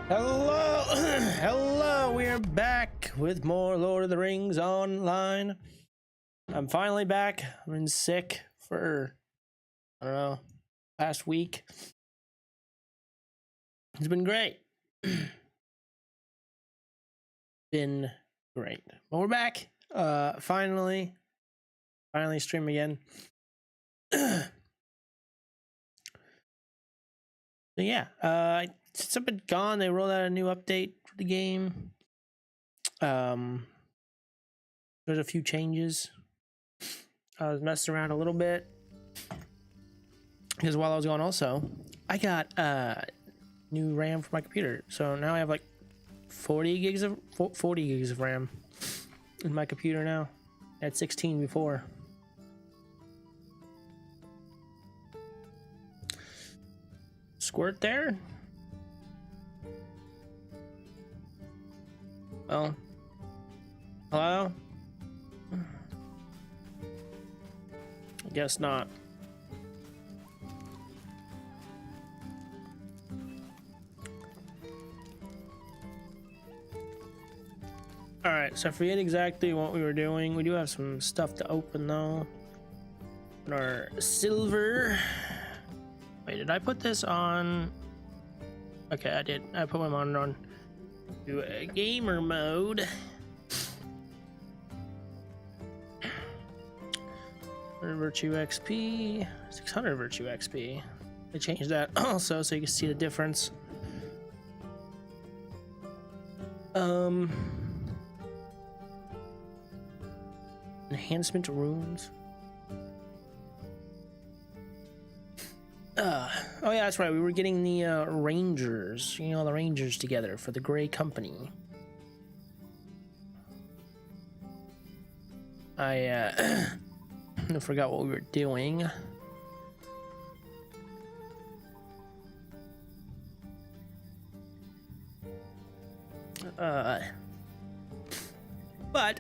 Hello, hello, we are back with more Lord of the Rings online. I'm finally back. I've been sick for, I don't know, past week. It's been great. Been great. But we're back. Finally stream again. So yeah, since I've been gone, they rolled out a new update for the game. There's a few changes. I was messing around a little bit because while I was gone, also, I got new RAM for my computer. So now I have like 40 gigs of RAM in my computer now. I had 16 before. Squirt there. Well, hello? I guess not. Alright, so I forget exactly what we were doing. We do have some stuff to open though. And our silver. Wait, did I put this on? Okay, I did. I put my monitor on to a gamer mode. 100 Virtue XP, 600 Virtue XP. I changed that also so you can see the difference. Enhancement runes. Oh yeah, that's right. We were getting the Rangers, you know, the Rangers together for the Grey Company. I forgot what we were doing. But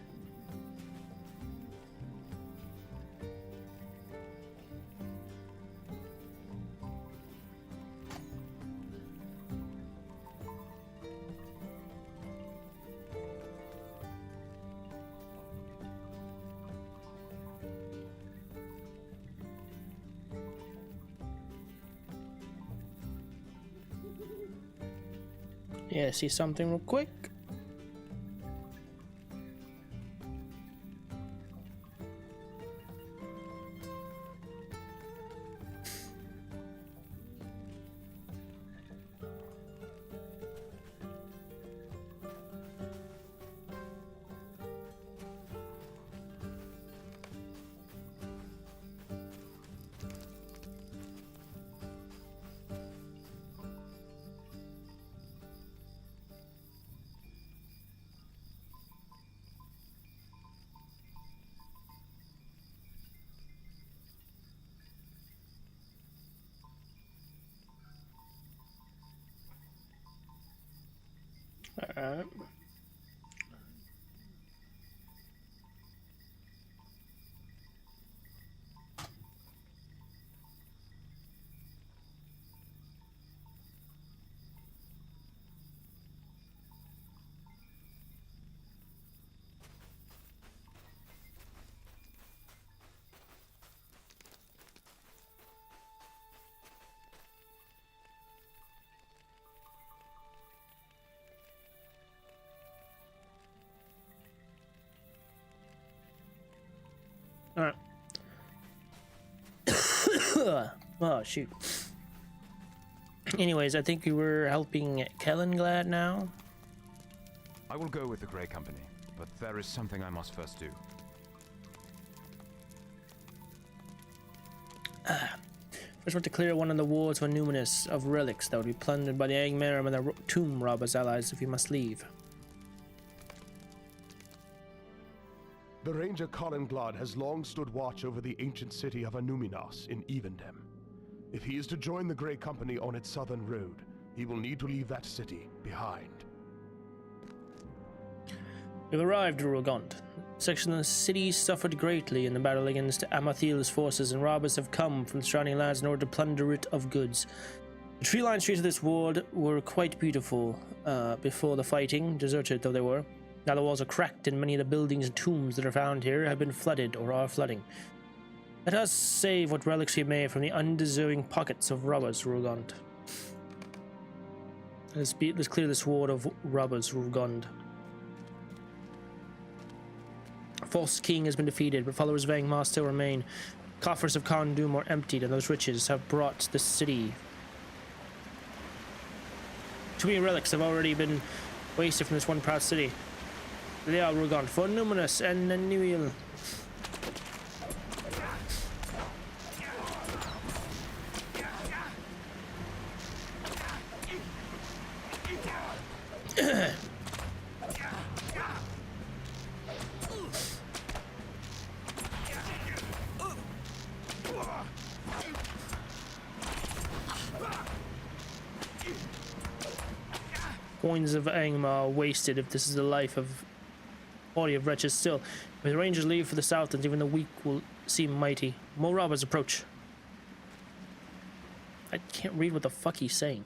yeah, see something real quick. Alright. Alright. Oh, shoot. Anyways, I think we were helping Kellenglad now. I will go with the Grey Company, but there is something I must first do. First, want to clear one of the wards for numinous of relics that would be plundered by the Angmarum and the Tomb Robbers allies if you must leave. The Ranger Collinglad has long stood watch over the ancient city of Anuminas in Evendem. If he is to join the Grey Company on its southern road, he will need to leave that city behind. We've arrived, Rurugond. Section of the city suffered greatly in the battle against Amathil's forces, and robbers have come from the surrounding lands in order to plunder it of goods. The tree-lined streets of this world were quite beautiful before the fighting, deserted though they were. Now the walls are cracked, and many of the buildings and tombs that are found here have been flooded or are flooding. Let us save what relics we may from the undeserving pockets of robbers, Rugond. Let's clear this ward of robbers, Rugond. False king has been defeated, but followers of Angmar still remain. Coffers of Khan Doom are emptied, and those riches have brought the city. Too many relics have already been wasted from this one proud city. They are Rugond for Numinous and Nanuil. Coins of Angmar wasted if this is the life of body of wretches still. If the rangers leave for the south, and even the weak will seem mighty. More robbers approach. I can't read what the fuck he's saying.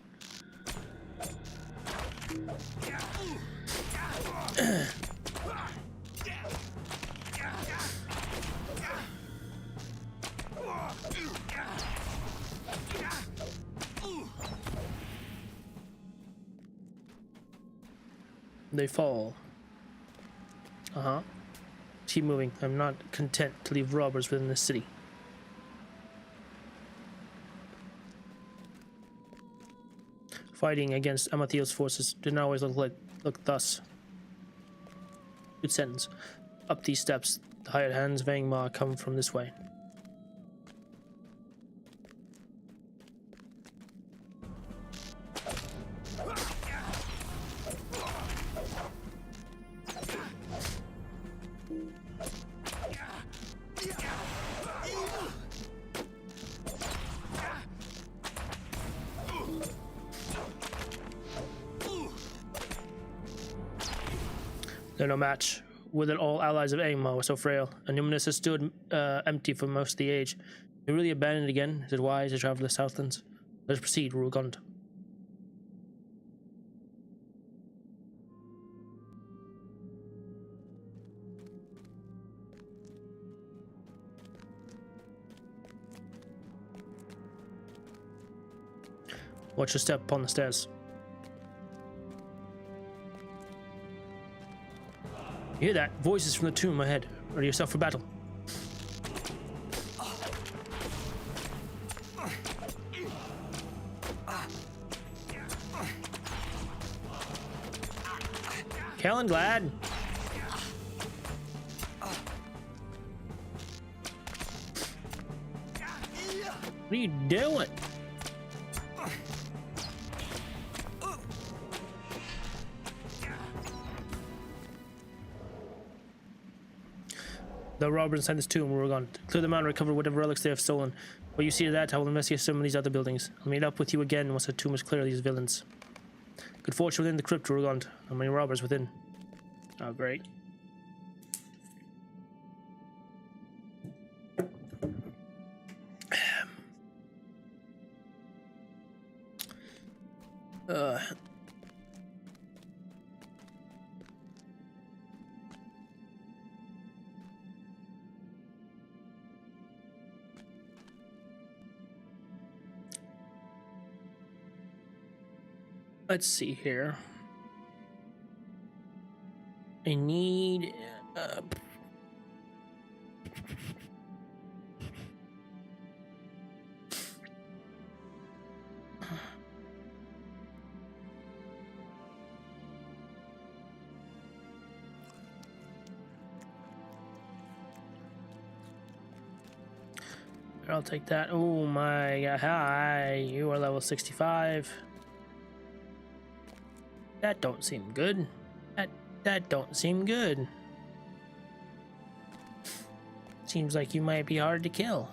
They fall. Keep moving. I'm not content to leave robbers within the city. Fighting against Amathiel's forces didn't always look thus. Good sentence. Up these steps, the hired hands of Angmar come from this way. They're no match. With it, all allies of Angmar were so frail, and Numinous has stood empty for most of the age. We really abandoned again. Is it wise to travel to the Southlands? Let us proceed, Rugond. Watch your step upon the stairs. You hear that? Voices from the tomb ahead. Ready yourself for battle. Kellen, lad. What are you doing? The robbers inside this tomb were gone. Clear them out and recover whatever relics they have stolen. While you see to that, I will investigate some of these other buildings. I'll meet up with you again once the tomb is clear of these villains. Good fortune within the crypt, Rugond. How many robbers within? Oh, great. Let's see here. I need I'll take that. Oh my god. Hi, you are level 65. That don't seem good. That don't seem good. Seems like you might be hard to kill.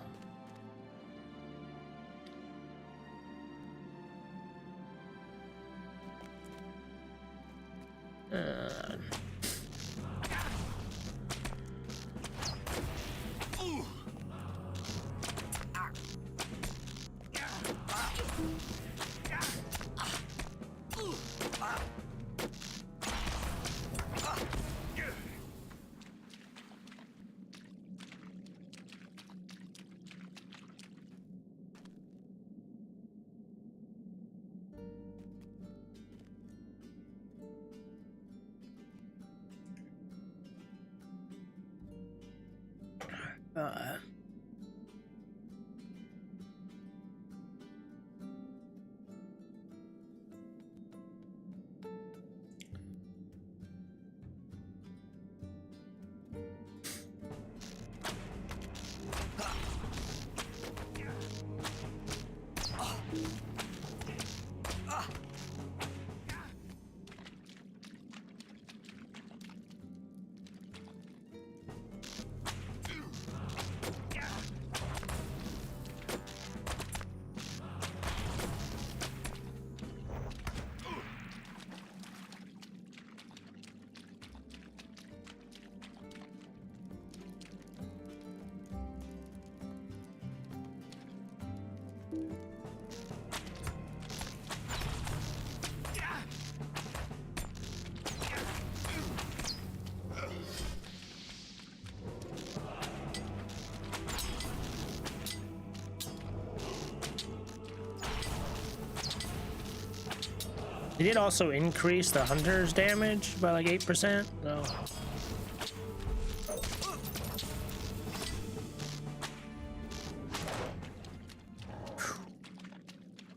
They did also increase the hunter's damage by like 8%. So.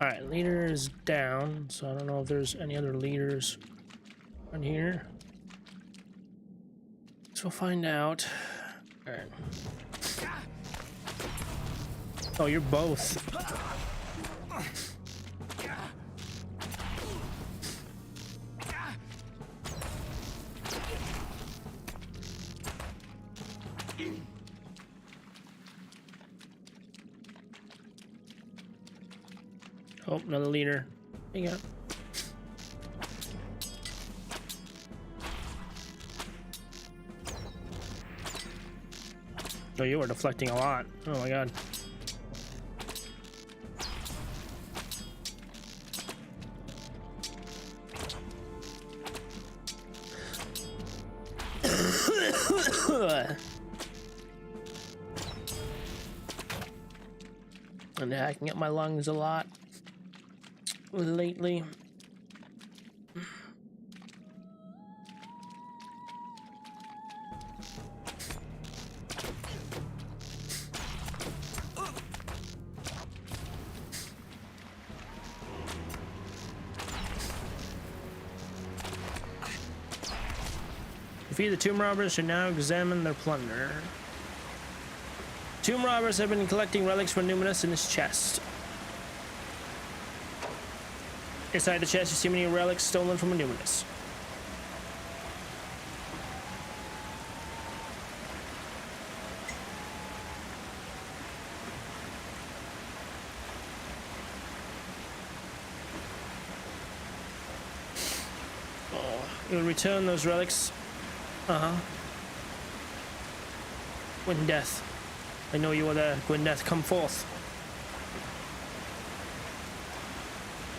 All right, leader is down, so I don't know if there's any other leaders on here. So we'll find out. All right. Oh, you're both. Oh, another leader. Hang on. Oh, you are deflecting a lot. Oh my god. I'm hacking up my lungs a lot lately. Defeat the tomb robbers should now examine their plunder. Tomb robbers have been collecting relics from Numinous in this chest. Inside the chest, you see many relics stolen from Numinous. Oh, you'll return those relics. Gwyndeath. I know you are there. Gwyndeath, come forth.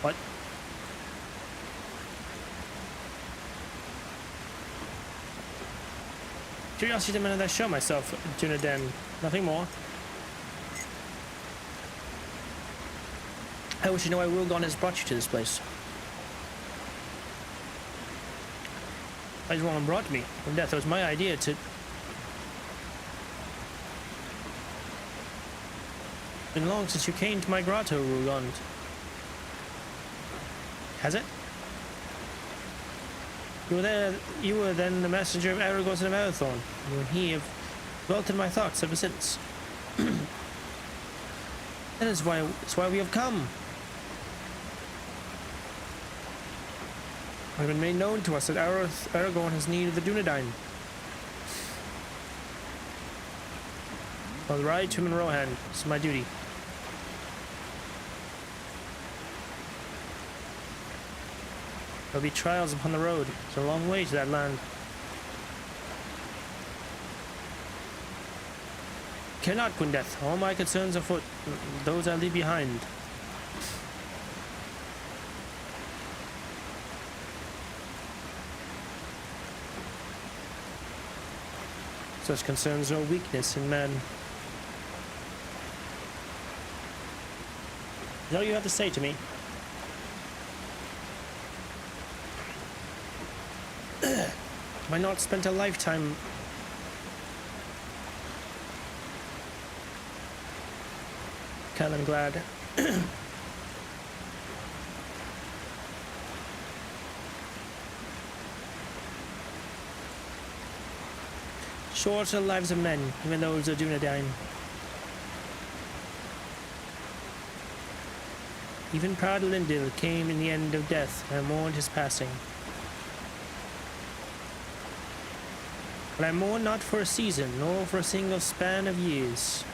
What? Curiosity demanded I show myself, Dunedain. Nothing more. I wish you know why Wilgon has brought you to this place. One brought me. Gwyndeath, it was my idea to... It's been long since you came to my grotto, Rugond. Has it? You were then the messenger of Aragorn and of Arathorn, and he have dwelt in my thoughts ever since. That is why we have come. It has been made known to us that Aragorn has need of the Dunedain. I'll ride to him in Rohan. This is my duty. There'll be trials upon the road. It's a long way to that land. Cannot, Gwyndeath. All my concerns are afoot. Those I leave behind. Such concerns are a weakness in man. Is that all you have to say to me? Have I not spent a lifetime... I'm glad. Short are the lives of men, even those of Dunedain. Even proud Lindil came in the end of death, and I mourned his passing. But I mourn not for a season, nor for a single span of years.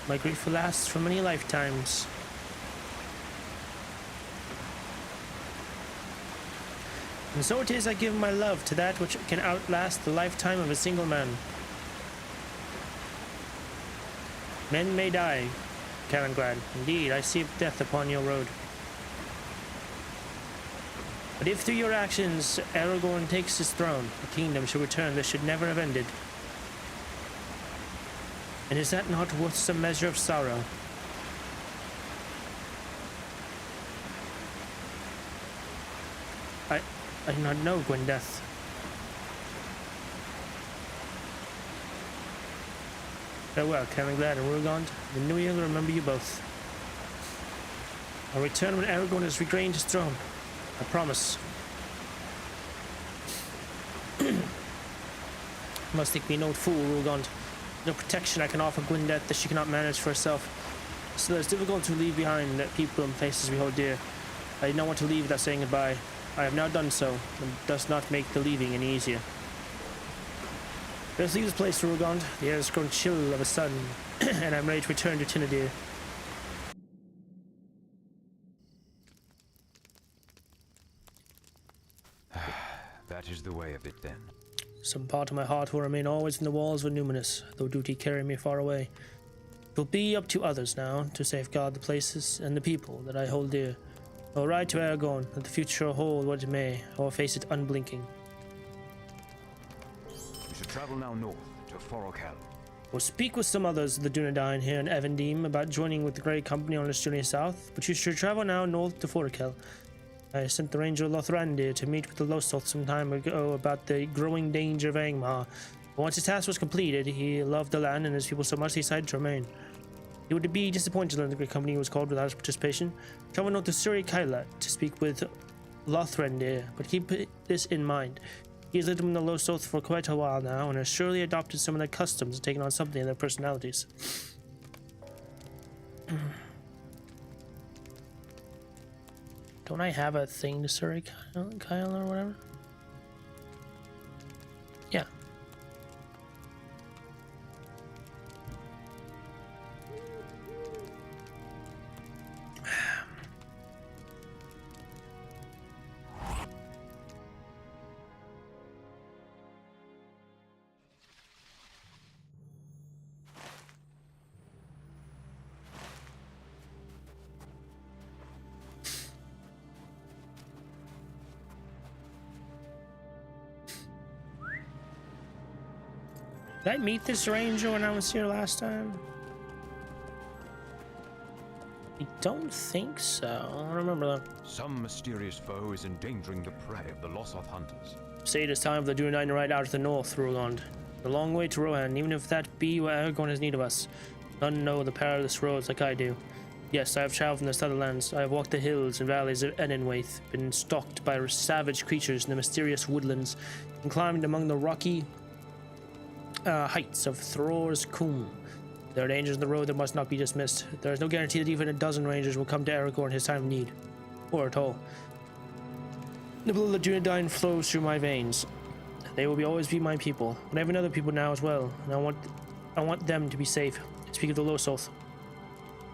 My grief will last for many lifetimes. And so it is I give my love to that which can outlast the lifetime of a single man. Men may die, Calenglad. Indeed, I see death upon your road. But if through your actions Aragorn takes his throne, the kingdom shall return that should never have ended. And is that not worth some measure of sorrow? I do not know Gwendeth. Farewell, Camelglad and Rugond. The New Year will remember you both. I'll return when Aragorn has regained his throne. I promise. Must think me an old fool, Rugond. No protection I can offer Gwendeth that she cannot manage for herself. Still, it's difficult to leave behind people and places we hold dear. I did not want to leave without saying goodbye. I have now done so, and does not make the leaving any easier. Let's leave this place, Rugond. The air has grown chill of a sudden, and I'm ready to return to Tinadir. That is the way of it then. Some part of my heart will remain always in the walls of Numinous, though duty carry me far away. It will be up to others now to safeguard the places and the people that I hold dear. I will ride to Aragorn, let the future hold what it may, I will face it unblinking. We should travel now north to Forokal. We'll speak with some others of the Dunedain here in Evendim about joining with the Grey Company on its journey south, but you should travel now north to Forokal. I sent the Ranger Lothrandir to meet with the Lostoth some time ago about the growing danger of Angmar. But once his task was completed, he loved the land and his people so much he decided to remain. He would be disappointed to learn the Great Company was called without his participation. Travel north to Suri Kaila to speak with Lothrandir, but keep this in mind. He has lived among the Lostoth for quite a while now and has surely adopted some of their customs and taken on something of their personalities. Don't I have a thing to Suri Kyle or whatever? Yeah. Did I meet this ranger when I was here last time? I don't think so. I don't remember that. Some mysterious foe is endangering the prey of the Losoth hunters. Say it is time for the Dunedain to ride out to the north, Rugond. The long way to Rohan, even if that be where Aragorn has need of us. None know the perilous roads like I do. Yes, I have traveled from the southern lands. I have walked the hills and valleys of Enenwaith, been stalked by savage creatures in the mysterious woodlands, and climbed among the rocky heights of Thror's Coombe. There are dangers on the road that must not be dismissed. There is no guarantee that even a dozen rangers will come to Aragorn in his time of need, or at all. The blood of the Dunedain flows through my veins. They will always be my people, but I have another people now as well, and I want them to be safe. I speak of the Losoth.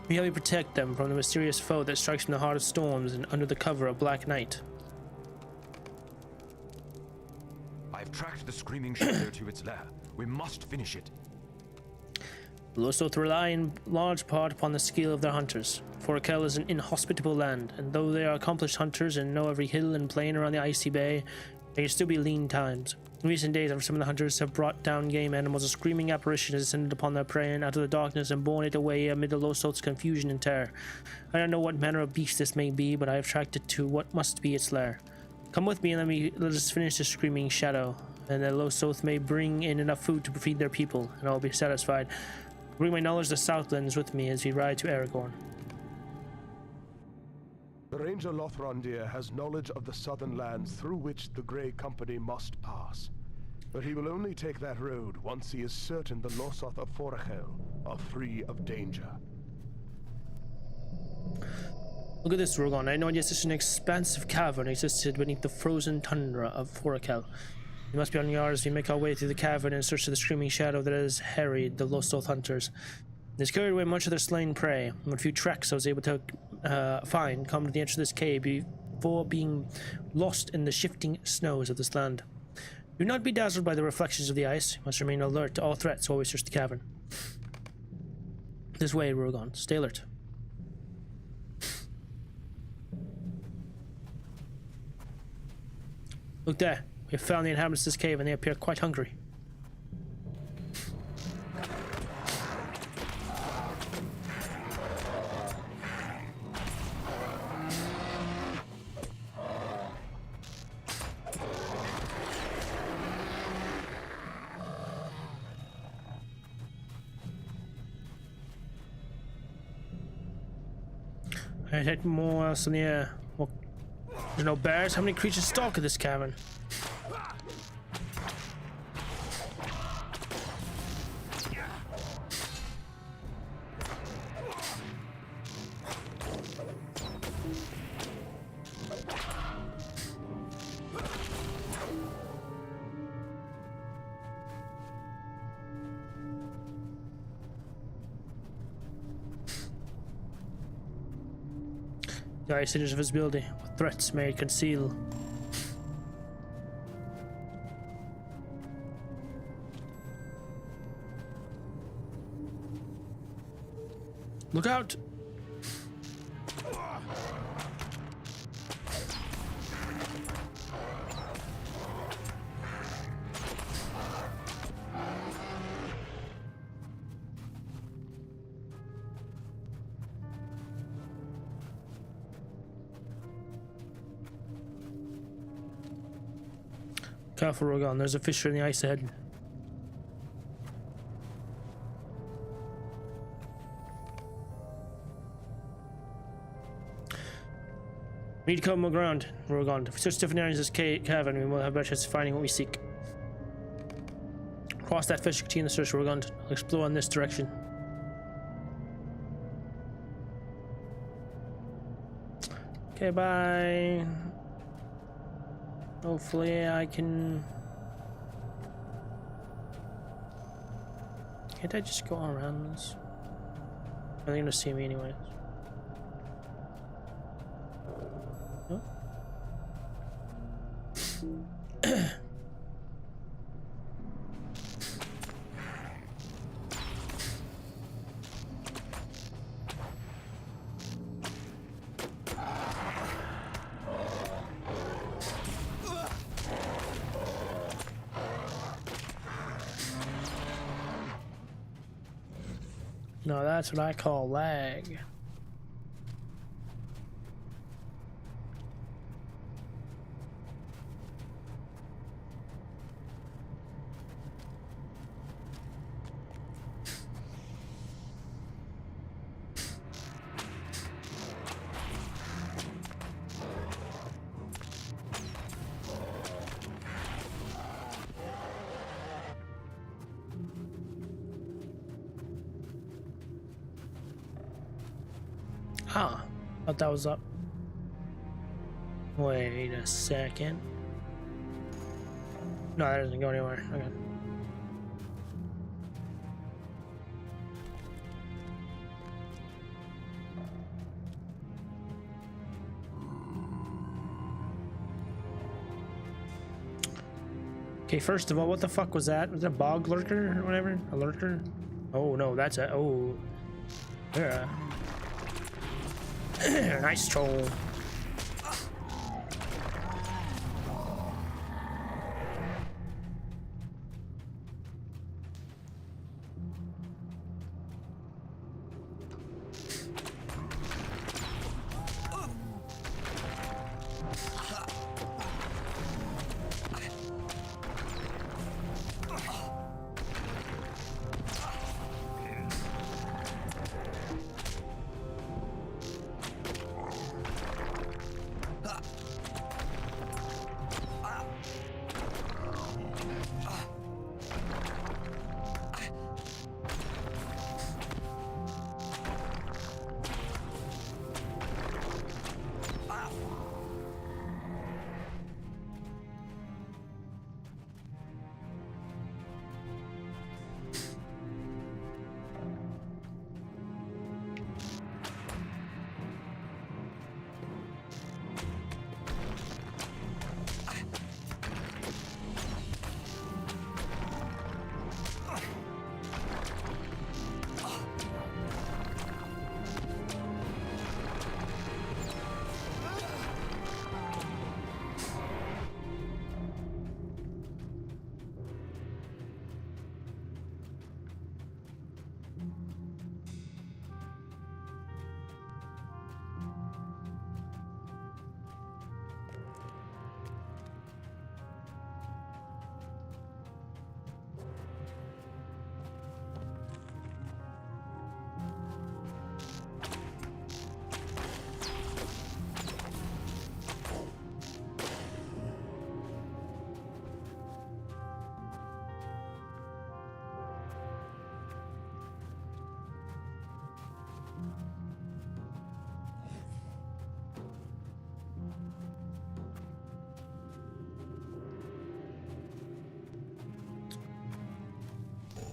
We help me protect them from the mysterious foe that strikes from the heart of storms and under the cover of black night. I've tracked the Screaming Shadow to its lair. We must finish it. The Losoth rely in large part upon the skill of their hunters. Forokal is an inhospitable land, and though they are accomplished hunters and know every hill and plain around the icy bay, there can still be lean times. In recent days, some of the hunters have brought down game animals. A screaming apparition has descended upon their prey and out of the darkness and borne it away amid the Losoth's confusion and terror. I don't know what manner of beast this may be, but I have tracked it to what must be its lair. Come with me and let us finish the Screaming Shadow, and the Losoth may bring in enough food to feed their people, and I will be satisfied. Bring my knowledge of the Southlands with me as we ride to Aragorn. The Ranger Lothrandir has knowledge of the southern lands through which the Grey Company must pass. But he will only take that road once he is certain the Losoth of Forokal are free of danger. Look at this, Rugond. I know yes, such an expansive cavern existed beneath the frozen tundra of Forokal. We must be on guard as we make our way through the cavern in search of the Screaming Shadow that has harried the Lostoth hunters. It has carried away much of their slain prey, and what few tracks I was able to find come to the entrance of this cave before being lost in the shifting snows of this land. Do not be dazzled by the reflections of the ice. You must remain alert to all threats while we search the cavern. This way, Rugond. Stay alert. Look there. We have found the inhabitants of this cave and they appear quite hungry. I detect more else in the air. Well, there's no bears. How many creatures stalk this cavern? The ice of visibility. What threats may it conceal? Look out! Careful, Rogan. There's a fissure in the ice ahead. We need to cover more ground, Rogan. If we search different areas of this cavern, we will have a better chance of finding what we seek. Cross that fissure, continue the search, Rogan. I'll explore in this direction. Okay, bye. Hopefully I can... Can't I just go around this? They're gonna see me anyways. No? No, that's what I call lag. Huh. Thought that was up. Wait a second. No, that doesn't go anywhere. Okay. Okay, first of all, what the fuck was that? Was it a bog lurker or whatever? A lurker? Oh no, that's a... Oh. Yeah. Nice troll.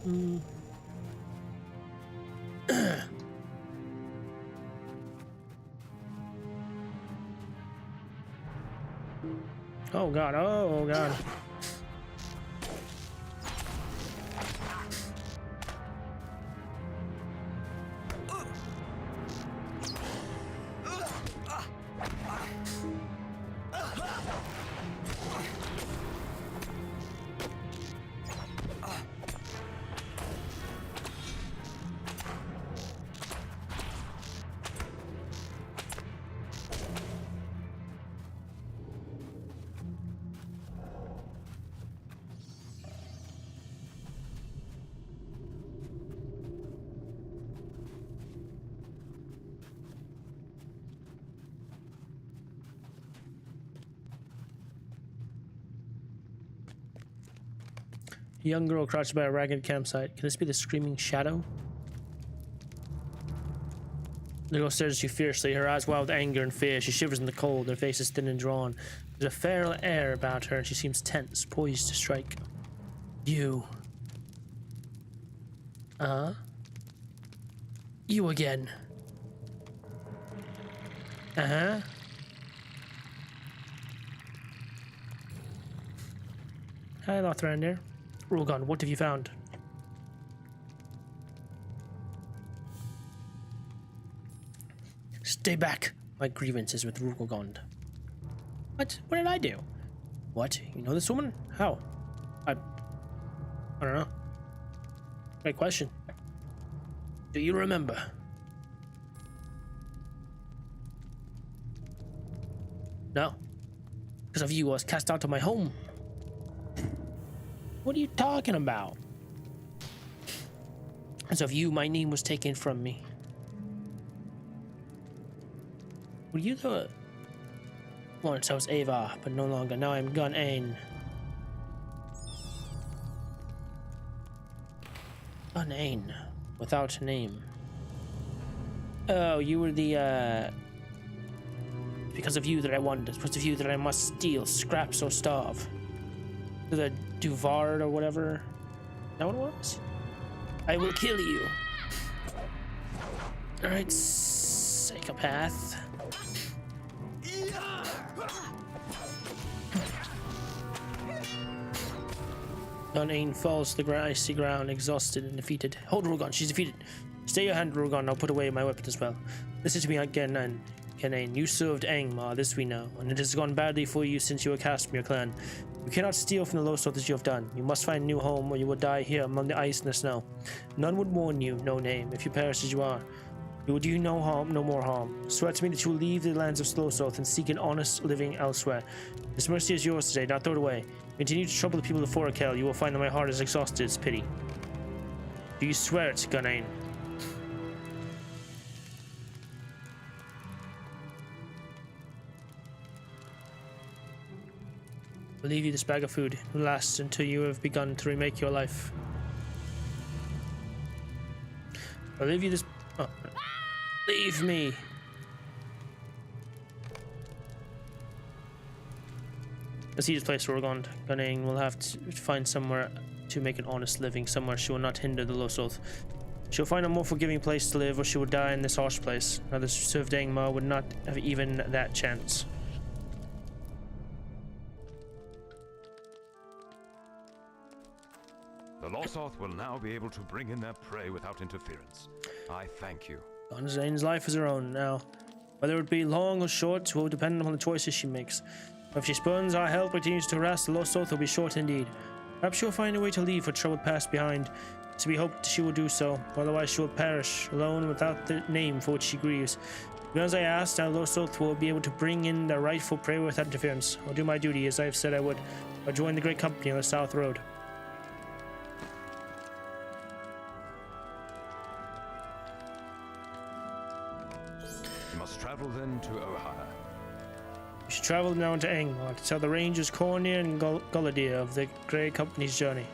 Oh god, oh god. A young girl crouched by a ragged campsite. Can this be the screaming shadow? The girl stares at you fiercely, her eyes wild with anger and fear. She shivers in the cold, her face is thin and drawn. There's a feral air about her, and she seems tense, poised to strike. You. You again. Uh-huh. Hi, Lothrander. Rogan, what have you found? Stay back. My grievance is with Rukogond. What? What did I do? What? You know this woman? How? I don't know. Great question. Do you remember? No. Because of you, I was cast out of my home. What are you talking about? As of you, my name was taken from me. Were you the... Once I was Ava, but no longer. Now I'm Gun-Ain. Gun-Ain. Without a name. Oh, you were the, because of you that I wanted. Because of you that I must steal, scraps, or starve. The Duvard or whatever. Is that what it was? I will kill you. Alright, psychopath. Gun-Ain falls to the icy ground, exhausted and defeated. Hold Rogan, she's defeated. Stay your hand, Rogan, I'll put away my weapon as well. Listen to me again, Gun-Ain. You served Angmar, this we know, and it has gone badly for you since you were cast from your clan. You cannot steal from the Lostoth as you have done. You must find a new home, or you will die here among the ice and the snow. None would mourn you, no name, if you perish as you are. You will do no harm, no more harm. Swear to me that you will leave the lands of Lostoth and seek an honest living elsewhere. This mercy is yours today, not throw it away. Continue to trouble the people of Forakel. You will find that my heart is exhausted. It's pity. Do you swear it, Gun-Ain? I'll leave you this bag of food. It will last until you have begun to remake your life. I'll leave you this... Oh. Leave me! Let's see this place where we're going. Gun-Ain will have to find somewhere to make an honest living, somewhere she will not hinder the Lostoth. She'll find a more forgiving place to live, or she will die in this harsh place. Now the served Angmar would not have even that chance. The Lostoth will now be able to bring in their prey without interference. I thank you. Gun-Ain's life is her own now. Whether it be long or short will depend upon the choices she makes. If she spurns our help or continues to harass the Lostoth, it will be short indeed. Perhaps she will find a way to leave her troubled past behind. It's to be hoped she will do so, otherwise she will perish, alone without the name for which she grieves. Even as I asked, our Lostoth will be able to bring in their rightful prey without interference. I'll do my duty as I have said I would. I'll join the great company on the South Road. You must travel then to Ohara. We should travel now into Angmar to tell the Rangers Cornir and Guladir of the Grey Company's journey.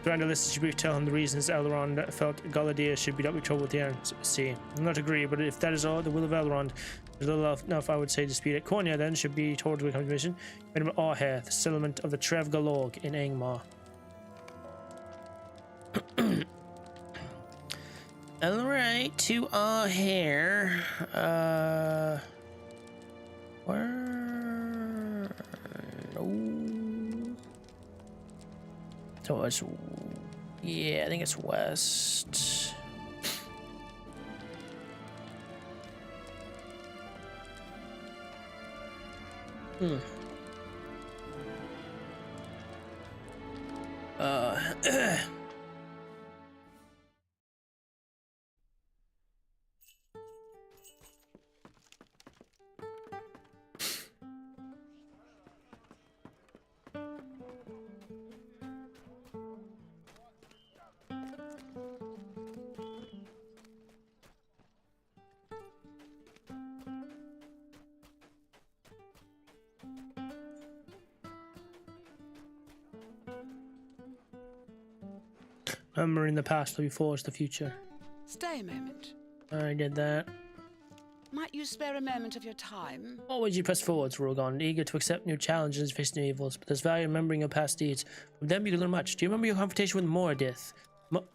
Thrander listens to brief tell him the reasons Elrond felt Guladir should be not be troubled with the sea. I'm not agree, but if that is all the will of Elrond, there's little enough I would say to dispute it. Cornir then should be told to become mission. Minimum Orhair, the settlement of the Trev Galorg in Angmar. Alright, to our hair. Where? Oh. So it's. Yeah, I think it's west. Hmm. Remembering the past will be forged the future. Stay a moment. I did that. Might you spare a moment of your time? Always you press forwards, Rogon, eager to accept new challenges and face new evils, but there's value in remembering your past deeds. From them you can learn much. Do you remember your confrontation with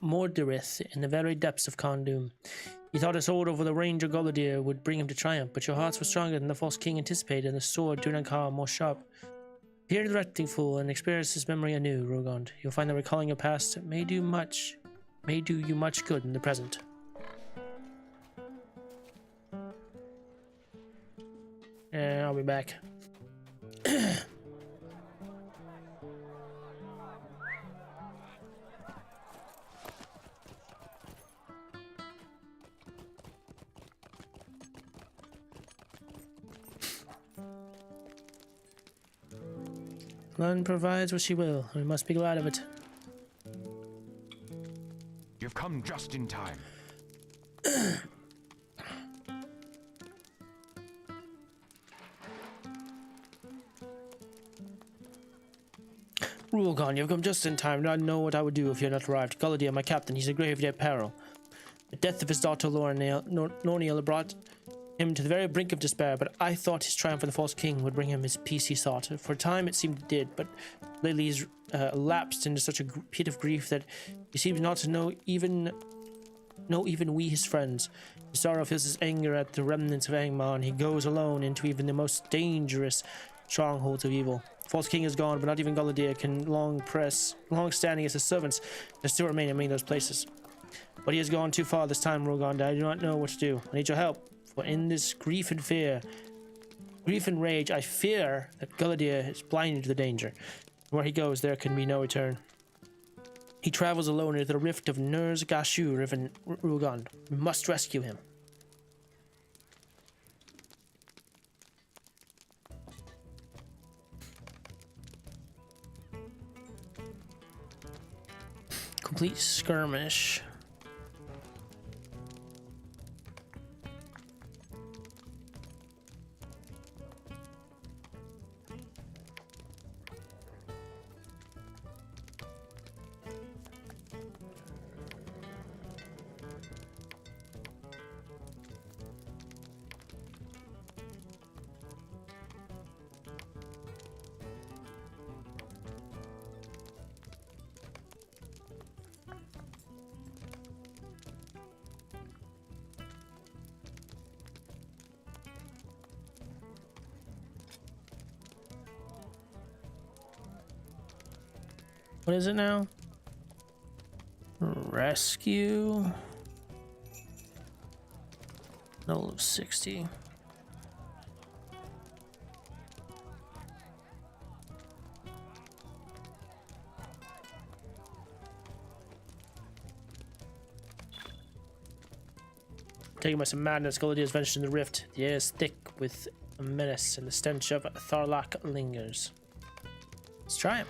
Morderith in the very depths of Kondum? You thought a sword over the Ranger Goladir would bring him to triumph, but your hearts were stronger than the false king anticipated, and the sword Dunankar more sharp. Hear the wretched fool and experience this memory anew, Rogond. You'll find that recalling your past may do you much good in the present. Yeah, I'll be back. None provides what she will, and we must be glad of it. You've come just in time. Rulgon, you've come just in time. I know what I would do if you had not arrived. Galadir, my captain, he's in grave peril. The death of his daughter Norniel brought him to the very brink of despair, but I thought his triumph for the false king would bring him his peace, he sought. For a time it seemed it did, but lately he's lapsed into such a pit of grief that he seems not to know even we his friends. His sorrow fills his anger at the remnants of Angmar, and he goes alone into even the most dangerous strongholds of evil. The false king is gone, but not even Galadir can long standing as his servants that still remain in many of those places. But he has gone too far this time, Rogond. I do not know what to do. I need your help. For in this grief and rage, I fear that Galadir is blinded to the danger. Where he goes, there can be no return. He travels alone into the rift of Nurz Gashur in Rugond. We must rescue him. Complete skirmish. What is it now? Rescue. Level of 60. Taken by some madness, Galadir has ventured in the rift. The air is thick with a menace, and the stench of Tharlak lingers. Let's try him.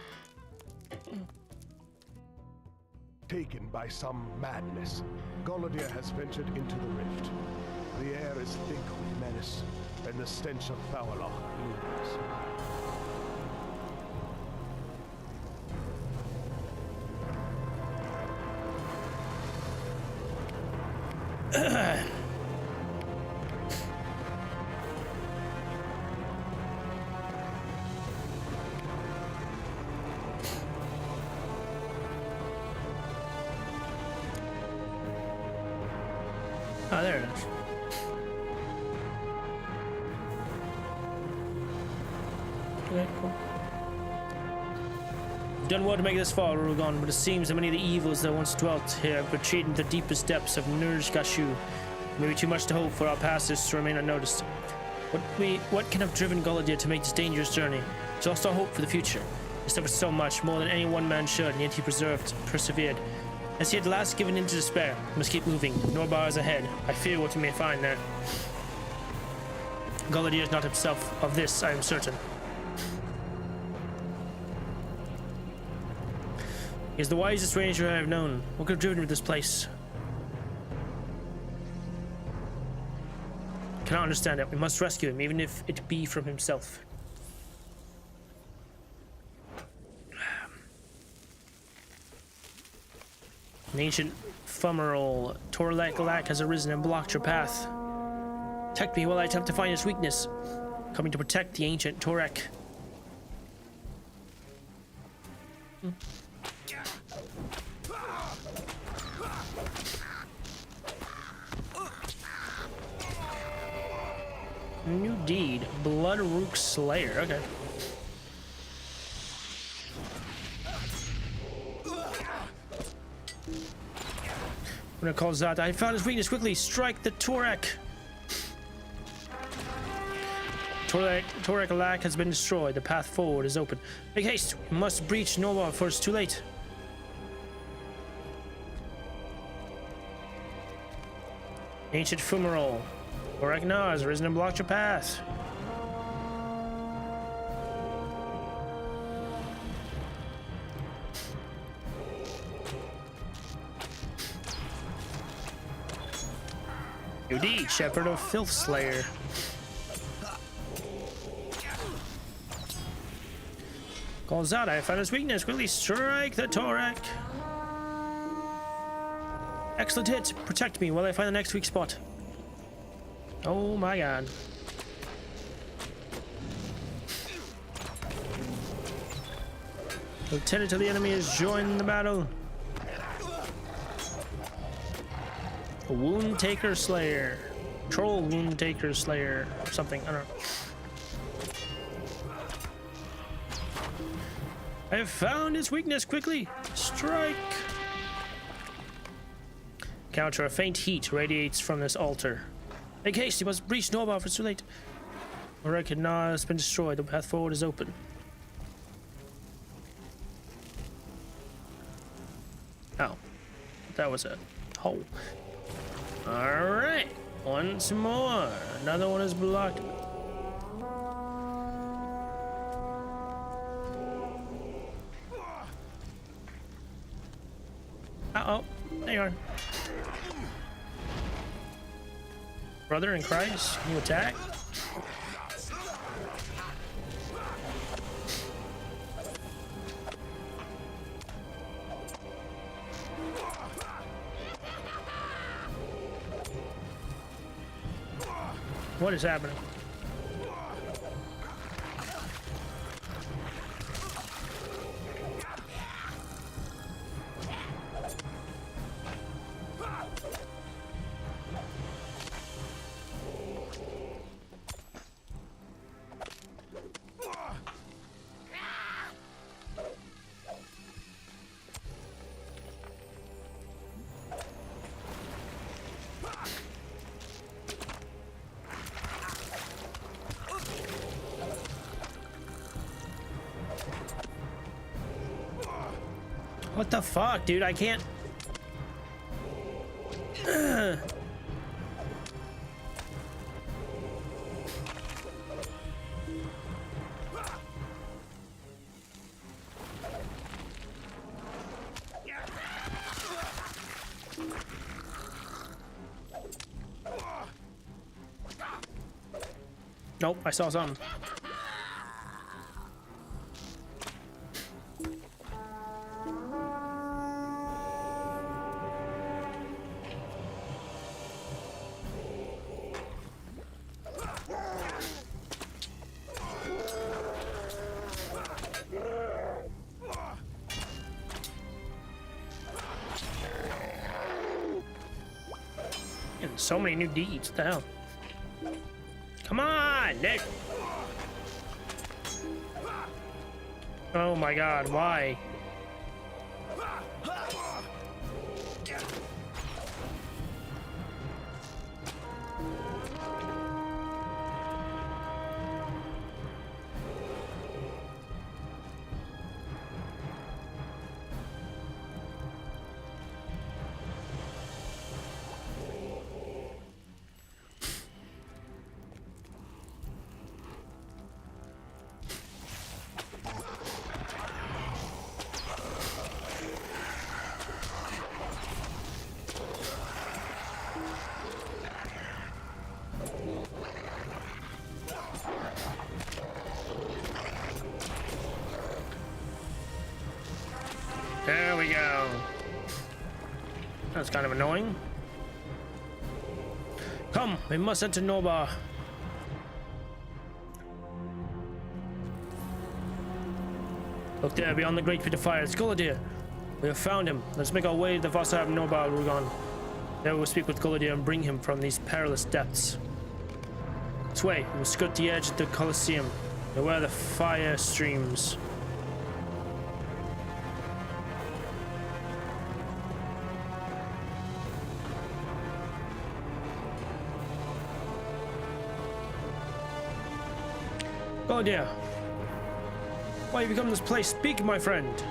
Taken by some madness, Galadir has ventured into the rift. The air is thick with menace, and the stench of Tharlak lingers. Oh, there it is. Okay, cool. You've done well to make it this far, Urugon, but it seems that many of the evils that once dwelt here have retreated into the deepest depths of Nurj-Gashu. Maybe too much to hope for our passage to remain unnoticed. What can have driven Galadir to make this dangerous journey? It's also our hope for the future. He suffered so much, more than any one man should, and yet he persevered. As he had last given in to despair, we must keep moving. Norbar is ahead. I fear what we may find there. Galadir is not himself. Of this, I am certain. He is the wisest ranger I have known. What could have driven him to this place? I cannot understand it. We must rescue him, even if it be from himself. An ancient fumarole, Torlak has arisen and blocked your path. Protect me while I attempt to find its weakness. Coming to protect the ancient Torek. New deed, Bloodrook Slayer. Okay. When it calls out, I found his weakness. Quickly strike the Torek. Torek Alak has been destroyed. The path forward is open. Make haste. We must breach Nova before it's too late. Ancient Fumarole. Torek has risen and blocked your path. Indeed, Shepherd of Filth Slayer. Calls out, I found his weakness. Quickly strike the Torek. Excellent hit. Protect me while I find the next weak spot. Oh my god. Lieutenant of the enemy has joined the battle. A Wound Taker Slayer. Troll Wound Taker Slayer. Or something. I don't know. I have found his weakness. Quickly strike. Counter. A faint heat radiates from this altar. Make haste, you must breach Nova if it's too late. Orekina has been destroyed. The path forward is open. Oh. That was a hole. Alright. Once more. Another one is blocked. Uh-oh. There you are. Brother in Christ, can you attack? What is happening? What the fuck, dude? I can't. Nope, I saw something. So many new deeds. What the hell? Come on, Nick. Oh my god, why? There we go. That's kind of annoying. Come, we must enter Nobar. Look there, beyond the great pit of fire. It's Gullidir. We have found him. Let's make our way to the Fossa of Nobar, Rugon. There we will speak with Gullidir and bring him from these perilous depths. This way, we will skirt the edge of the Colosseum, and where the fire streams. Gullidir, why have you come to this place? Speak, my friend.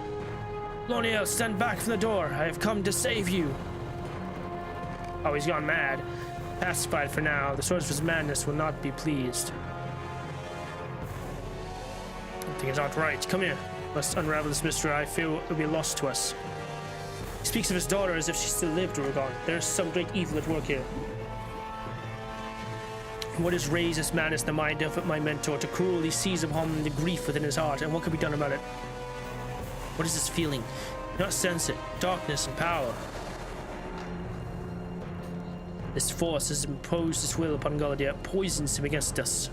Loniel, stand back from the door. I have come to save you. Oh, he's gone mad. Pacified for now. The source of his madness will not be pleased. Something is not right. Come here. Must unravel this mystery. I fear it will be lost to us. He speaks of his daughter as if she still lived, Rugon. There is some great evil at work here. What has raised this madness in the mind of my mentor to cruelly seize upon the grief within his heart, and what can be done about it? What is this feeling? I do not sense it. Darkness and power. This force has imposed its will upon Gullidir, poisons him against us.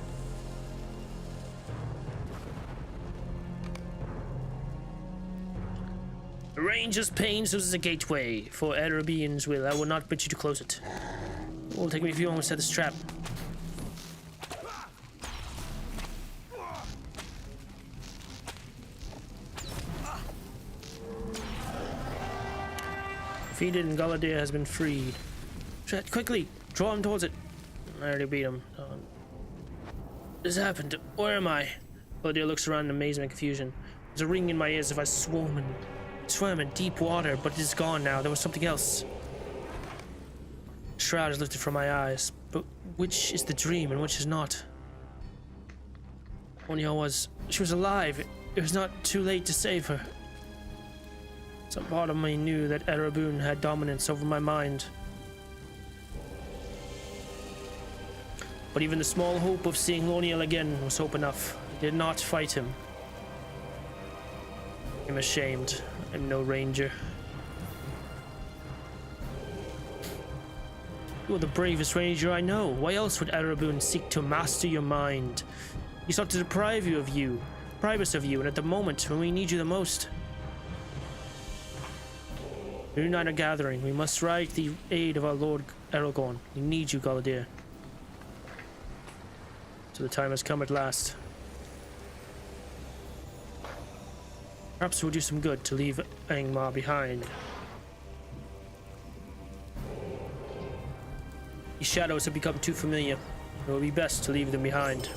The ranger's pain serves as a gateway for Arabian's will. I will not permit you to close it. It will take me a few moments to set this trap. Defeated and Gullidir has been freed. Chet, quickly! Draw him towards it. I already beat him. What has happened? Where am I? Gullidir looks around in amazement and confusion. There's a ring in my ears as if I swam in deep water, but it is gone now. There was something else. The shroud is lifted from my eyes, but which is the dream and which is not? She was alive. It was not too late to save her. Some part of me knew that Erabun had dominance over my mind. But even the small hope of seeing Loniel again was hope enough. I did not fight him. I'm ashamed. I'm no ranger. You are the bravest ranger I know. Why else would Erabun seek to master your mind? He sought to deprive us of you, and at the moment when we need you the most. We unite our gathering. We must ride the aid of our Lord Aragorn. We need you, Gullidir. So the time has come at last. Perhaps it will do some good to leave Angmar behind. These shadows have become too familiar. It will be best to leave them behind.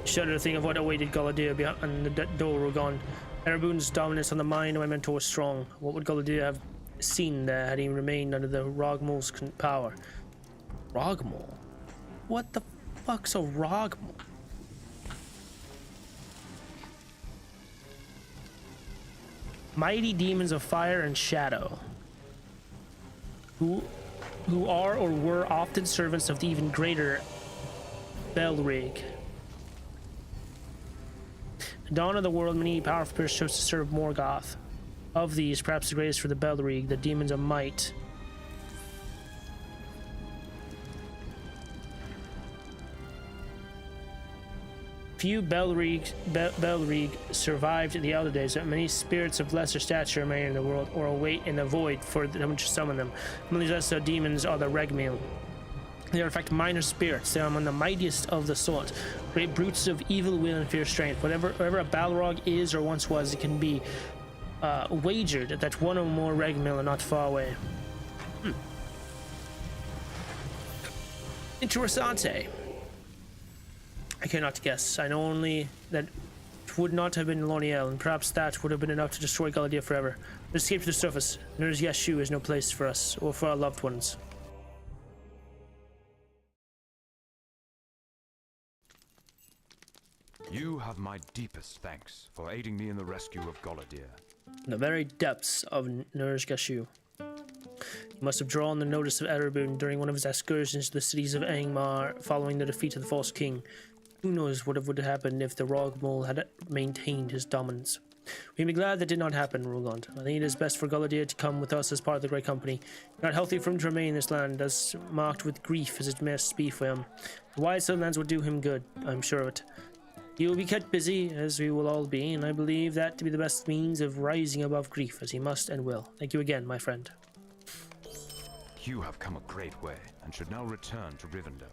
Shudder to think of what awaited Gullidir behind the door were gone. Erabun's dominance on the mind of my mentor was strong. What would Gullidir have seen there had he remained under the Rogmol's power? Rogmol? What the fuck's a Rogmol? Mighty demons of fire and shadow, who are or were often servants of the even greater Belrig. The dawn of the world, many powerful spirits chose to serve Morgoth. Of these, perhaps the greatest were the Belrig, the demons of might. Few Belrieg survived the Elder Days, but many spirits of lesser stature remain in the world or await in the void for them to summon them. Among these lesser demons are the Regmil. They are in fact minor spirits. They are among the mightiest of the sort. Great brutes of evil will and fierce strength. Whatever a Balrog is or once was, it can be wagered that one or more Regmil are not far away. Interessante. I cannot guess. I know only that it would not have been Lorniel, and perhaps that would have been enough to destroy Galadia forever. But escape to the surface. Nurse Yashu is no place for us, or for our loved ones. You have my deepest thanks for aiding me in the rescue of Galadir. In the very depths of Nurse Yashu. He must have drawn the notice of Erebun during one of his excursions to the cities of Angmar following the defeat of the False King. Who knows what would have happened if the Rogmol had maintained his dominance. We'd be glad that did not happen, Rulgond. I think it is best for Galadir to come with us as part of the Great Company. Not healthy for him to remain in this land, as marked with grief as it must be for him. The wide Southlands will do him good, I'm sure of it. He will be kept busy, as we will all be, and I believe that to be the best means of rising above grief, as he must and will. Thank you again, my friend. You have come a great way, and should now return to Rivendell.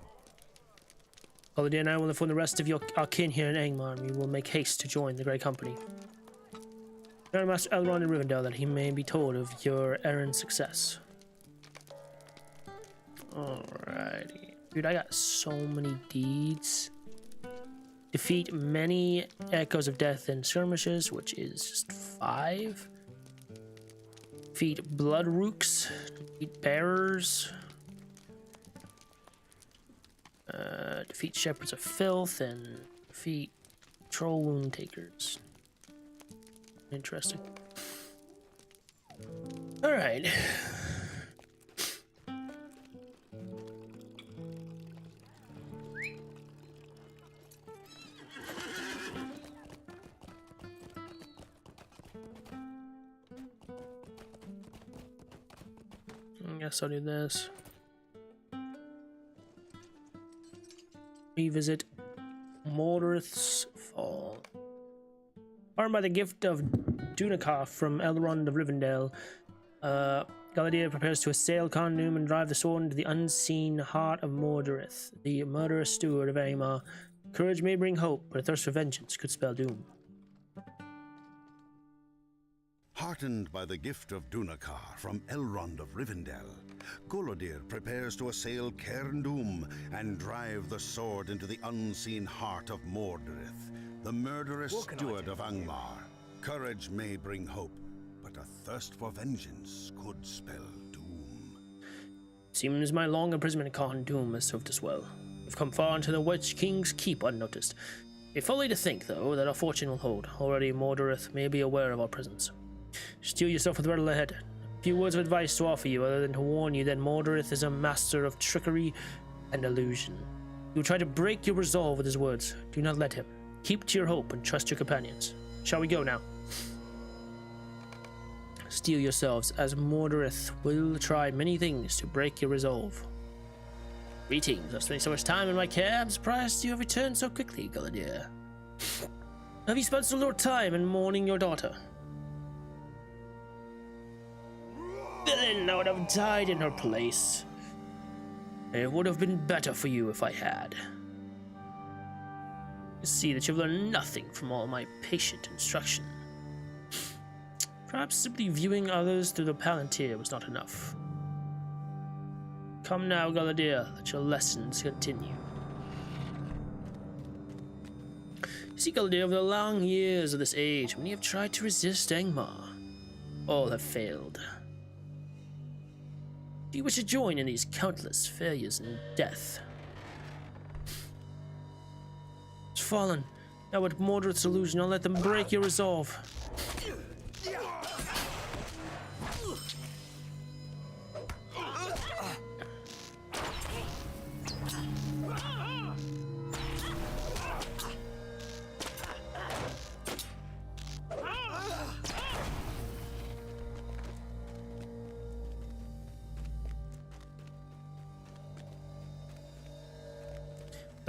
Galadir and I will inform the rest of our kin here in Angmar, and we will make haste to join the Great Company. Tell Master Elrond in Rivendell that he may be told of your errand success. Alrighty. Dude, I got so many deeds. Defeat many echoes of death in skirmishes, which is just 5. Defeat blood rooks. Defeat bearers. Defeat shepherds of filth and defeat troll wound takers. Interesting. All right. I guess I'll do this. Revisit Mordorith's Fall. Armed by the gift of Dunakar from Elrond of Rivendell, Galadir prepares to assail Khand Dûm and drive the sword into the unseen heart of Mordorith, the murderous steward of Aemar. Courage may bring hope, but a thirst for vengeance could spell doom. Heartened by the gift of Dunakar from Elrond of Rivendell, Galadir prepares to assail Cairn Dûm and drive the sword into the unseen heart of Mordorith, the murderous steward of Angmar. Courage may bring hope, but a thirst for vengeance could spell doom. Seems my long imprisonment in Khand Dûm has served us well. We've come far into the Witch King's keep unnoticed. It's folly to think, though, that our fortune will hold. Already Mordorith may be aware of our presence. Steel yourself with battle ahead. A few words of advice to offer you, other than to warn you that Mordorith is a master of trickery and illusion. He will try to break your resolve with his words. Do not let him. Keep to your hope and trust your companions. Shall we go now? Steel yourselves, as Mordorith will try many things to break your resolve. Greetings. I've spent so much time in my care. I'm surprised you have returned so quickly, Galadir. Have you spent so little time in mourning your daughter? Villain, I would have died in her place. It would have been better for you if I had. I see that you've learned nothing from all my patient instruction. Perhaps simply viewing others through the Palantir was not enough. Come now, Galadir, let your lessons continue. You see, Galadir, over the long years of this age, many have tried to resist Angmar. All have failed. Do you wish to join in these countless failures and death? It's fallen. Now with Mordorith's illusion, I'll let them break your resolve.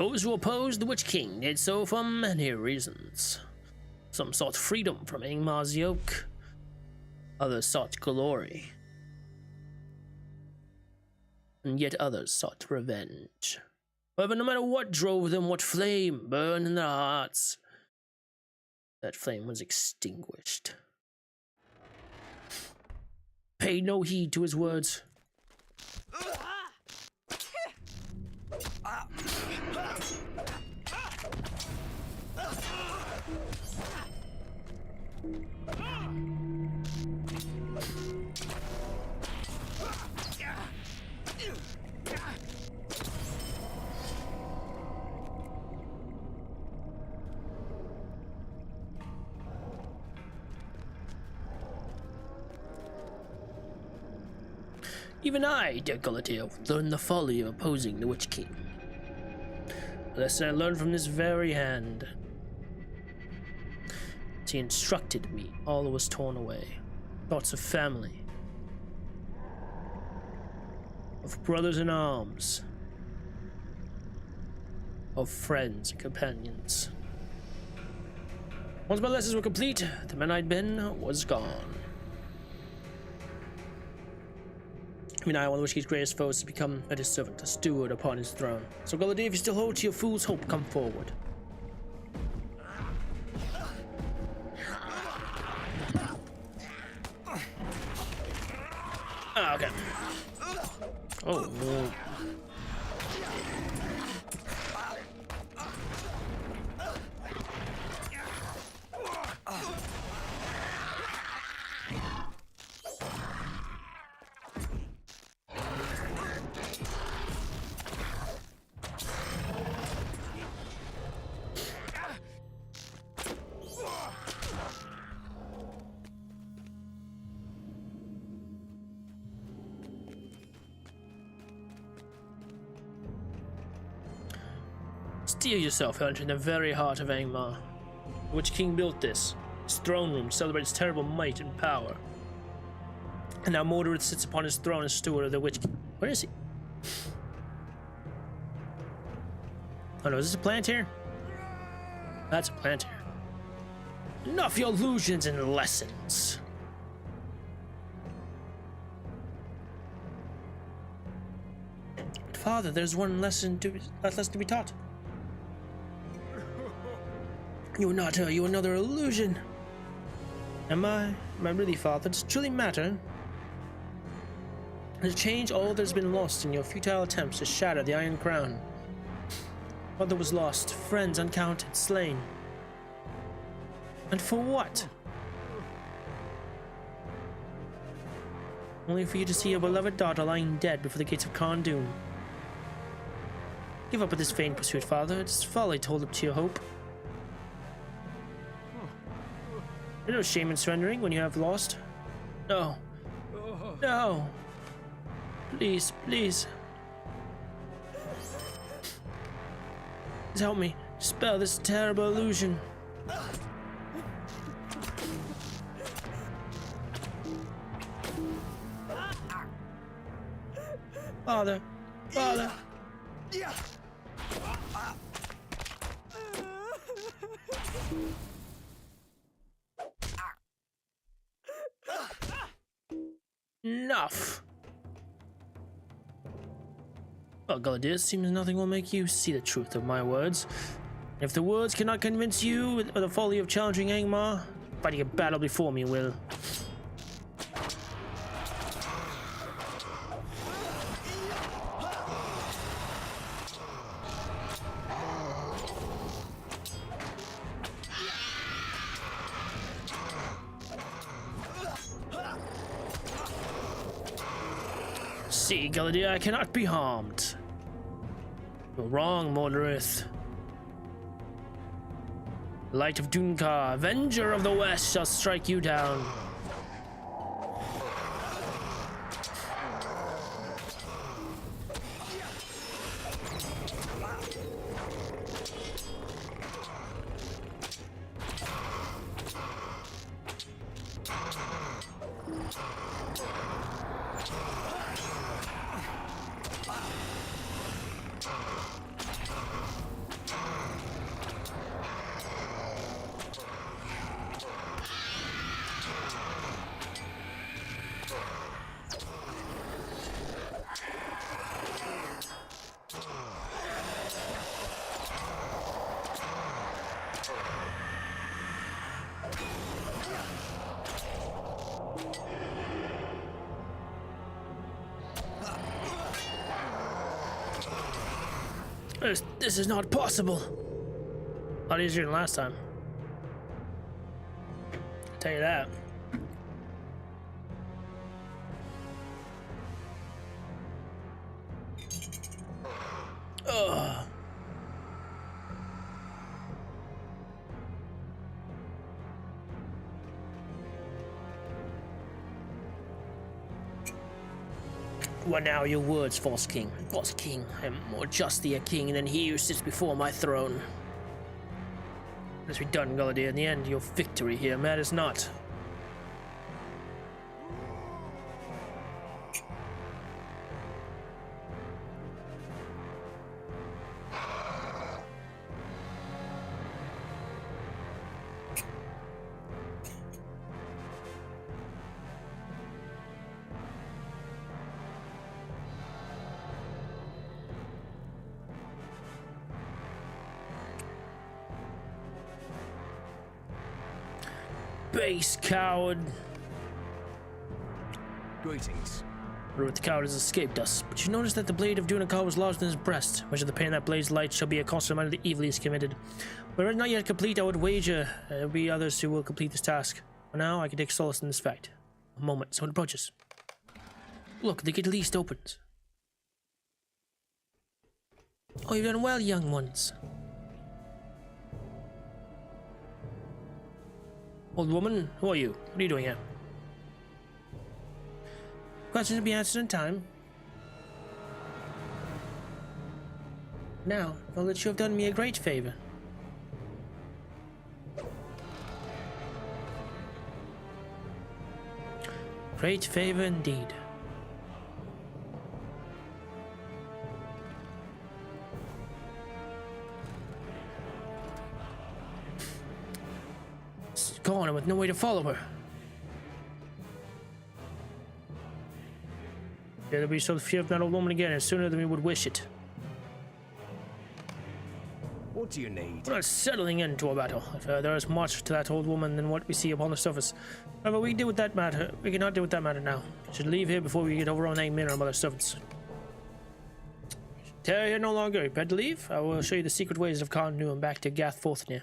Those who opposed the Witch King did so for many reasons. Some sought freedom from Angmar's yoke, others sought glory, and yet others sought revenge. However, no matter what drove them, what flame burned in their hearts, that flame was extinguished. Pay no heed to his words. Even I, dear Galatea, learned the folly of opposing the Witch King. A lesson I learned from this very hand. He instructed me, all was torn away. Thoughts of family, of brothers in arms, of friends and companions. Once my lessons were complete, the man I'd been was gone. I mean, one of the Witch King's greatest foes to become his servant, a steward upon his throne. So, Galatea, if you still hold to your fool's hope, come forward. Ah, okay. Oh, no. Steel yourself, entering the very heart of Angmar. The Witch King built this. His throne room celebrates terrible might and power. And now Mordred sits upon his throne as steward of the Witch King. Where is he? Oh no, is this a plant here? That's a plant here. Enough your illusions and lessons. Father, there's one lesson to be taught. You are not her, you are another illusion. Am I really, Father? Does it truly matter? To change all that's been lost in your futile attempts to shatter the Iron Crown. Mother was lost, friends uncounted, slain. And for what? Only for you to see your beloved daughter lying dead before the gates of Kharn. Give up with this vain pursuit, Father. It is folly to hold up to your hope. There's no shame in surrendering when you have lost. No. No. Please, please. Please help me dispel this terrible illusion. Father. Father. Enough. Well, Galatea, seems nothing will make you see the truth of my words. If the words cannot convince you of the folly of challenging Angmar, fighting a battle before me will. See, Galatea, I cannot be harmed. You're wrong, Mordred. Light of Dunkar, Avenger of the West, shall strike you down. This is not possible. A lot easier than last time. I'll tell you that. Ugh. What now your words, false king? False king, I am more justly a king than he who sits before my throne. Let's be done, Galadir. In the end, your victory here matters not. Base coward. Greetings. The coward has escaped us, but you notice that the blade of Dunakar was lodged in his breast. Measure the pain that blade's light shall be a constant reminder of the evil he has committed. But it is not yet complete. I would wager there will be others who will complete this task. For now, I can take solace in this fact. A moment, someone approaches. Look, the gate least opens. Oh, you've done well, young ones. Old woman, who are you? What are you doing here? Questions to be answered in time. Now, know that you have done me a great favor. Great favor indeed. It's gone and with no way to follow her. There'll be so fear of that old woman again, and sooner than we would wish it. What do you need? We're not settling into a battle. If there is much to that old woman than what we see upon the surface. However, we deal with that matter. We cannot deal with that matter now. We should leave here before we get overrun any minute of other servants. Terror here no longer. Prepared to leave? I will show you the secret ways of Khan Nu and back to Gathforthnia.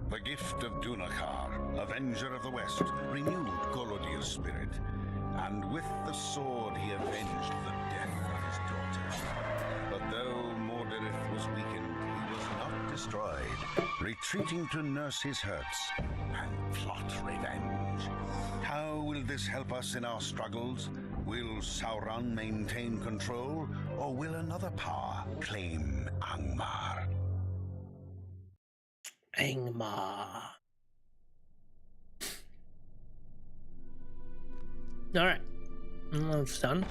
The gift of Dunakar, Avenger of the West, renewed Golodir's spirit, and with the sword he avenged the death of his daughter. But though Morderith was weakened, he was not destroyed, retreating to nurse his hurts and plot revenge. How will this help us in our struggles? Will Sauron maintain control, or will another power claim Angmar? Angmar. Alright. That's done.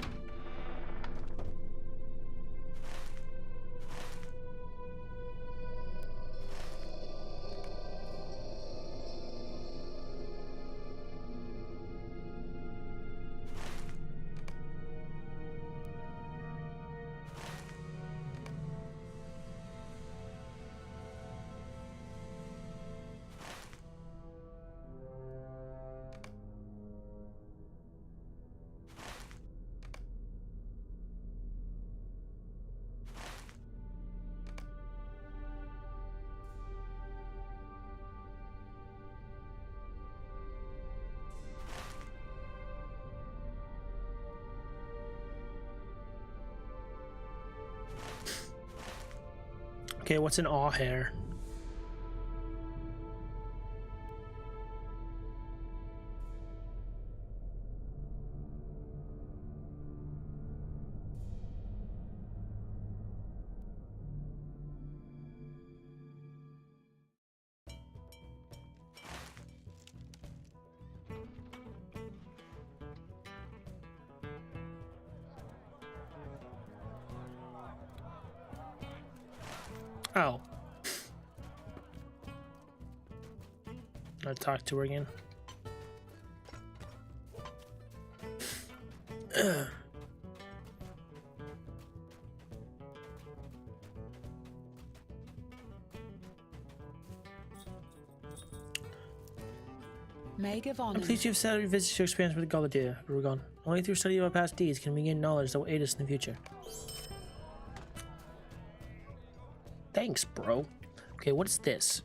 Okay, what's an awe hair? Oh. I'll talk to her again. I'm pleased you have said your visit your experience with Galadir, Rugon. Only through study of our past deeds can we gain knowledge that will aid us in the future. Thanks, bro. Okay, what's this?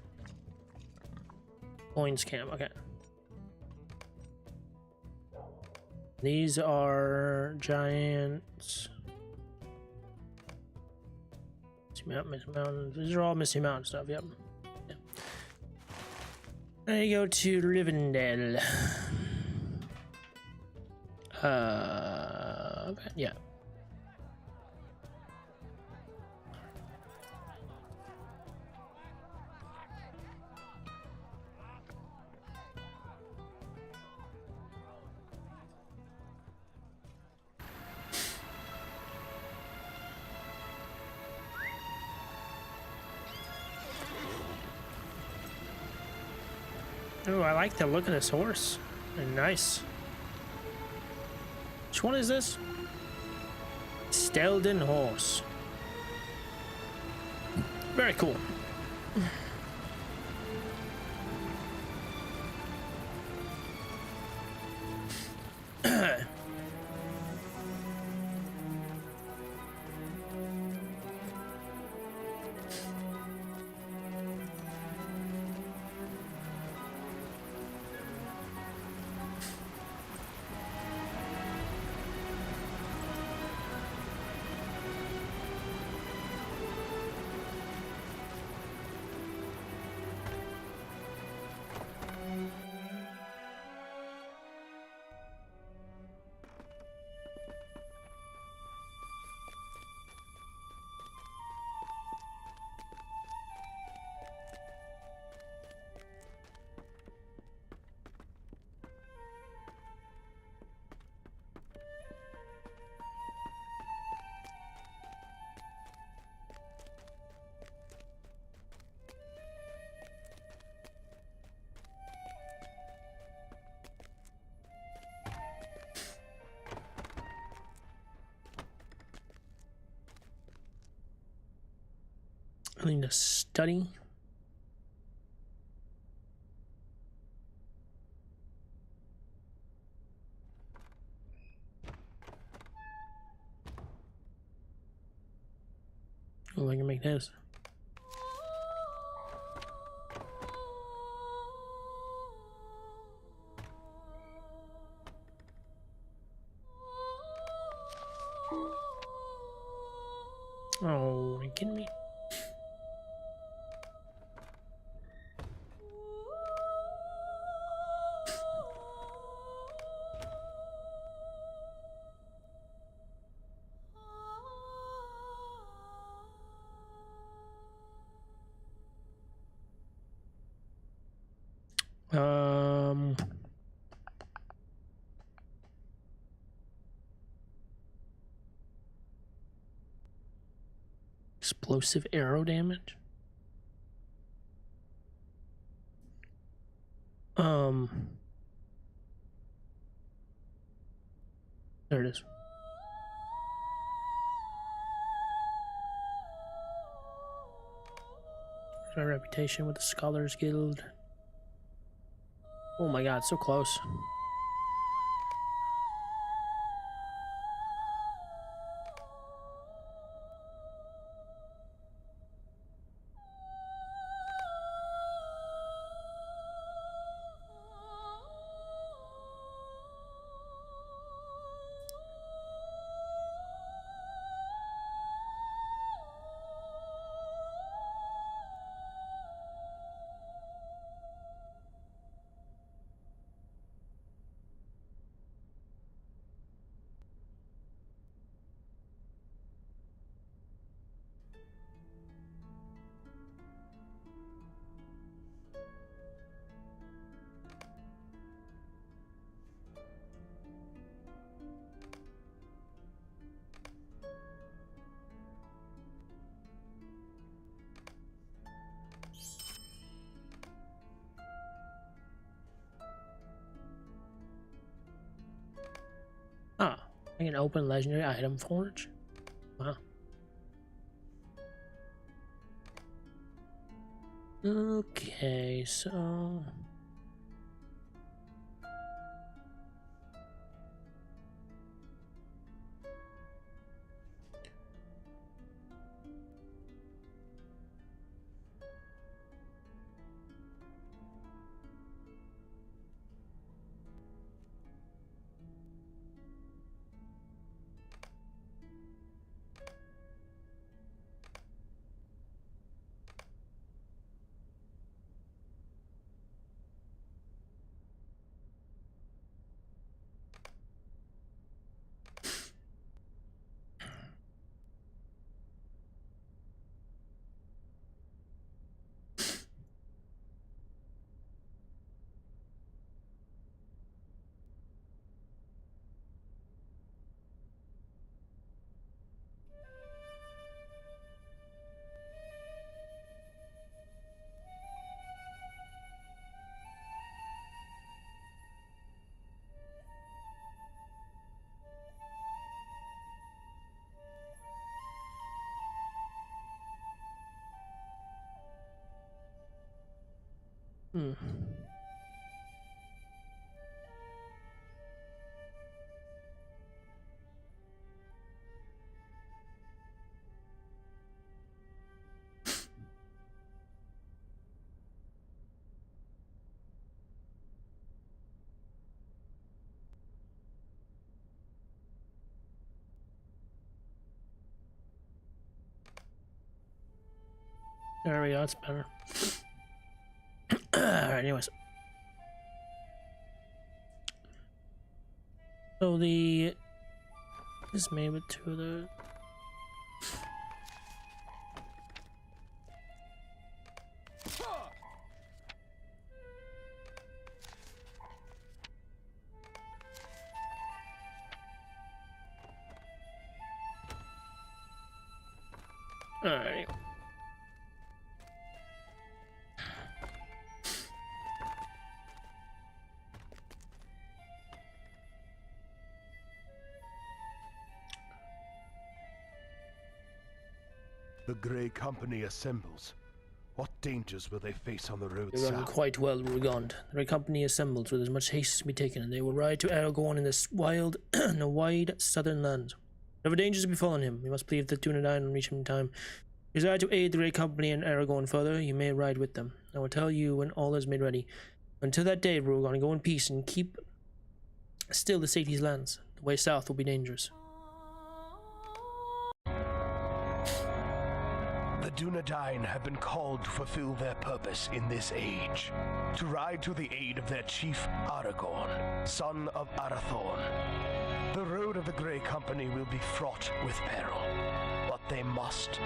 Coins cam. Okay. These are giants. Misty Mountains. These are all Misty Mountain stuff. Yep. Yeah. I go to Rivendell. Yeah. Oh, I like the look of this horse. Nice. Which one is this? Stelden horse. Very cool. I need to study. Oh, I can make this. Oh, are you kidding me? Um, Explosive arrow damage. There it is. My reputation with the Scholars Guild. Oh my god, so close. Ah, I can open legendary item forge. Wow. Okay, so Hmm. There we go, that's better. Alright, anyways. So the this made with two of the alright. The Grey Company assembles. What dangers will they face on the road They run south? quite well, Rugond. The Red Company assembles with as much haste as can be taken, and they will ride to Aragorn in this wild, in a wide southern land. Whatever dangers befallen him, we must believe that Dunedain will reach him in time. If you desire to aid the Red Company and Aragorn further, you may ride with them. I will tell you when all is made ready. Until that day, Rugond, go in peace and keep still to save these lands. The way south will be dangerous. The Dunedain have been called to fulfill their purpose in this age, to ride to the aid of their chief Aragorn, son of Arathorn. The road of the Grey Company will be fraught with peril, but they must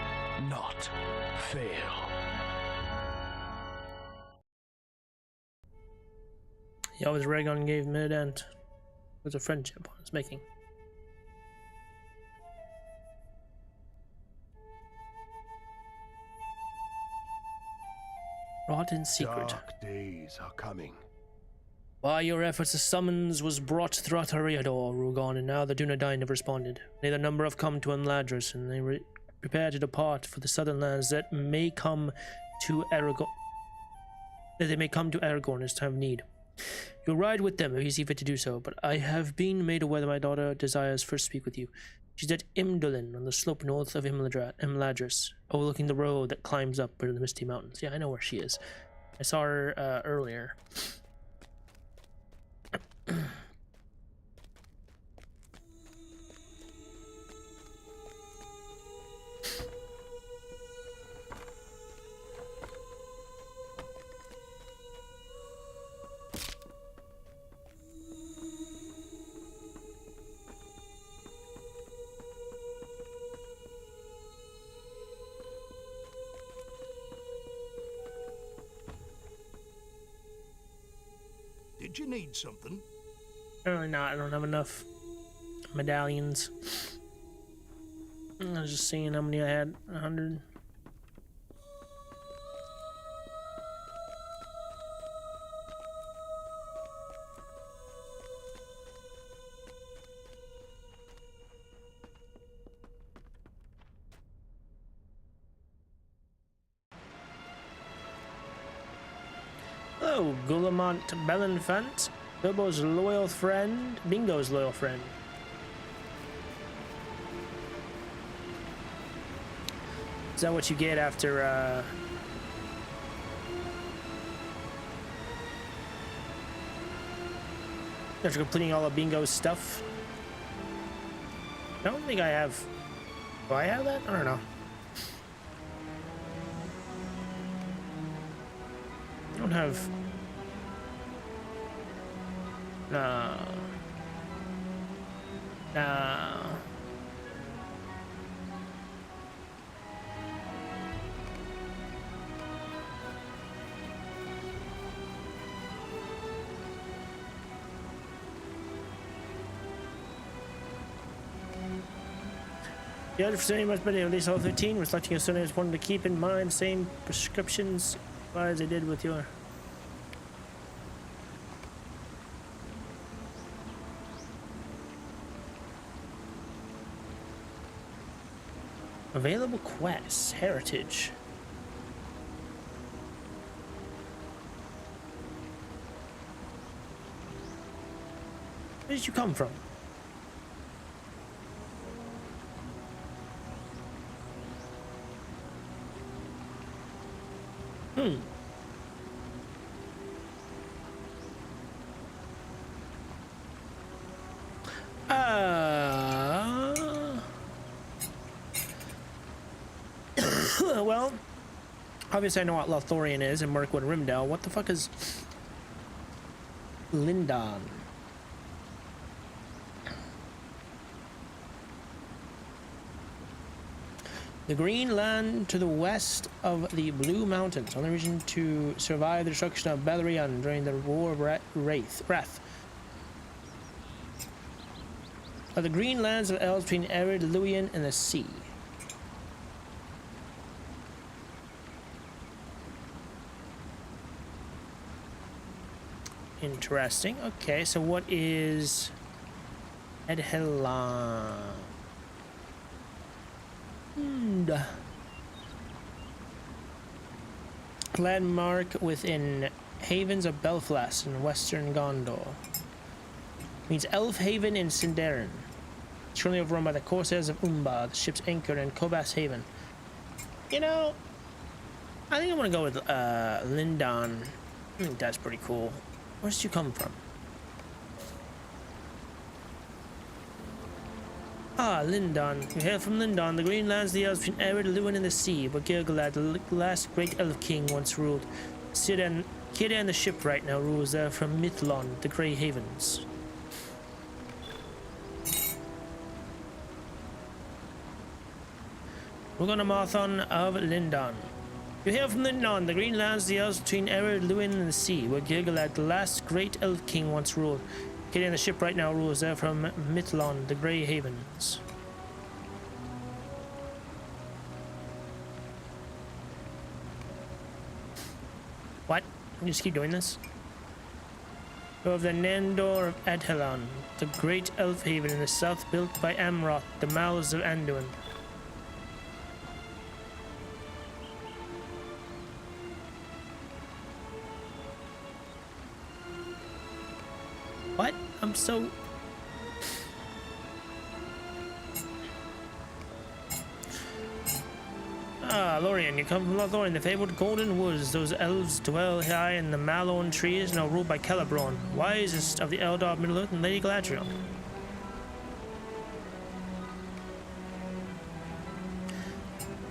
not fail. He always Rhaegon gave Mid-Ent. It was a friendship on its making. Brought in secret. Dark days are coming. By your efforts, a summons was brought throughout Eriador, Rhaegon, and now the Dunedain have responded. They, the number have come to Imladris, and they prepare to depart for the southern lands that may come to Aragorn. That they may come to Aragorn as time of need. You'll ride with them if you see fit to do so, but I have been made aware that my daughter desires first speak with you. She's at Imdolin, on the slope north of Imladris, overlooking the road that climbs up into the Misty Mountains. Yeah, I know where she is. I saw her earlier. Did you need something? Apparently not. I don't have enough medallions. I was just seeing how many I had. 100. Hello, Guillemont Belenfant, Bilbo's loyal friend, Bingo's loyal friend. Is that what you get after, after completing all of Bingo's stuff? I don't think I have... Do I have that? I don't know. I don't have... No. No. The other facility must be at least all 13, reflecting a certain wanted to keep in mind same prescriptions as they did with your... Available quests, heritage. Where did you come from? Hmm. Well, obviously I know what Lothorian is and Mirkwood Rimdale. What the fuck is Lindon? The green land to the west of the Blue Mountains, only region to survive the destruction of Beleriand during the War of Wrath. Are the green lands of elves between Ered, Luian, and the sea. Interesting. Okay, so what is Edheland? Landmark within Havens of Belfast in western Gondor. Means Elf Haven in Sindarin. It's currently overrun by the Corsairs of Umbar. The ship's anchored in Kobas Haven. You know, I think I'm gonna go with Lindon. I think that's pretty cool. Where did you come from? Ah, Lindon. You hail from Lindon, the green lands of the elves between Ered, Luin, and the sea, where Gilgalad, the last great elf king, once ruled. Kida and the shipwright now rules there from Mithlon, the Grey Havens. We're gonna Marathon of Lindon. You hail from Lindon, the green lands of the elves between Ered, Luin, and the sea, where Gilgalad, the last great elf king, once ruled. Kida and the shipwright now rules there from Mithlon, the Grey Havens. What? You just keep doing this? Of the Nandor of Adhelon, the great elf haven in the south built by Amroth, the mouths of Anduin. What? I'm so... Ah, Lorien, you come from Lothlorien, the fabled golden woods. Those elves dwell high in the Malorn trees and are ruled by Celebron, wisest of the Eldar of Middle-earth, and Lady Galadriel.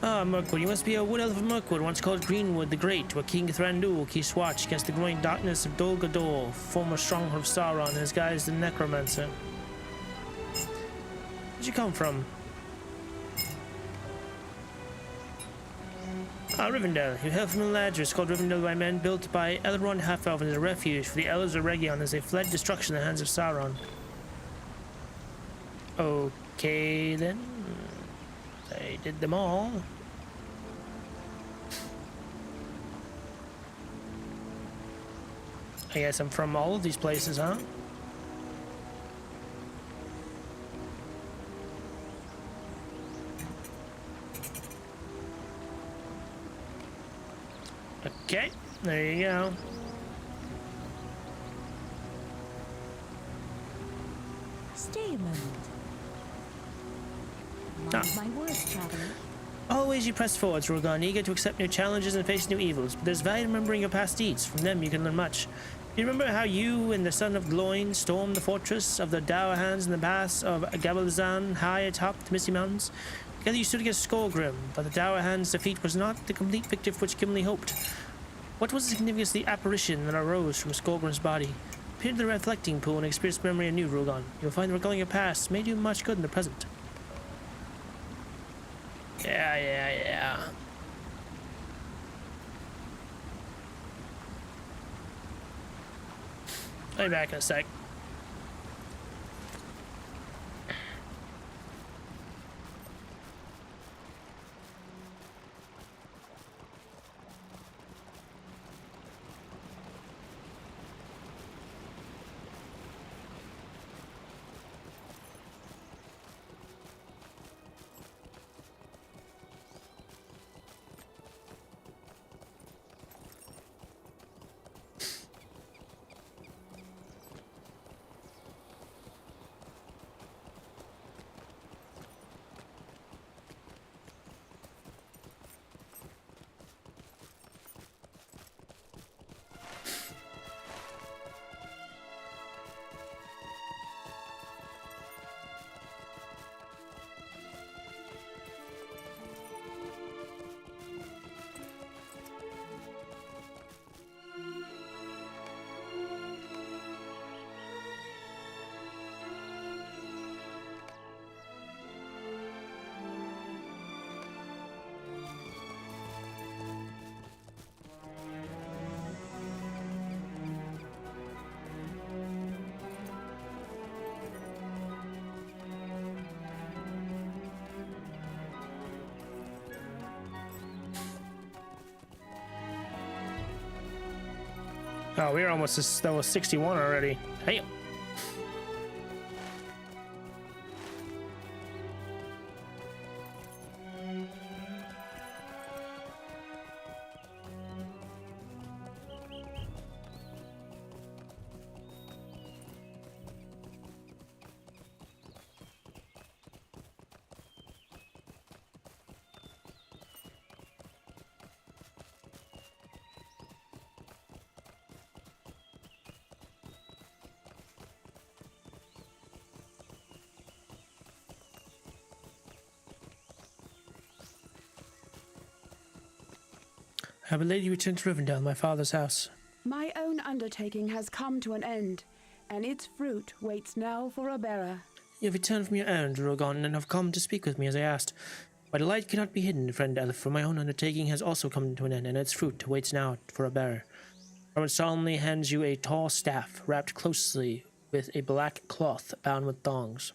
Ah, Mirkwood, you must be a wood elf of Mirkwood, once called Greenwood the Great, where King Thranduil keeps watch against the growing darkness of Dol Guldur, former stronghold of Sauron, and his guise the Necromancer. Where'd you come from? Ah, Rivendell. You hail from the Ladris, called Rivendell by men, built by Elrond Half-Elf as a refuge for the Elves of Region as they fled destruction at the hands of Sauron. Okay, then. I did them all. I guess I'm from all of these places, huh? Okay, there you go. Stay a moment. Mind my words, traveler. Always you press forward, Rogan, eager to accept new challenges and face new evils. But there's value in remembering your past deeds. From them you can learn much. Do you remember how you and the son of Gloin stormed the fortress of the Dour Hands in the pass of Gabalzan high atop the Misty Mountains? Together you stood against Skullgrim, but the Dour Hands' defeat was not the complete victory for which Gimli hoped. What was the significance of the apparition that arose from Skullgrim's body? Peer to the reflecting pool and experience memory anew, Rogan. You'll find recalling your past may do much good in the present. Yeah. I'll be back in a sec. Oh, we're almost level 61 already. Hey. I have a lady returned to Rivendell, my father's house. My own undertaking has come to an end, and its fruit waits now for a bearer. You have returned from your errand, Drogon, and have come to speak with me as I asked. My delight cannot be hidden, friend Elf, for my own undertaking has also come to an end, and its fruit waits now for a bearer. Robert solemnly hands you a tall staff, wrapped closely with a black cloth bound with thongs.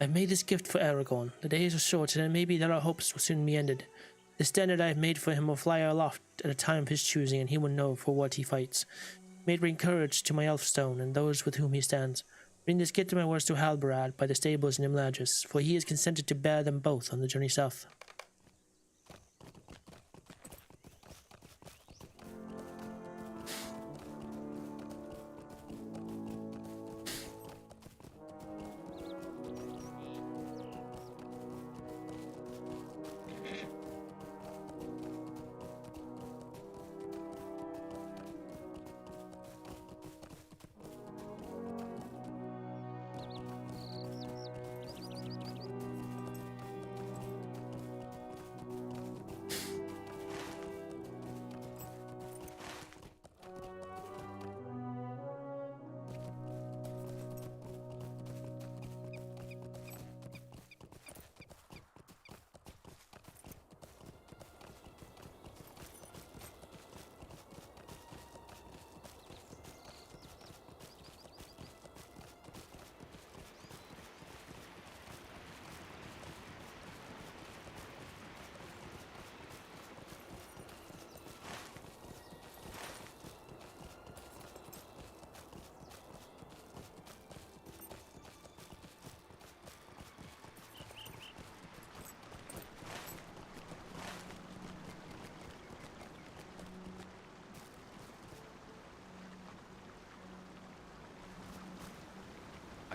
I have made this gift for Aragorn. The days are short, and it may be that our hopes will soon be ended. The standard I have made for him will fly aloft at a time of his choosing, and he will know for what he fights. May it bring courage to my Elfstone and those with whom he stands. Bring this gift of my words to Halbarad by the stables in Imladris, for he has consented to bear them both on the journey south.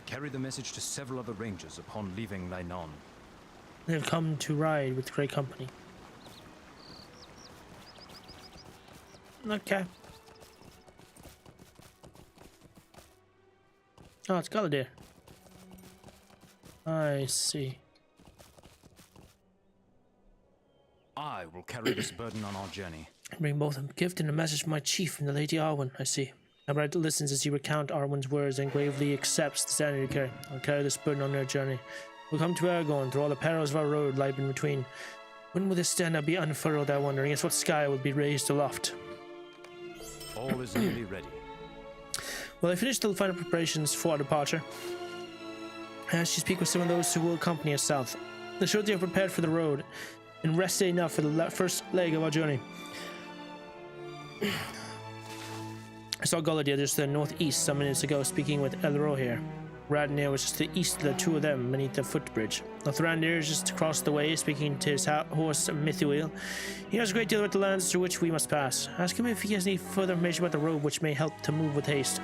Carry the message to several other rangers upon leaving Lainon. They have come to ride with Grey Company. Okay. Oh, it's Galadir. I see. I will carry this burden on our journey. Bring both a gift and a message from my chief and the Lady Arwen, I see. Halbarad listens as he recounts Arwen's words and gravely accepts the standard to carry. I'll carry this burden on their journey. We'll come to Aragorn through all the perils of our road lie in between. When will this standard be unfurled, I wonder, against what sky will be raised aloft? All is nearly ready. Well, I finished the final preparations for our departure. I asked you to speak with some of those who will accompany us south. The short they have prepared for the road and rested enough for the first leg of our journey. I saw Galadir just to the northeast some minutes ago speaking with Elrohir. Radnir was just to the east of the two of them beneath the footbridge. Thrandir is just across the way speaking to his horse Mithuil. He knows a great deal about the lands through which we must pass. Ask him if he has any further information about the road which may help to move with haste.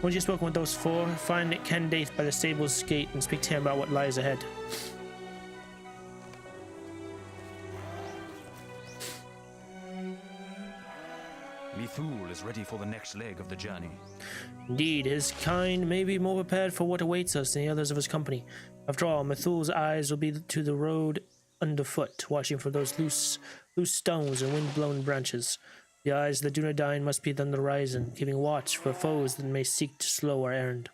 Once you've spoken with those four, find Kendaith by the stable's gate and speak to him about what lies ahead. Mithul is ready for the next leg of the journey. Indeed, his kind may be more prepared for what awaits us than the others of his company. After all, Mithul's eyes will be to the road underfoot, watching for those loose stones and wind-blown branches. The eyes of the Dunedain must be on the horizon, keeping watch for foes that may seek to slow our errand.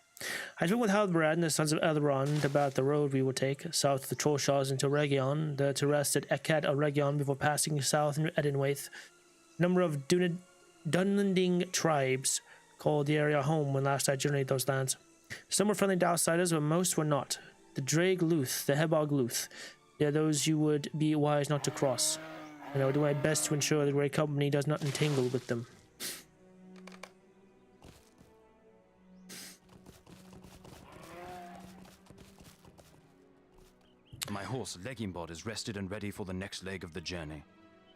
I spoke with Halbarad and the sons of Elrond about the road we will take, south of the Trollshaws into Region, to rest at Ekad or Region before passing south into Edenwaith. A number of Dunlanding tribes called the area home when last I journeyed those lands. Some were friendly to outsiders, but most were not. The Draig Luth, the Hebog Luth, they are those you would be wise not to cross. and I will do my best to ensure the Great Company does not entangle with them. My horse, Leggimbot, is rested and ready for the next leg of the journey.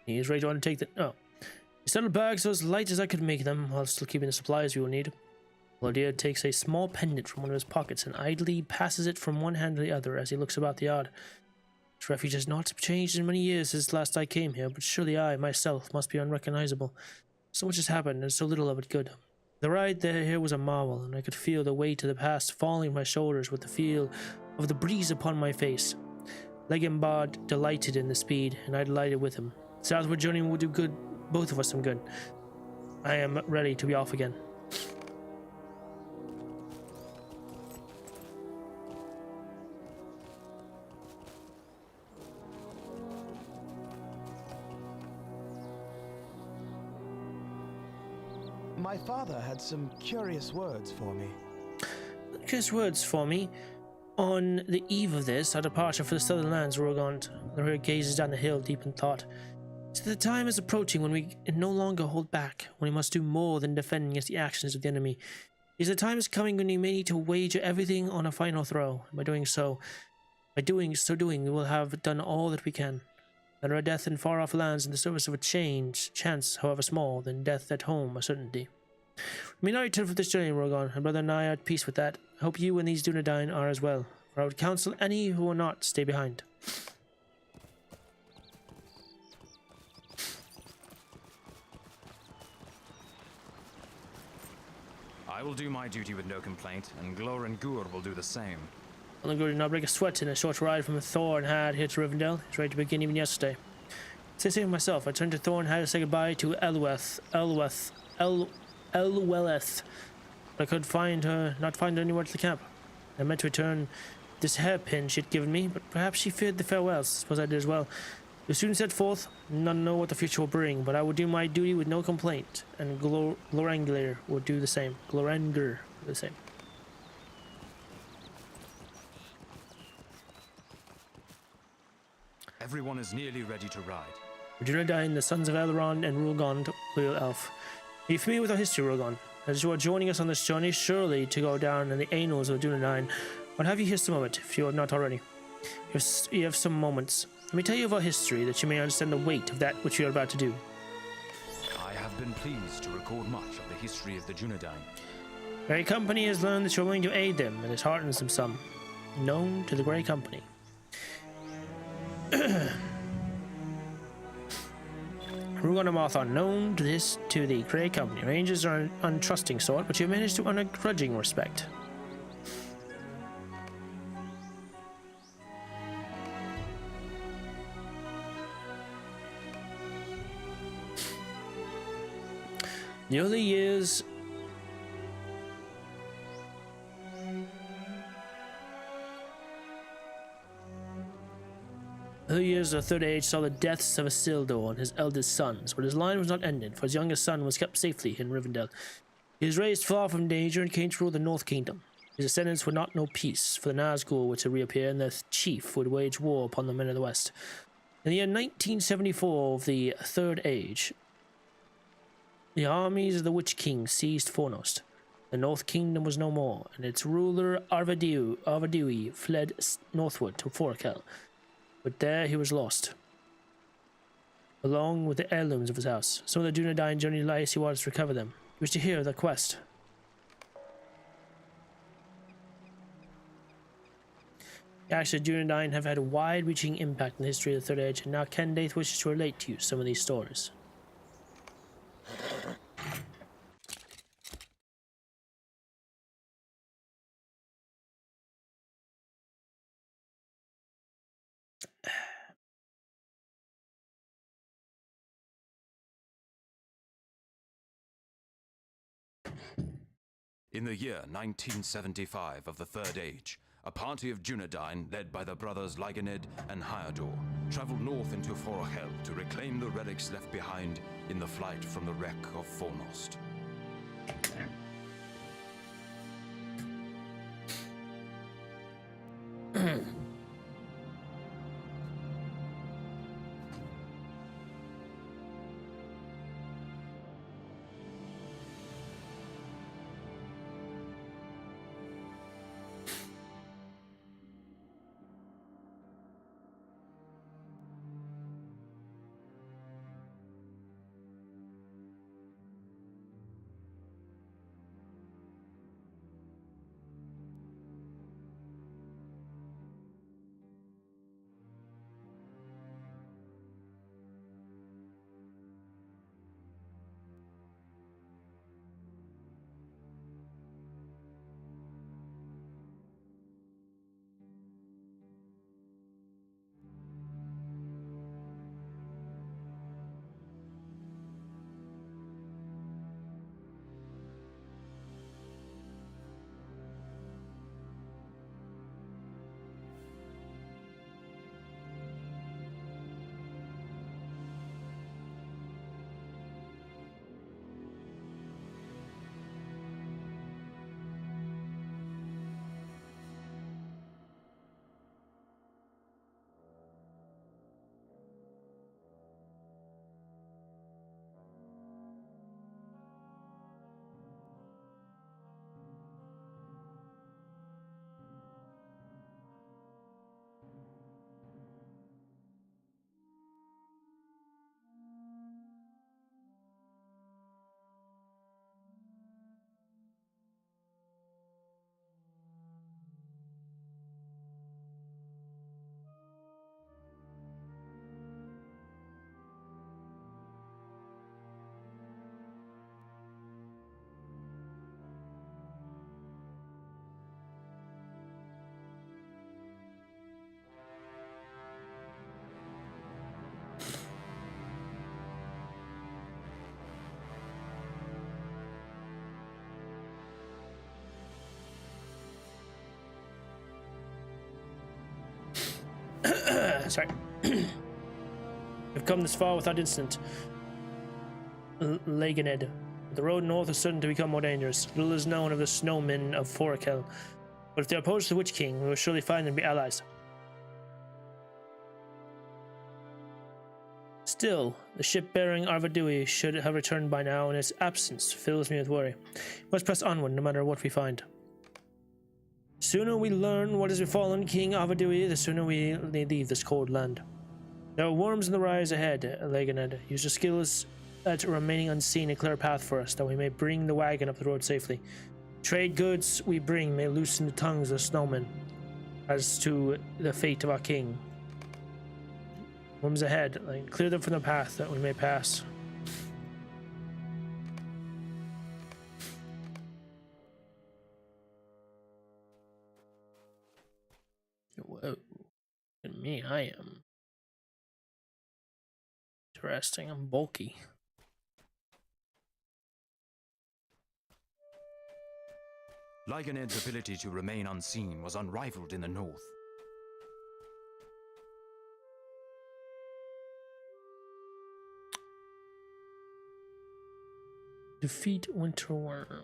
He is ready to undertake the... Oh. He settled bags as light as I could make them, while still keeping the supplies we will need. Glordier takes a small pendant from one of his pockets and idly passes it from one hand to the other as he looks about the yard. This refuge has not changed in many years since last I came here, but surely I, myself, must be unrecognizable. So much has happened, and so little of it good. The ride there here was a marvel, and I could feel the weight of the past falling from my shoulders with the feel of the breeze upon my face. Legimbard delighted in the speed, and I delighted with him. The southward journey would do good, both of us some good. I am ready to be off again. My father had some curious words for me. Curious words for me. On the eve of this, our departure for the southern lands, Rogond. The rear gazes down the hill, deep in thought. So the time is approaching when we can no longer hold back, when we must do more than defend against the actions of the enemy. Is the time is coming when we may need to wager everything on a final throw. By doing, we will have done all that we can. Better a death in far-off lands in the service of a chance, however small, than death at home, a certainty. We may not return for this journey, Rogon, and brother and I are at peace with that. I hope you and these Dunedain are as well, for I would counsel any who are not stay behind. I will do my duty with no complaint, and Glor and Gur will do the same. Gur did not break a sweat in a short ride from Thor and Had here to Rivendell. He's ready to begin even yesterday. Say so myself, I turned to Thor and had to say goodbye to Elweth. But I could not find her anywhere to the camp. I meant to return this hairpin she had given me, but perhaps she feared the farewells. Suppose I did as well. We soon set forth. None know what the future will bring, but I will do my duty with no complaint, and Glorangler will do the same. Gloranger will do the same. Everyone is nearly ready to ride. Dunedain, the sons of Elrond and Rulgond, Loyal Elf. Are you familiar with our history, Rulgond? As you are joining us on this journey, surely to go down in the annals of Dunedain, I'll have you hear some of it, if you have not already. You have some moments. Let me tell you of our history, that you may understand the weight of that which you are about to do. I have been pleased to record much of the history of the Dunedain. Grey Company has learned that you are willing to aid them, and it heartens them some. Known to the Grey Company. Rugon and Moth are known to the Grey Company. Rangers are an untrusting sort, but you managed to earn a grudging respect. The early years of the Third Age saw the deaths of Isildur and his eldest sons, but his line was not ended, for his youngest son was kept safely in Rivendell. He was raised far from danger and came to rule the North Kingdom. His descendants would not know peace, for the Nazgul were to reappear, and their chief would wage war upon the men of the West. In the year 1974 of the Third Age, the armies of the Witch King seized Fornost. The North Kingdom was no more, and its ruler Arvedui fled northward to Forkel. But there he was lost, along with the heirlooms of his house. Some of the Dunedain journeyed to the icy waters to recover them. He wished to hear of the quest. Actually, Dunedain have had a wide-reaching impact in the history of the Third Age, and now Kendaith wishes to relate to you some of these stories. In the year 1975 of the Third Age, a party of Dunedain, led by the brothers Lyganed and Hyador, traveled north into Forhel to reclaim the relics left behind in the flight from the wreck of Fornost. Sorry. We've come this far without incident. Laganed. The road north is certain to become more dangerous. Little is known of the snowmen of Forakel, but if they are opposed to the Witch King, we will surely find them to be allies. Still, the ship bearing Arvadui should have returned by now, and its absence fills me with worry. We must press onward no matter what we find. The sooner we learn what has befallen King Arvadui, the sooner we leave this cold land. There are worms in the rise ahead, Laganed. Use your skills at remaining unseen and clear a path for us, that we may bring the wagon up the road safely. Trade goods we bring may loosen the tongues of snowmen as to the fate of our king. Worms ahead, clear them from the path that we may pass. Whoa. Look at me, I am interesting. I'm bulky. Lyganed's ability to remain unseen was unrivaled in the north. Defeat Winterworm.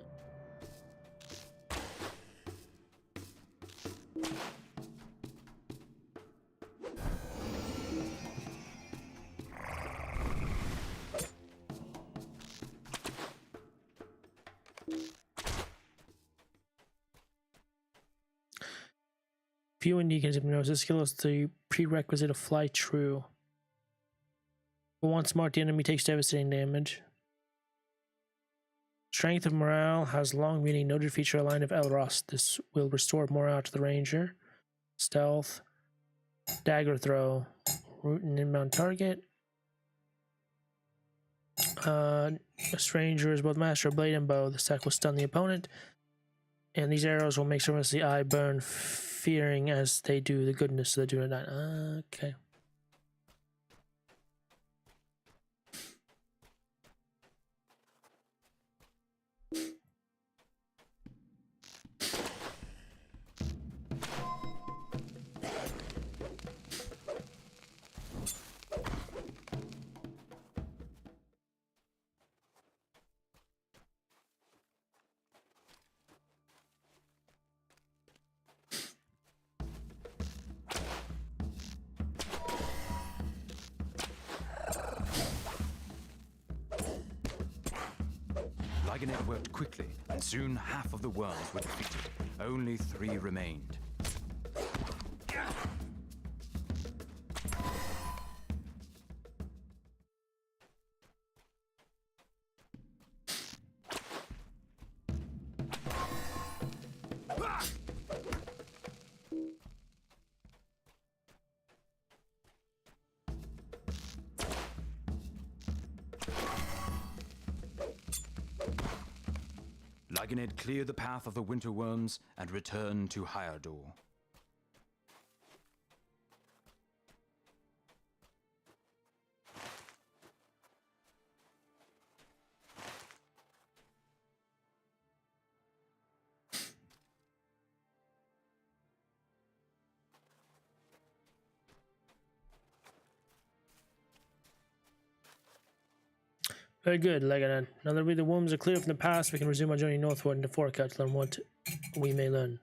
Few and Deacons hypnosis skill is the prerequisite of fly true. But once marked, the enemy takes devastating damage. Strength of morale has long been a noted feature of line of Elros. This will restore morale to the ranger. Stealth, dagger throw, root and inbound target. A stranger is both master of blade and bow. The stack will stun the opponent, and these arrows will make someone the eye burn, fearing as they do the goodness of the Dunedain. Okay. Lyganed worked quickly, and soon half of the worms were defeated. Only 3 remained. Lyganed cleared the path of the winter worms and returned to Hyardor. Very good, Laganed. Now that the worms are clear from the past, we can resume our journey northward into Forakel to learn what we may learn.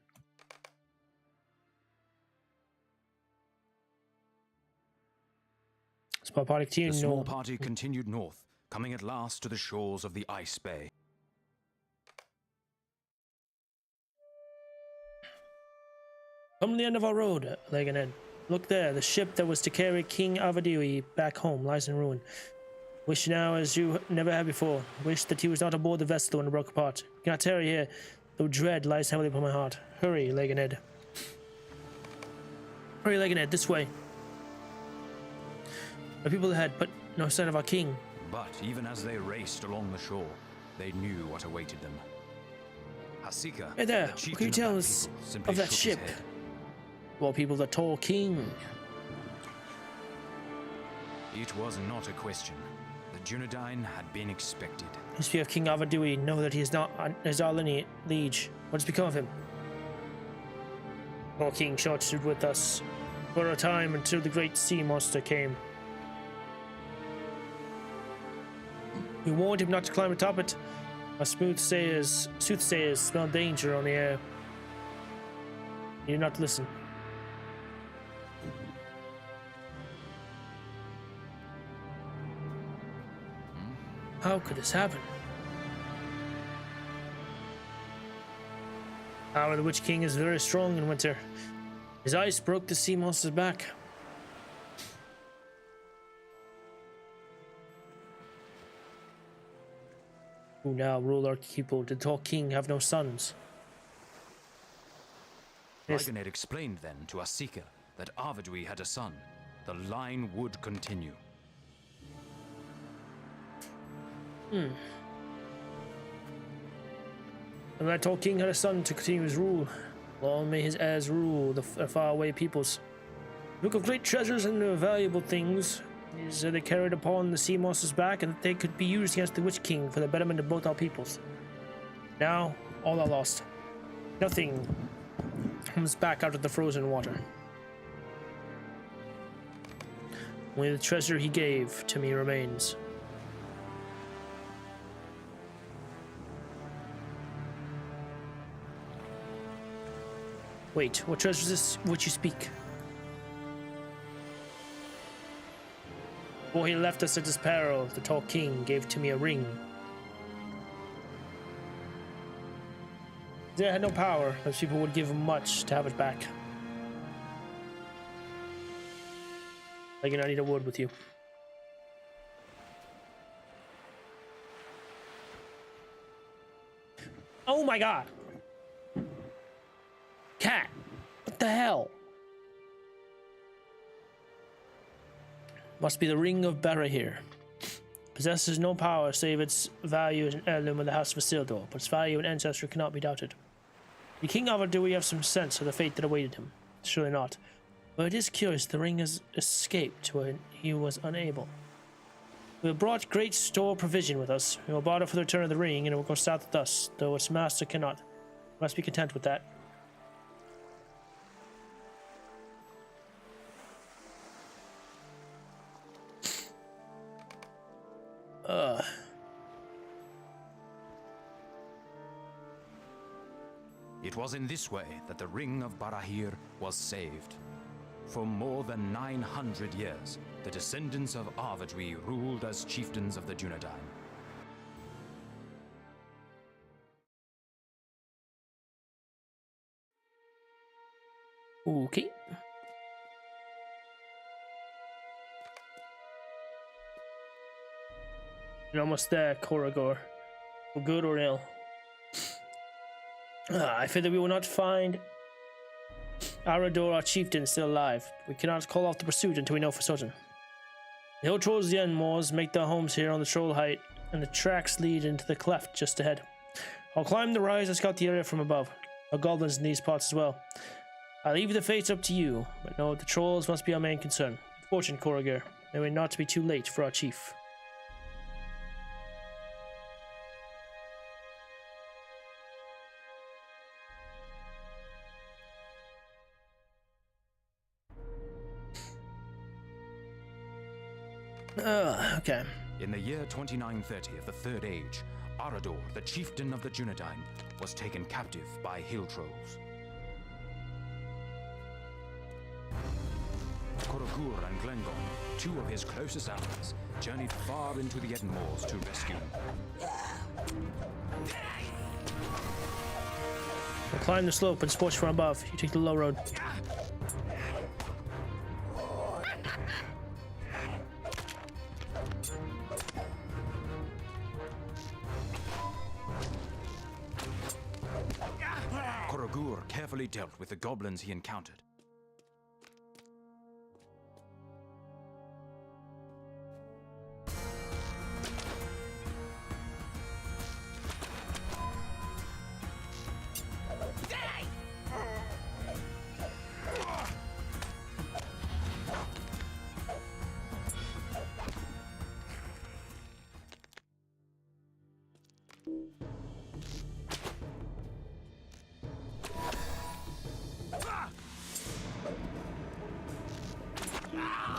The small party continued north, coming at last to the shores of the Ice Bay. Come to the end of our road, Laganed. Look there, the ship that was to carry King Arvadui back home lies in ruin. Wish now as you never have before. Wish that he was not aboard the vessel when it broke apart. Cannot tarry here, though dread lies heavily upon my heart. Hurry, Laganed. Hurry, Laganed, this way. There are people ahead, but no sign of our king. But even as they raced along the shore, they knew what awaited them. Hasika, Hey there, the what chieftain can you tell of us people, simply of that shook his ship? head. Well, people, the tall king. It was not a question. The Dunedain had been expected. You speak of King Arvadui, know that he is not our liege. What has become of him? Our king short stood with us For a time until the great sea monster came. We warned him not to climb atop it. Our soothsayers smelled danger on the air. He did not listen. How could this happen? Power of the Witch King is very strong in winter. His ice broke the sea monster's back. Who now rule our people? Did Tall King have no sons? Lyganed explained then to Asika that Arvidui had a son. The line would continue. And that Tall King had a son to continue his rule. Long may his heirs rule the faraway peoples. Book of great treasures and valuable things. These they carried upon the sea monster's back, and that they could be used against the Witch King for the betterment of both our peoples. Now, all are lost. Nothing comes back out of the frozen water. Only the treasure he gave to me remains. Wait, what treasure is this which you speak? Before he left us at his peril, the Tall King gave to me a ring. If they had no power, those people would give him much to have it back. I need a word with you. Oh my god! Cat! What the hell? Must be the Ring of Barahir. Possesses no power save its value as an heirloom of the House of Isildur, but its value and ancestry cannot be doubted. The King of Arvidui have some sense of the fate that awaited him? Surely not. But it is curious the ring has escaped when he was unable. We have brought great store provision with us. We will barter for the return of the ring, and it will go south with us, though its master cannot. We must be content with that. It was in this way that the Ring of Barahir was saved. For more than 900 years, the descendants of Arvidui ruled as chieftains of the Dunedain. Okay. You're almost there, Koragor. For good or ill. I fear that we will not find Arador, our chieftain, still alive. We cannot call off the pursuit until we know for certain. The hill trolls the Moors make their homes here on the Troll Height, and the tracks lead into the cleft just ahead. I'll climb the rise and scout the area from above. There are goblins in these parts as well. I'll leave the fates up to you, but know the trolls must be our main concern. Good fortune, Koragor. May we not be too late for our chief. Okay. In the year 2930 of the Third Age, Arador, the chieftain of the Dunedain, was taken captive by hill trolls. Korogor and Glengon, two of his closest allies, journeyed far into the Eden Moors to rescue him. We'll climb the slope and scorch from above. You take the low road. Korogor carefully dealt with the goblins he encountered.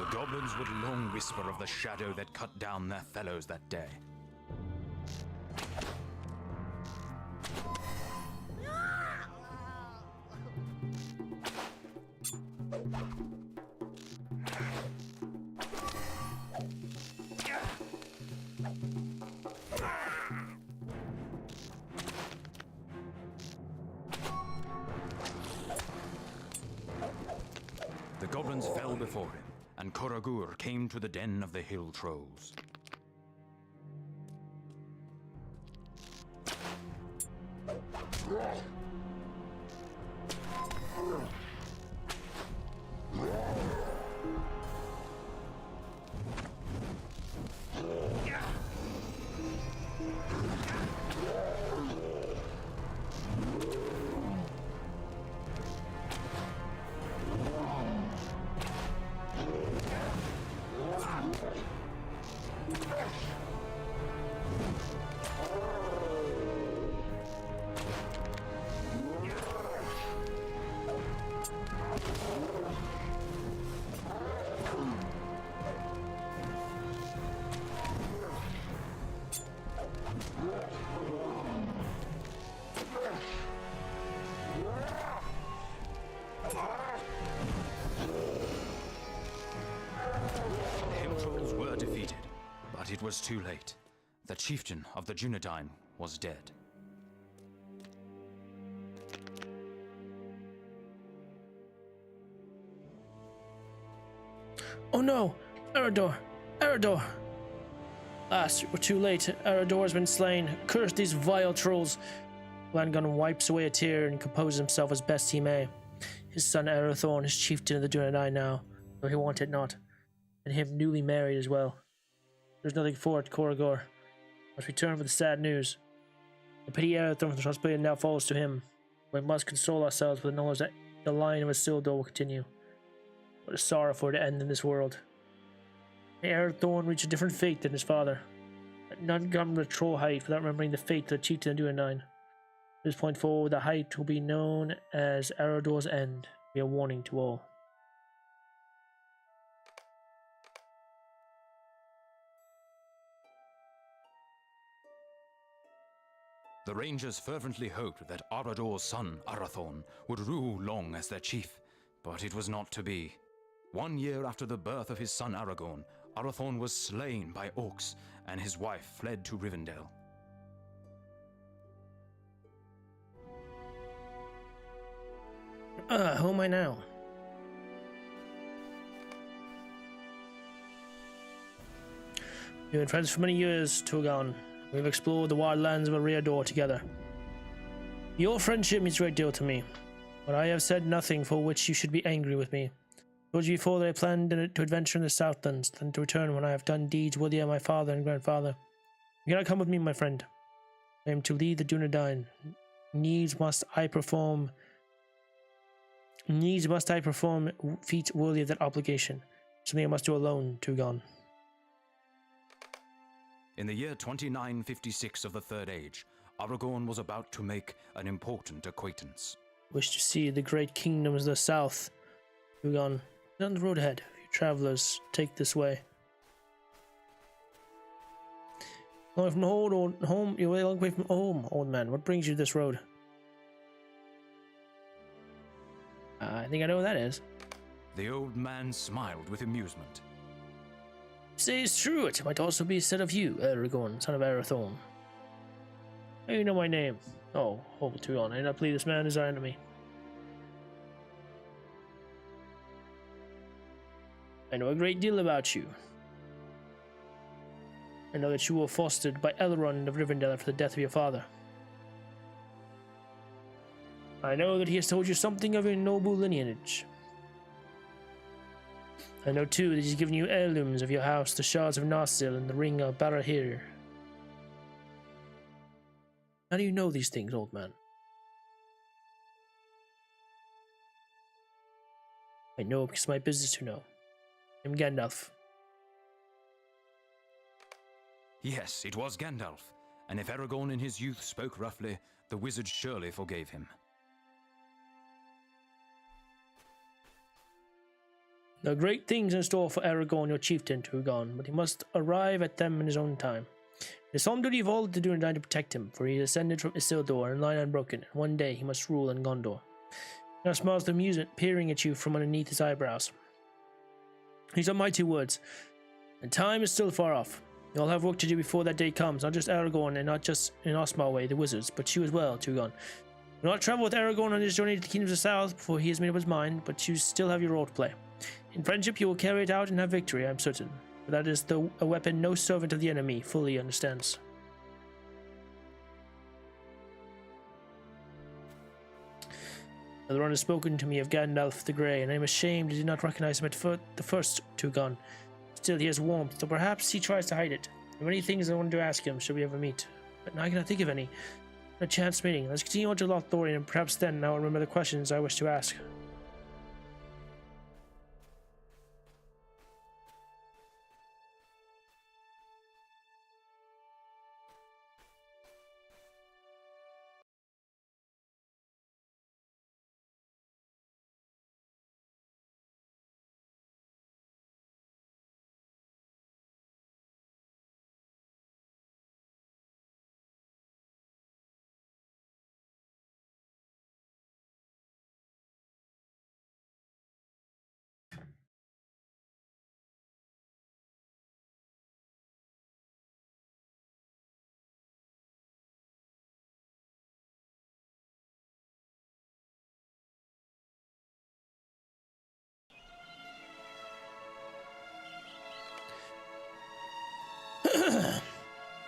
The goblins would long whisper of the shadow that cut down their fellows that day. The goblins fell before him, and Koragur came to the den of the hill trolls. It was too late. The chieftain of the Dunedain was dead. Oh no! Eredor! Eredor! Alas, we're too late. Eredor has been slain. Curse these vile trolls! Langon wipes away a tear and composes himself as best he may. His son Arathorn is chieftain of the Dunedain now, though he wanted not, and him newly married as well. There's nothing for it, Koragor. Must return for the sad news. The pity Arathorn's responsibility now falls to him. We must console ourselves with the knowledge that the line of Isildur will continue. What a sorrow for it to end in this world. May Arathorn reach a different fate than his father. Let none come to the troll height without remembering the fate of the chieftain of Dunedain. From this point forward, the height will be known as Eredor's End. Be a warning to all. The Rangers fervently hoped that Arador's son, Arathorn, would rule long as their chief, but it was not to be. 1 year after the birth of his son Aragorn, Arathorn was slain by orcs, and his wife fled to Rivendell. Who am I now? We've been friends for many years, Turgon. We've explored the wildlands of Eriador together. Your friendship means a great deal to me, but I have said nothing for which you should be angry with me. I told you before that I planned to adventure in the Southlands, then to return when I have done deeds worthy of my father and grandfather. You cannot come with me, my friend. I am to lead the Dunedain. Needs must I perform feats worthy of that obligation. Something I must do alone, Turgon. In the year 2956 of the Third Age, Aragorn was about to make an important acquaintance. Wish to see the great kingdoms of the south. Turgon, down the road ahead. You travelers, take this way. Long from home, you're way long way from home, old man. What brings you to this road? I think I know what that is. The old man smiled with amusement. Say it's true, it might also be said of you, Aragorn, son of Arathorn. How do you know my name? Oh, hold on, I do not believe this man is our enemy. I know a great deal about you. I know that you were fostered by Elrond of Rivendell after the death of your father. I know that he has told you something of your noble lineage. I know too that he's given you heirlooms of your house, the shards of Narsil and the ring of Barahir. How do you know these things, old man? I know because it's my business to know. I'm Gandalf. Yes, it was Gandalf, and if Aragorn in his youth spoke roughly, the wizard surely forgave him. There are great things in store for Aragorn, your chieftain, Tugon, but he must arrive at them in his own time. It is solemn duty of all the Dunedain to protect him, for he is ascended from Isildur and line unbroken, and one day he must rule in Gondor. Now smiles with amusement, peering at you from underneath his eyebrows. These are mighty words, and time is still far off. You all have work to do before that day comes, not just Aragorn and not just in Osmarway, the wizards, but you as well, Tugon. Do not travel with Aragorn on his journey to the kingdoms of the south before he has made up his mind, but you still have your role to play. In friendship you will carry it out and have victory, I am certain. For that is a weapon no servant of the enemy fully understands. Another one has spoken to me of Gandalf the Grey, and I am ashamed I did not recognize him at the first, Tugon. Still, he has warmth, though perhaps he tries to hide it. There are many things I wanted to ask him should we ever meet, but now I cannot think of any. A chance meeting. Let's continue on to Lothlorien, and perhaps then I will remember the questions I wish to ask.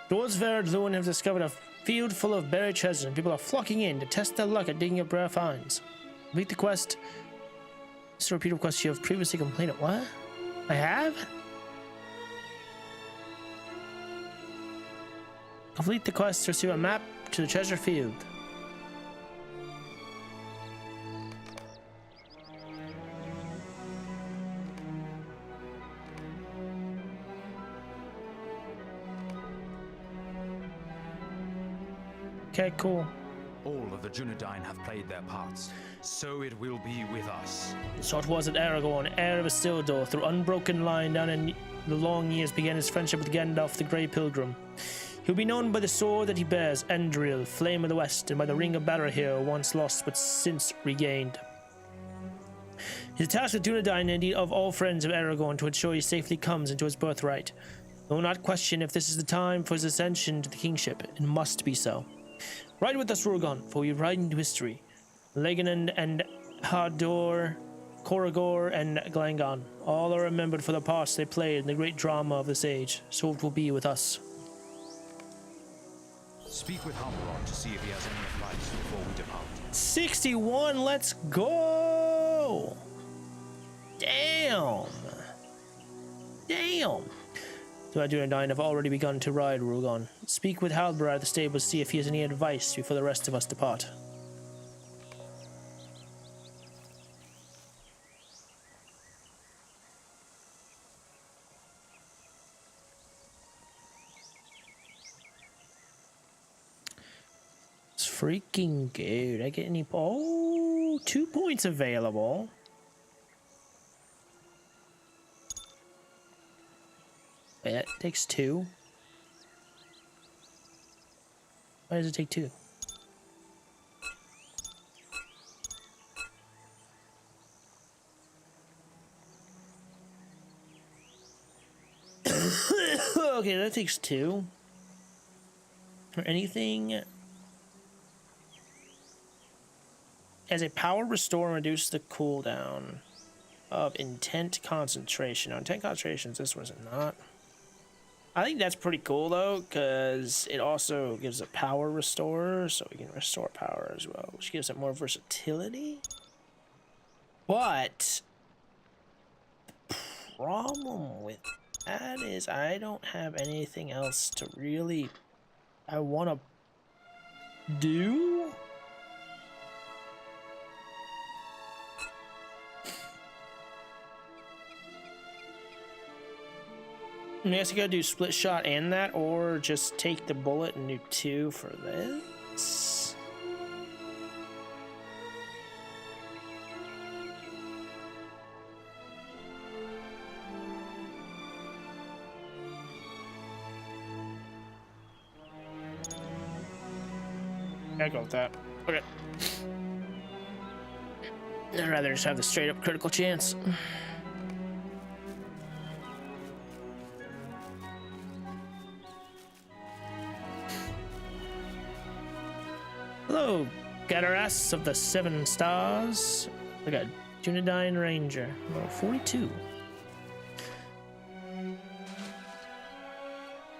Towards Veradluin have discovered a field full of buried treasure, and people are flocking in to test their luck at digging up rare finds. Complete the quest. This is a repeat of quest you have previously completed. What? I have? Complete the quest to receive a map to the treasure field. Okay, cool. All of the Dunedain have played their parts, so it will be with us. So it was that Aragorn, heir of Isildur, through unbroken line down in the long years, began his friendship with Gandalf the Grey Pilgrim. He will be known by the sword that he bears, Endril, Flame of the West, and by the ring of Barahir, once lost but since regained. His task with Dunedain, and indeed of all friends of Aragorn, to ensure he safely comes into his birthright. I will not question if this is the time for his ascension to the kingship. It must be so. Ride with us, Rurgon, for we ride into history. Legoland and Hador, Koragor and Glangon, all are remembered for the parts they played in the great drama of this age, so it will be with us. Speak with Halperon to see if he has any advice before we depart. 61, let's go! Damn! Damn! The Dunedain have already begun to ride, Rugon. Speak with Halbrand at the stable to see if he has any advice before the rest of us depart. It's freaking good. I get any... Oh, 2 points available. Wait, that takes 2. Why does it take 2? Okay, that takes 2. Or anything as a power restore and reduce the cooldown of intent concentration. Now, intent concentration, this was not. I think that's pretty cool though, because it also gives a power restore, so we can restore power as well, which gives it more versatility. But the problem with that is I don't have anything else to really I want to do. I guess I gotta do split shot and that, or just take the bullet and do 2 for this. I go with that. Okay. I'd rather just have the straight up critical chance. Hello, Gadaras of the Seven Stars. We got Dunedain Ranger, level 42.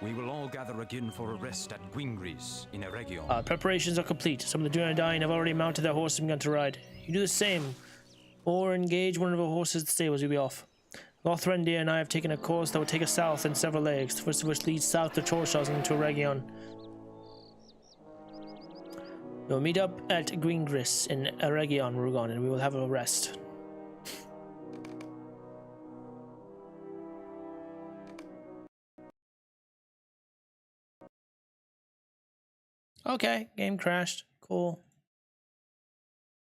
We will all gather again for a rest at Gwingris in Eregion. Preparations are complete. Some of the Dunedain have already mounted their horses and begun to ride. You do the same, or engage one of the horses at the stables. You'll be off. Lothrendir and I have taken a course that will take us south in several legs, the first of which leads south to Torshaz and into Eregion. We'll meet up at Gwingris in Eregion, Rugon, and we will have a rest. Okay, game crashed. Cool.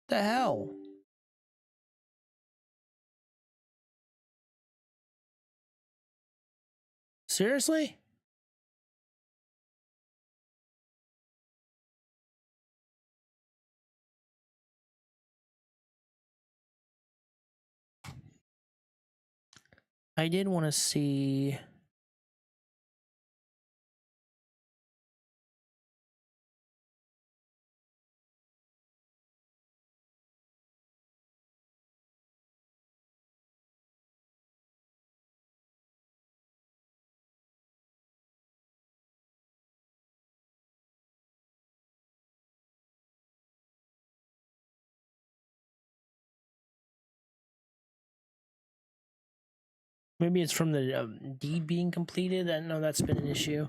The hell? Seriously? I did want to see. Maybe it's from the deed being completed. I know that's been an issue.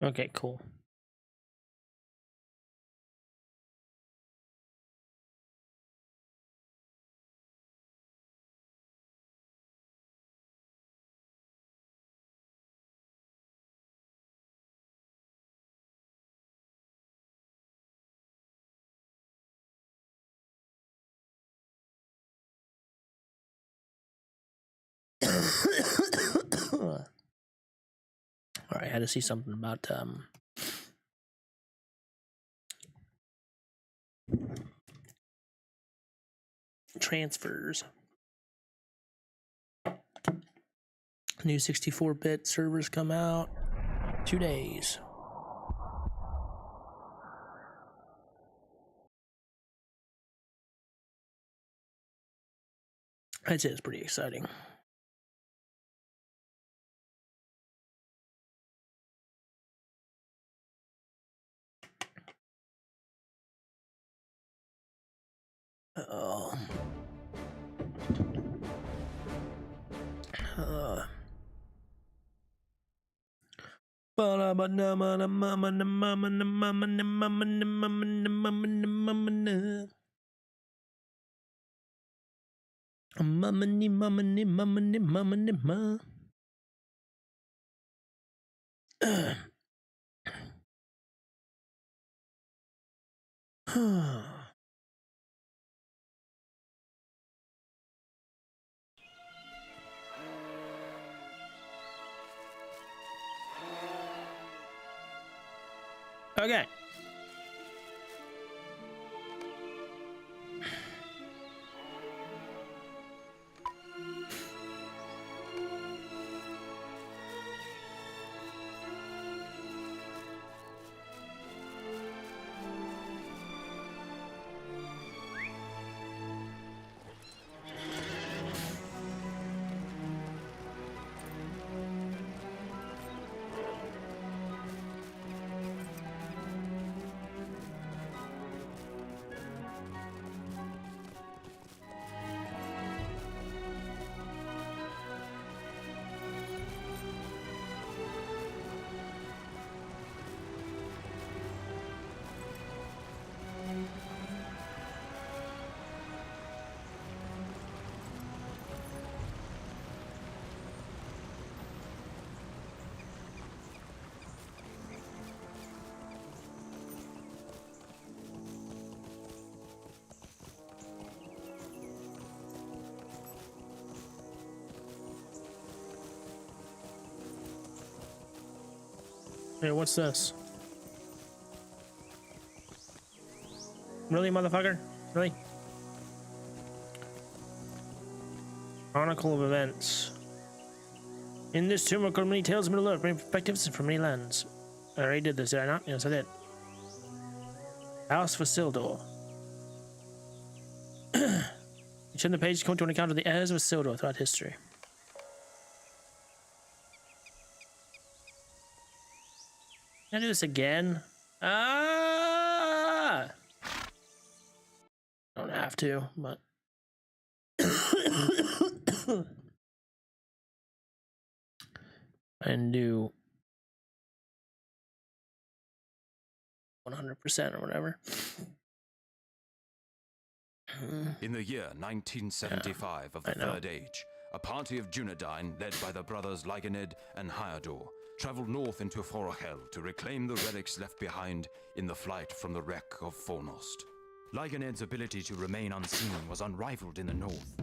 Okay, cool. All right, I had to see something about transfers. New 64-bit servers come out. 2 days. I'd say it's pretty exciting. Okay. Hey, what's this? Really, motherfucker? Really? Chronicle of events. In this tomb occur many tales of Middle Earth, many perspectives from many lands. I already did this, did I not? Yes, I did. House Vasildor. You turn the page to come to an account of the heirs of Vasildor throughout history. Can I do this again? Ah! Don't have to, but and do 100% or whatever. In the year 1975 of the Third Age, a party of Dunedain, led by the brothers Lyganid and Hyador, traveled north into Forohel to reclaim the relics left behind in the flight from the wreck of Fornost. Lyganid's ability to remain unseen was unrivaled in the north.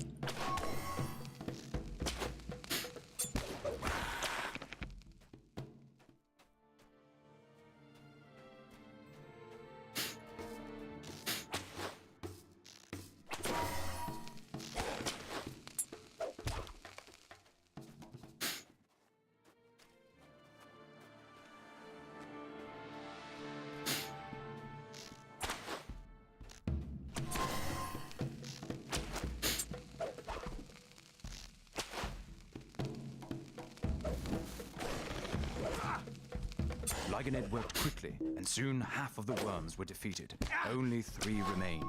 Lyganid worked quickly, and soon half of the worms were defeated. Only 3 remained.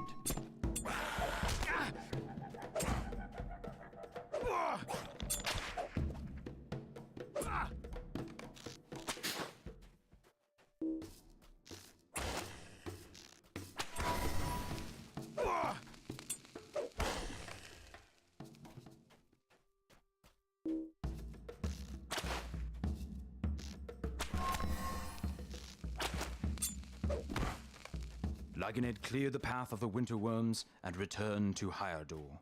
Lyganid cleared the path of the winter worms and returned to Hyador.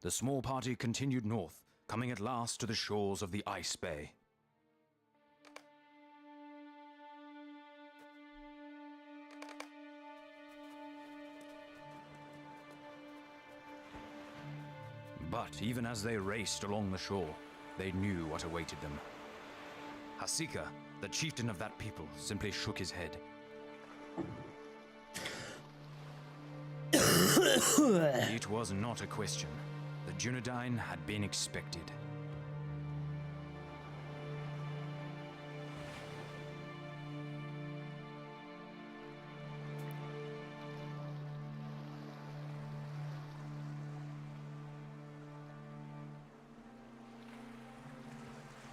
The small party continued north, coming at last to the shores of the Ice Bay. But even as they raced along the shore, they knew what awaited them. Hasika, the chieftain of that people, simply shook his head. It was not a question. The Dunedain had been expected.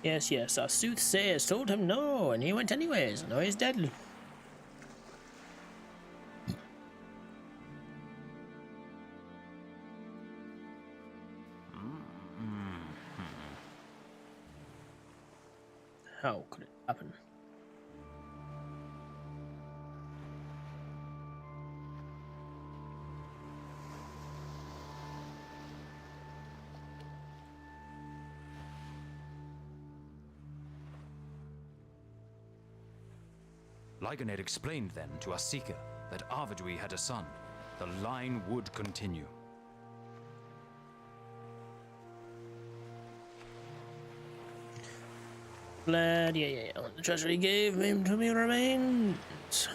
Yes, our soothsayers told him no, and he went anyways. No, he's deadly. How could it happen? Lyganet explained then to Asika that Arvidui had a son. The line would continue. Glad, yeah. The treasure he gave him to me remains.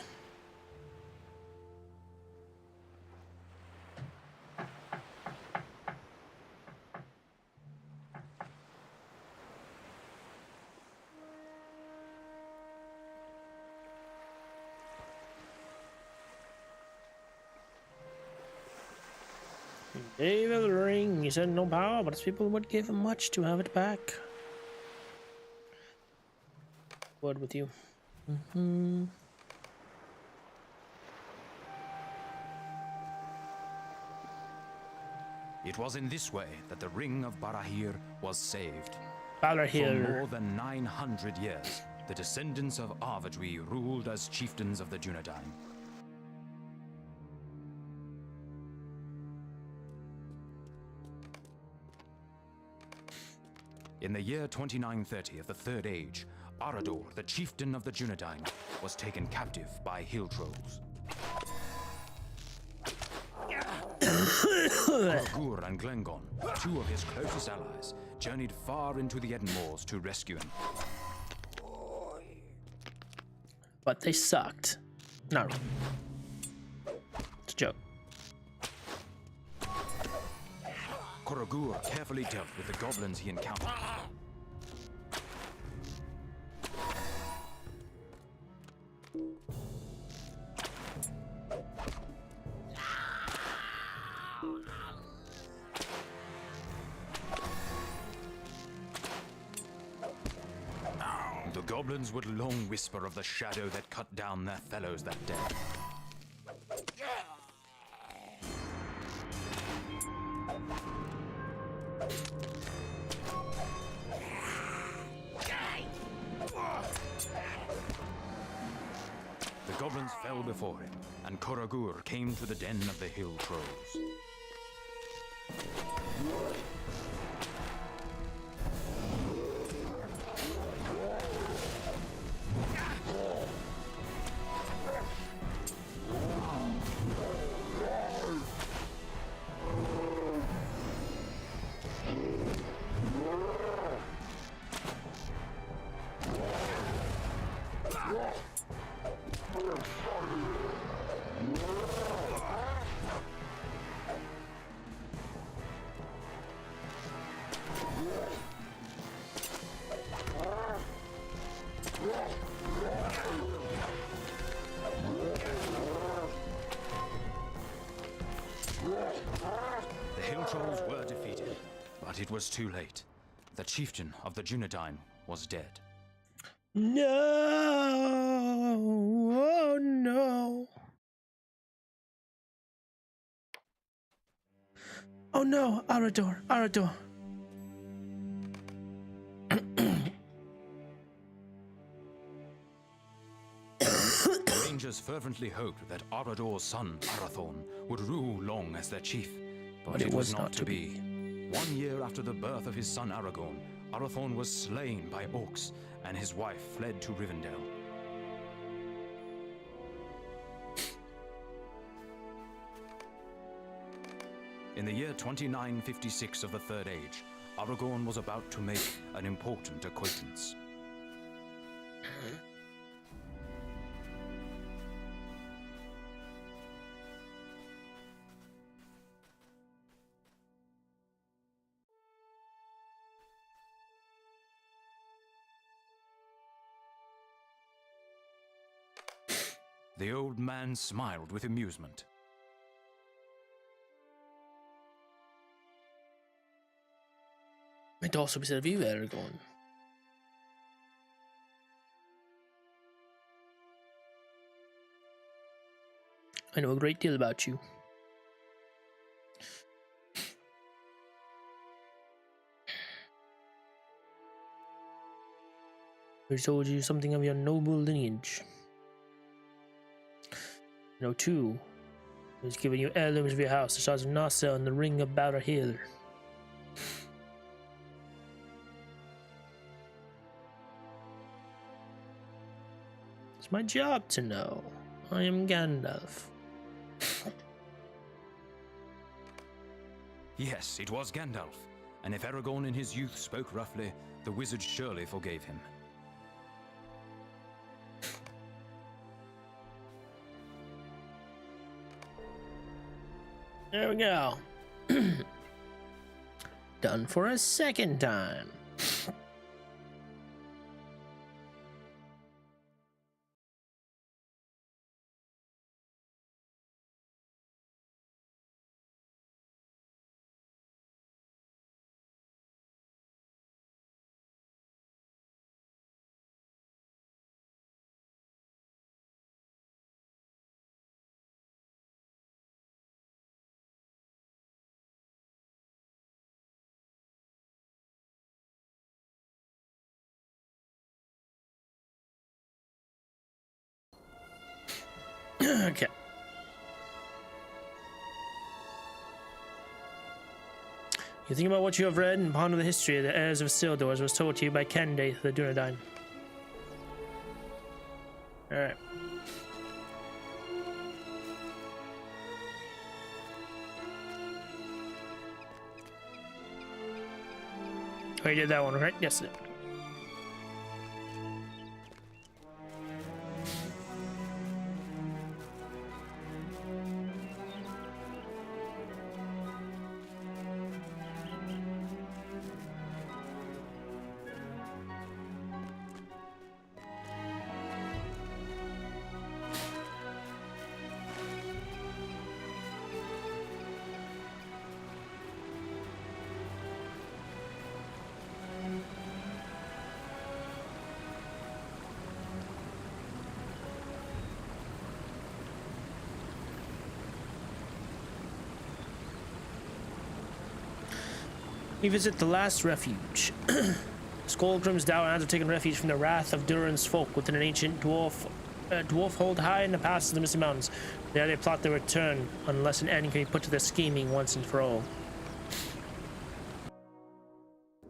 He gave him the ring. He said no power, but his people would give him much to have it back. Word with you. It was in this way that the Ring of Barahir was saved. Barahir. For more than 900 years, the descendants of Arvidui ruled as chieftains of the Dunedain. In the year 2930 of the Third Age, Arador, the chieftain of the Dunedain, was taken captive by hill trolls. Gur and Glengon, two of his closest allies, journeyed far into the Eden Moors to rescue him. But they sucked. No. It's a joke. Koragur carefully dealt with the goblins he encountered. The goblins would long whisper of the shadow that cut down their fellows that day. The goblins fell before him, and Koragur came to the den of the hill trolls. The hill trolls were defeated, but it was too late. The chieftain of the Dunedain was dead. No! Oh no! Oh no! Arador! Arador! The Rangers fervently hoped that Arador's son, Arathorn, would rule long as their chief, but it was not to be. 1 year after the birth of his son Aragorn, Arathorn was slain by orcs, and his wife fled to Rivendell. In the year 2956 of the Third Age, Aragorn was about to make an important acquaintance. The old man smiled with amusement. Might also be said of you, Aragorn. I know a great deal about you. who told you something of your noble lineage. No, two, who's given you heirlooms of your house, the shards of Narcel and the ring of Bowder Hill. It's my job to know. I am Gandalf. Yes, it was Gandalf. And if Aragorn in his youth spoke roughly, the wizard surely forgave him. There we go. Done for a second time. Okay. You think about what you have read and ponder the history of the heirs of Isildur as was told to you by Candide the Dunedain. Alright. Oh, you did that one, right? Yes. We visit the last refuge. Skullgrim's Dowerhounds have taken refuge from the wrath of Durin's folk within an ancient dwarf hold high in the passes of the Misty Mountains. There they plot their return, unless an end can be put to their scheming once and for all.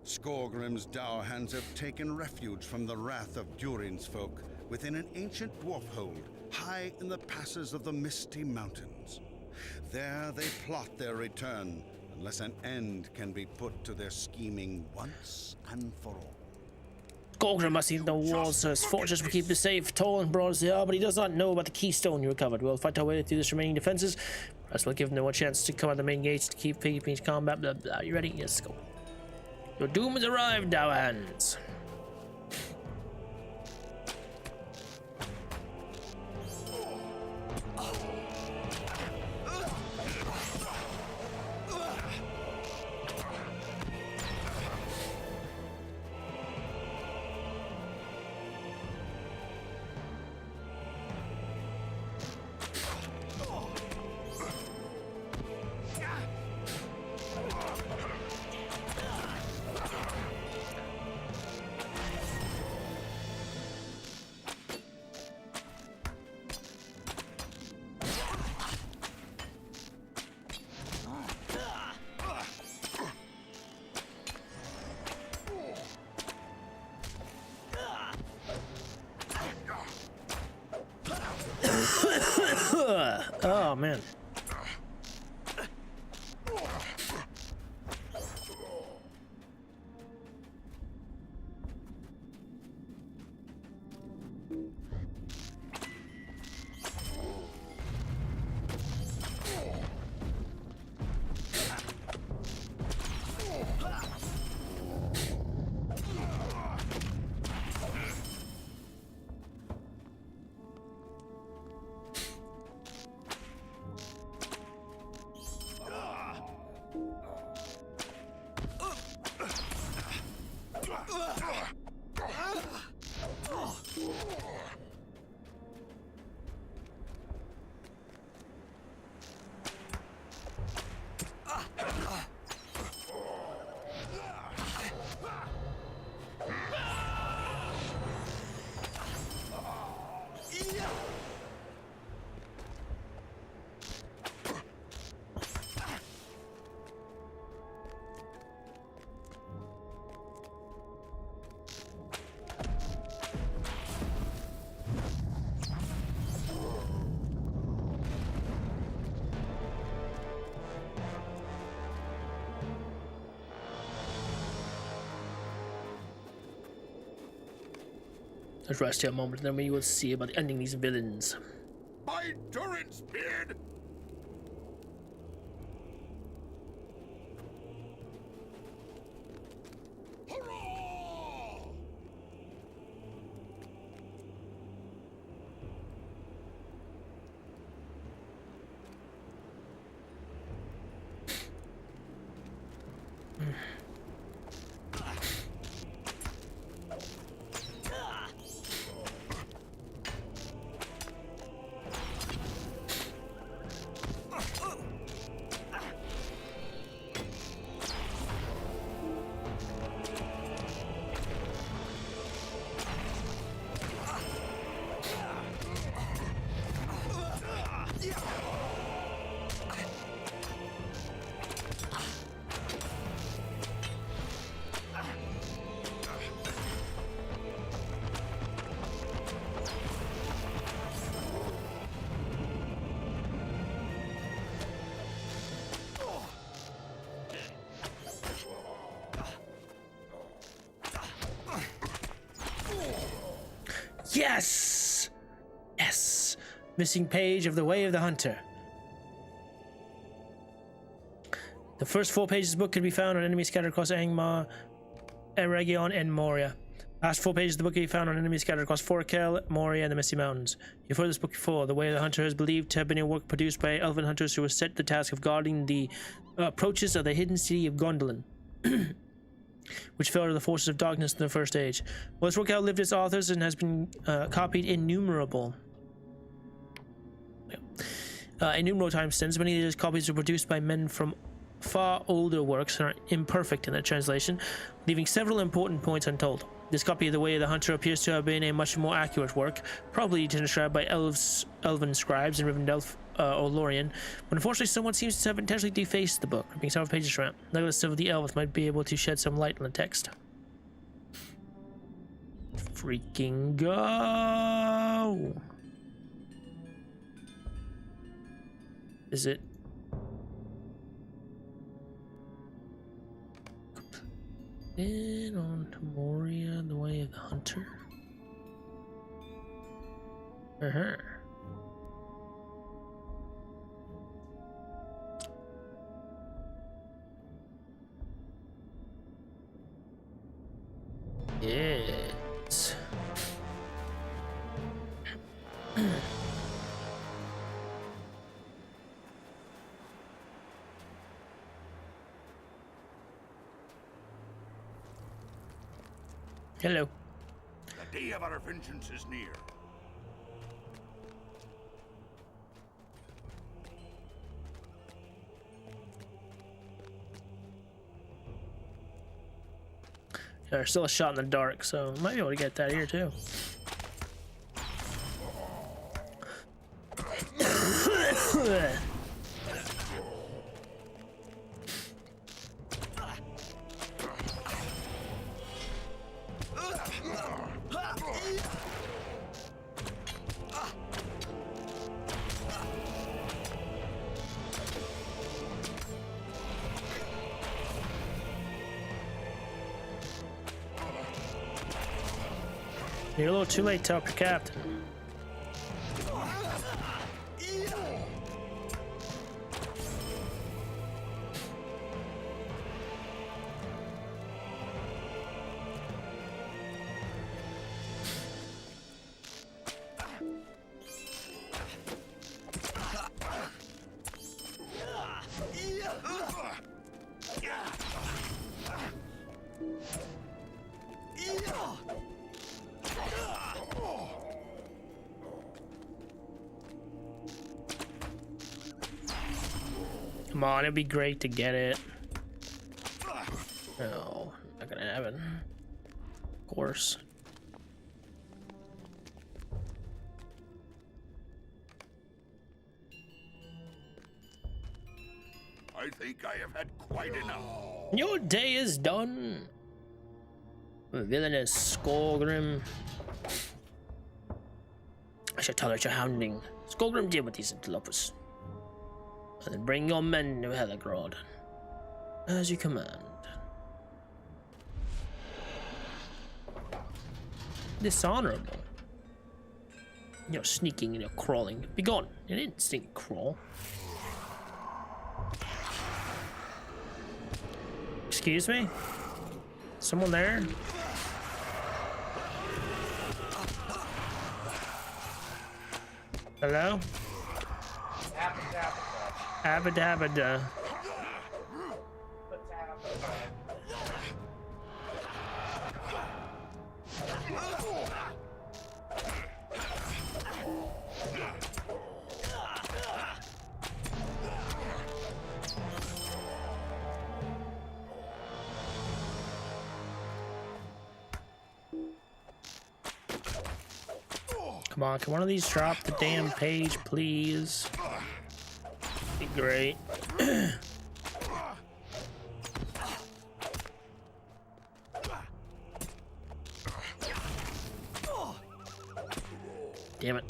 Skorgrim's Dowerhands have taken refuge from the wrath of Durin's folk within an ancient dwarf hold high in the passes of the Misty Mountains. There they plot their return, unless an end can be put to their scheming once and for all. Skorgrim must think the walls of his fortress will keep us safe, tall and broad as they are, but he does not know about the keystone you recovered. We'll fight our way through this remaining defenses. Perhaps we'll give them one chance to come out the main gates to keep each combat. Blah, blah. You ready? Yes, go. Your doom has arrived, Dowerhands. Oh, man. Let's rest here a moment, and then we will see about ending these villains. By Durin's beard! Hurrah! Yes! Yes! Missing page of The Way of the Hunter. The first 4 pages of the book can be found on enemies scattered across Angmar, Eregion, and Moria. Last 4 pages of the book can be found on enemies scattered across Forkel, Moria, and the Misty Mountains. You've heard this book before. The Way of the Hunter is believed to have been a work produced by elven hunters who were set the task of guarding the approaches of the hidden city of Gondolin, which fell to the forces of darkness in the First Age. Well, this work outlived its authors and has been copied innumerable times since. Many of these copies were produced by men from far older works and are imperfect in their translation, leaving several important points untold. This copy of The Way of the Hunter appears to have been a much more accurate work, probably transcribed by elven scribes in Rivendell or Lorien, but unfortunately someone seems to have intentionally defaced the book, ripping several pages around. Legolas of the elves might be able to shed some light on the text. Freaking go! Is it? In on to Moria, The Way of the Hunter. Yes. Hello. The day of our vengeance is near. Yeah, there's still a shot in the dark, so might be able to get that here too. You're a little too late to help your captain. Come on, it'd be great to get it. No, not gonna happen. Of course. I think I have had quite enough. Your day is done. Villainous Skullgrim. I shall tolerate your hounding. Skullgrim, deal with these interlopers. And then bring your men to Helagrod. As you command. Dishonorable. You're sneaking and you're crawling. Be gone. You didn't sneak and crawl. Excuse me? Someone there? Hello? Abadabada. Come on, can one of these drop the damn page, please? Be great. Damn it.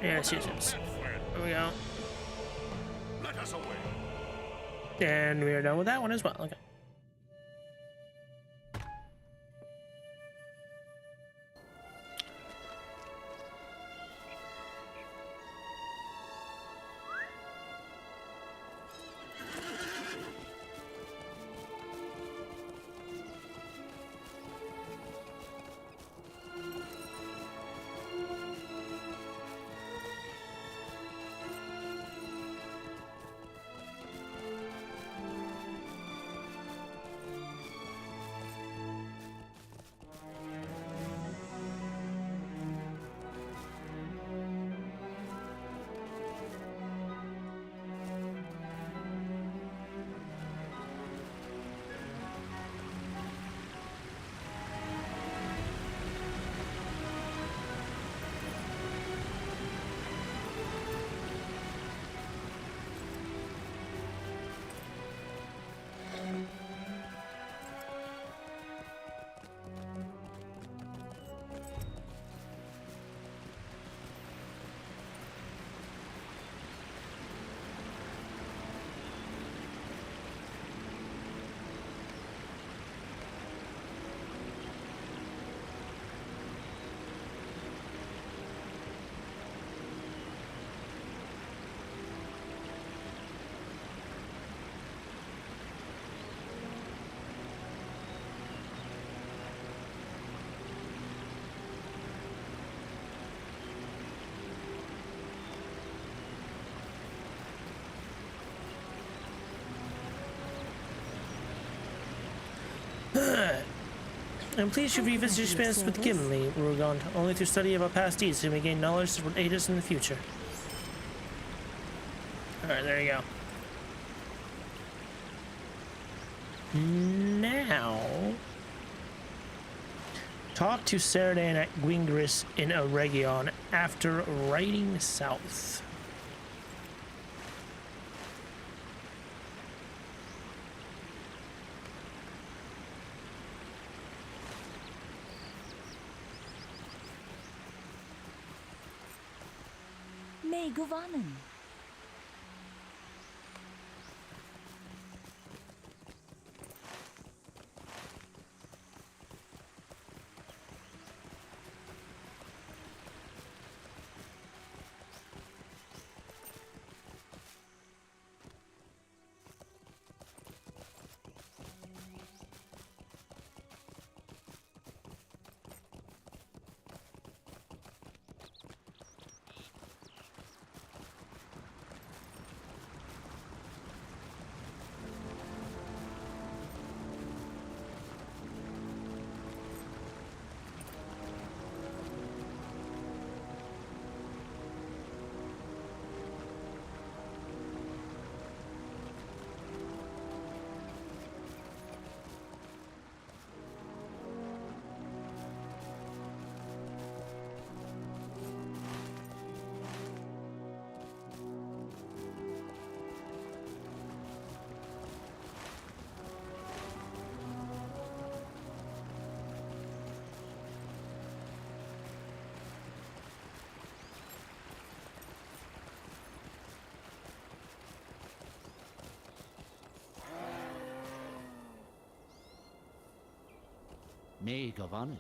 Yes, yes, yes. There we go. Let us away. And we are done with that one as well. Okay. I'm pleased you've revisited your experience with Gimli, Rugon. Only through study of our past deeds can we gain knowledge that will aid us in the future. Alright, there you go. Now... talk to Ceradan at Gwingris in Eregion after riding south. May Govanen. May Govanen.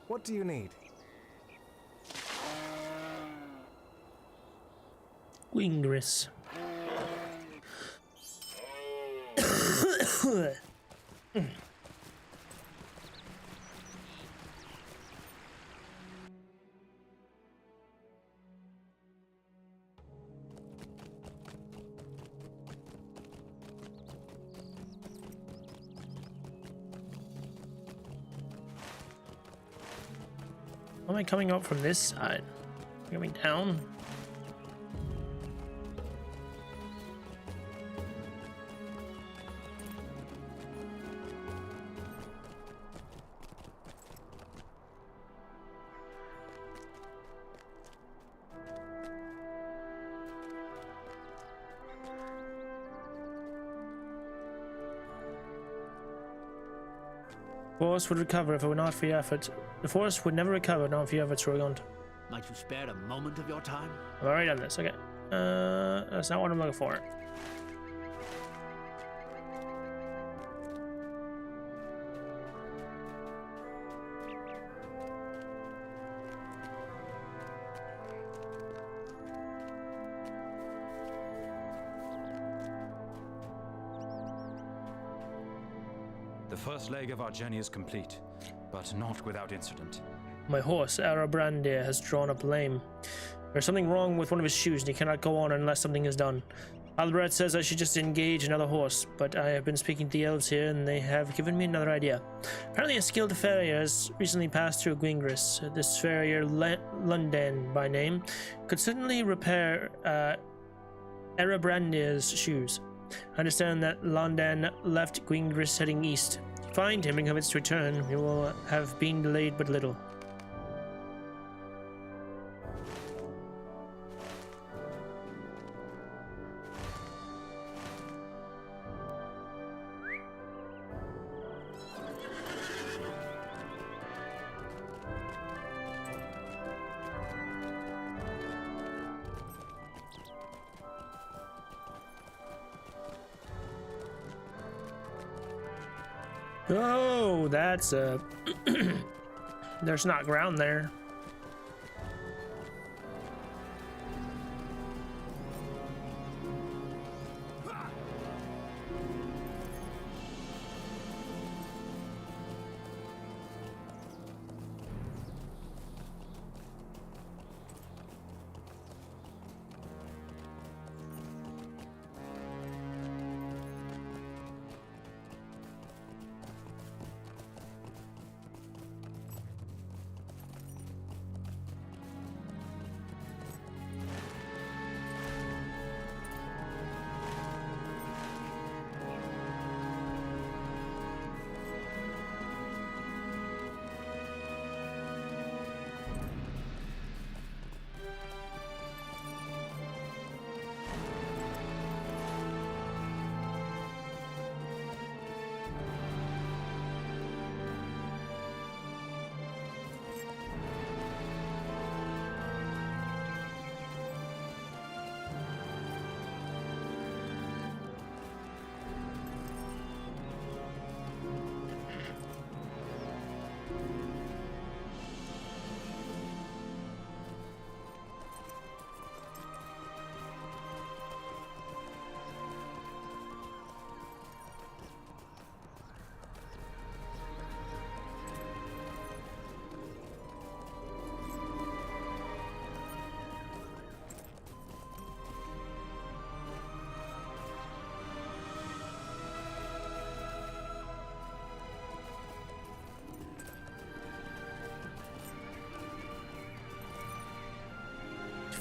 What do you need? Wingris. Am I coming up from this side? Coming down? Force would recover if it were not for your efforts. The force would never recover not for your efforts, Rogond. Might you spare a moment of your time? I've already done this, okay. That's not what I'm looking for. The first leg of our journey is complete, but not without incident. My horse, Arabrandir, has drawn up lame. There's something wrong with one of his shoes, and he cannot go on unless something is done. Albert says I should just engage another horse, but I have been speaking to the elves here, and they have given me another idea. Apparently a skilled farrier has recently passed through Gwingris. This farrier, Lundan by name, could certainly repair Arabrandir's shoes. I understand that Lundan left Gwingris heading east. If you find him and commits to return, he will have been delayed but little. Oh, that's a... There's not ground there.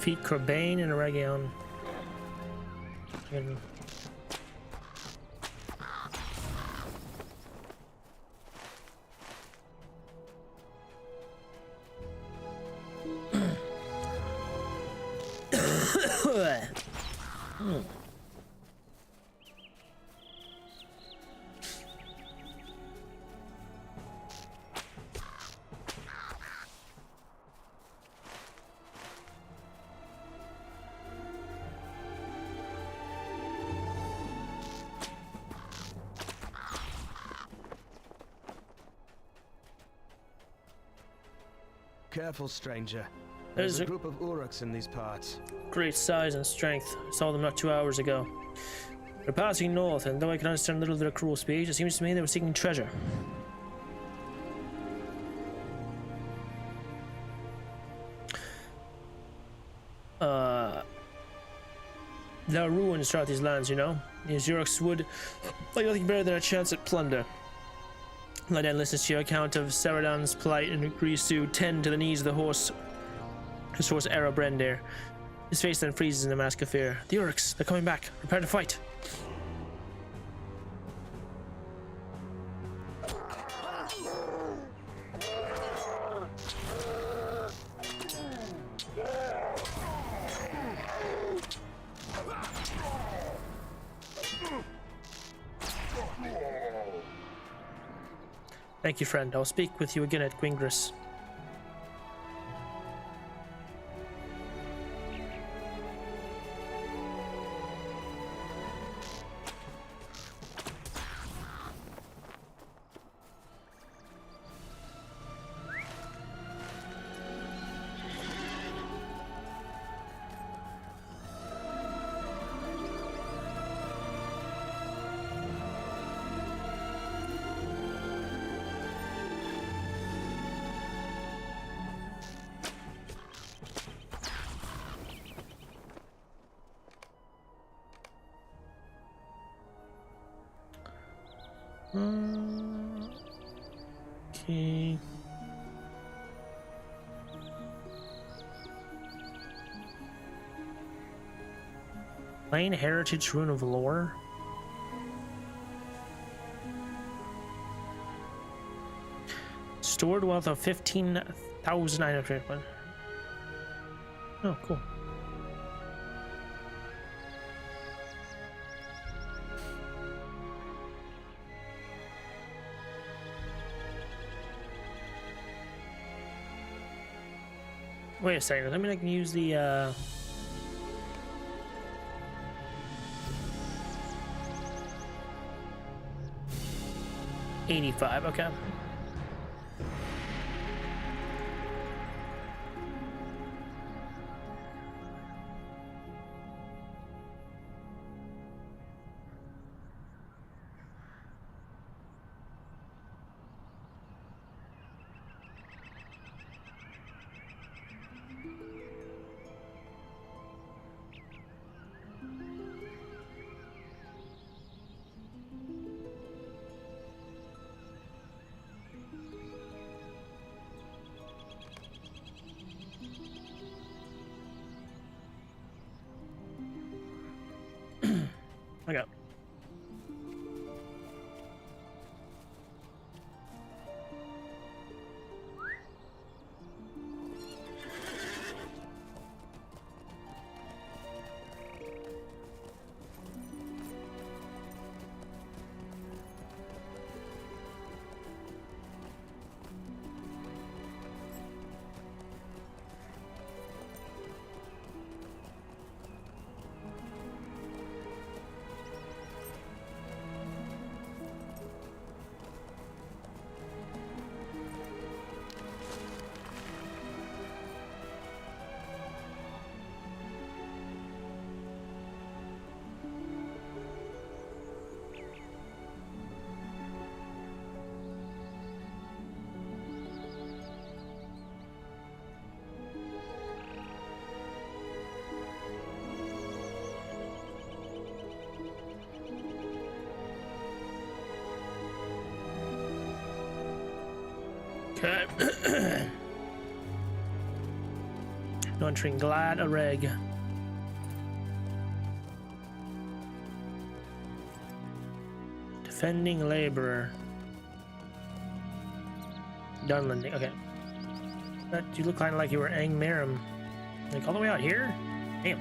Defeat Corbane and Region. Careful, stranger. There's There's a a- group of Uruks in these parts. Great size and strength. I saw them not 2 hours ago. They're passing north, and though I can understand a little of their cruel speech, it seems to me they were seeking treasure. There are ruins throughout these lands, you know? These Uruks would like nothing better than a chance at plunder. Lydan listens to your account of Saradan's plight and agrees to tend to the needs of his horse Erebrendir. His face then freezes in a mask of fear. The Uruks, they're coming back. Prepare to fight. Thank you, friend. I'll speak with you again at Gwingris. Okay. Plain Heritage Rune of Lore. Stored wealth of 15,900. Oh, cool. Wait a second. I mean, I can use the 85. Okay. Okay. Okay. No entering Glad a Reg. Defending Laborer. Dunlanding. Okay. That you look kind of like you were Ang Marim. Like all the way out here? Damn.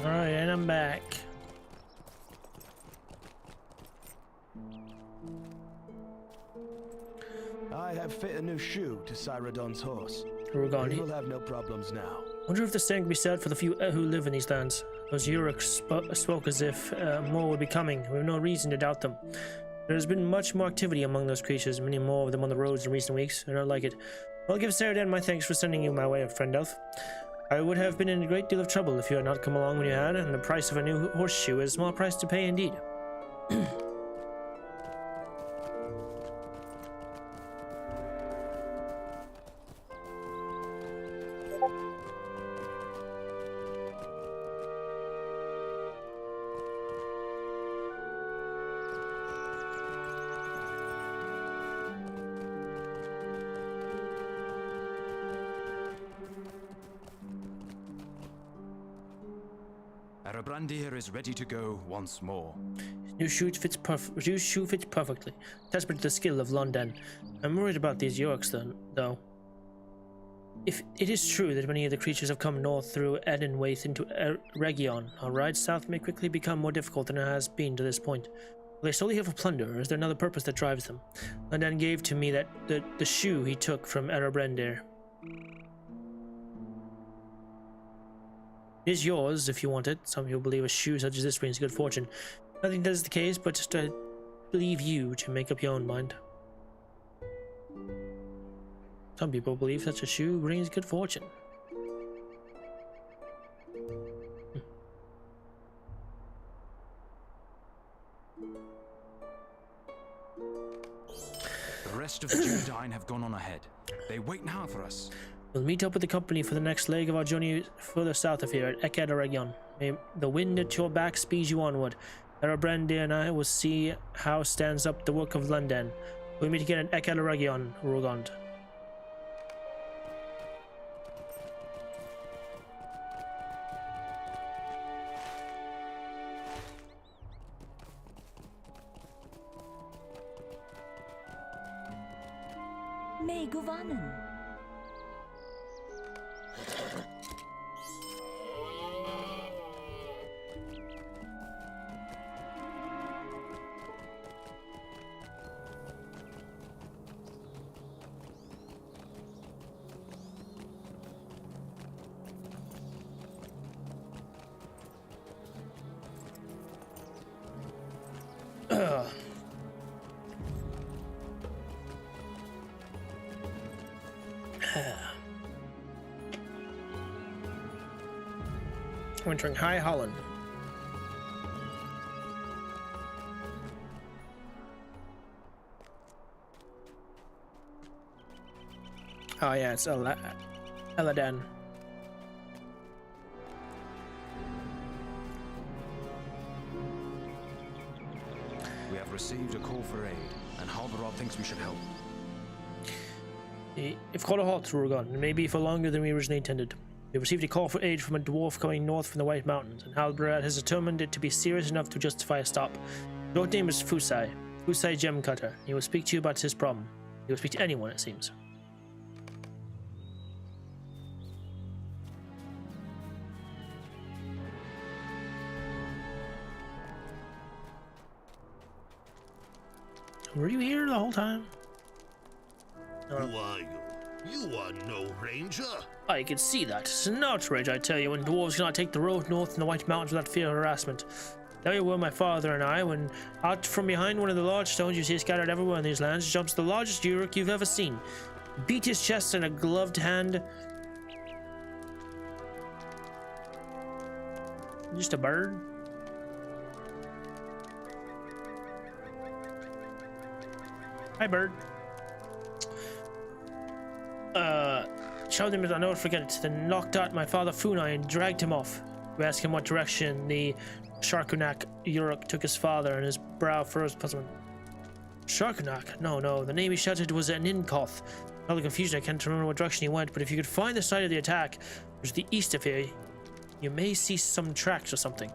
Alright, and I'm back. I have fit a new shoe to Cyrodiil's horse. Urgon. He will have no problems now. Wonder if the same can be said for the few who live in these lands. Those Uruks spoke as if more would be coming. We have no reason to doubt them. There has been much more activity among those creatures, many more of them on the roads in recent weeks. I don't like it. I'll give Saradan my thanks for sending you my way, friend elf. I would have been in a great deal of trouble if you had not come along when you had, and the price of a new horseshoe is a small price to pay indeed. Erebrandir is ready to go once more. His shoe fits perfectly. Testament to the skill of London. I'm worried about these Yorks, though. If it is true that many of the creatures have come north through Edenwaith into Region, our ride south may quickly become more difficult than it has been to this point. Will they solely here for plunder, or is there another purpose that drives them? London gave to me the shoe he took from Erebrandir. It is yours if you want it. Some people believe a shoe such as this brings good fortune. I think that is the case, but just I leave you to make up your own mind. Some people believe such a shoe brings good fortune. The rest of the Dunedain have gone on ahead. They wait now for us. We'll meet up with the company for the next leg of our journey further south of here at Eked Region. May the wind at your back speed you onward. Erebrandir and I will see how stands up the work of London. We'll meet again at Eked Region, Rogond. May Guvanen. We're entering High Holland. Oh yeah, it's Eladan. We have received a call for aid, and Halbarad thinks we should help. If called a halt, Rugon, it may be for longer than we originally intended. We received a call for aid from a dwarf coming north from the White Mountains, and Halbarad has determined it to be serious enough to justify a stop. Your name is Fusai Gem Cutter. He will speak to you about his problem. He will speak to anyone, it seems. Were you here the whole time? Who are you? You are no ranger. I can see that. It's an outrage, I tell you, when dwarves cannot take the road north in the White Mountains without fear of harassment. There were my father and I, when out from behind one of the large stones you see scattered everywhere in these lands jumps the largest Uruk you've ever seen. He beat his chest in a gloved hand. Just a bird? Hi, bird. Showed him as I never forget it, then knocked out my father Funai and dragged him off. We asked him what direction the Sharkunak Uruk took his father, and his brow furrowed puzzlement. Sharkunak? No, the name he shouted was an Inkoth. All the confusion, I can't remember what direction he went, but if you could find the site of the attack, which is the east of here, you may see some tracks or something.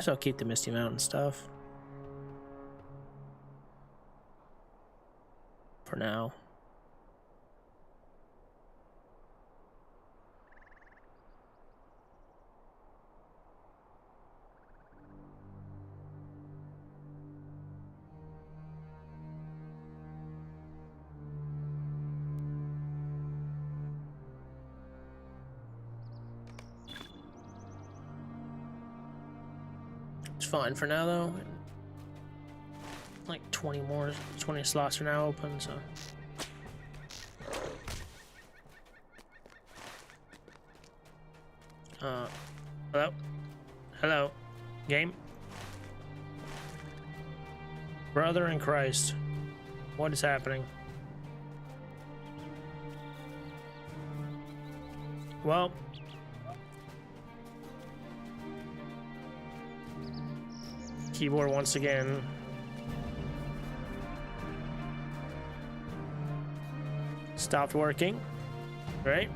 guess I'll keep the Misty Mountain stuff for now. It's fine for now though. Like 20 slots are now open, so. Hello? Hello? Game? Brother in Christ. What is happening? Well. Keyboard once again. Stopped working. Right?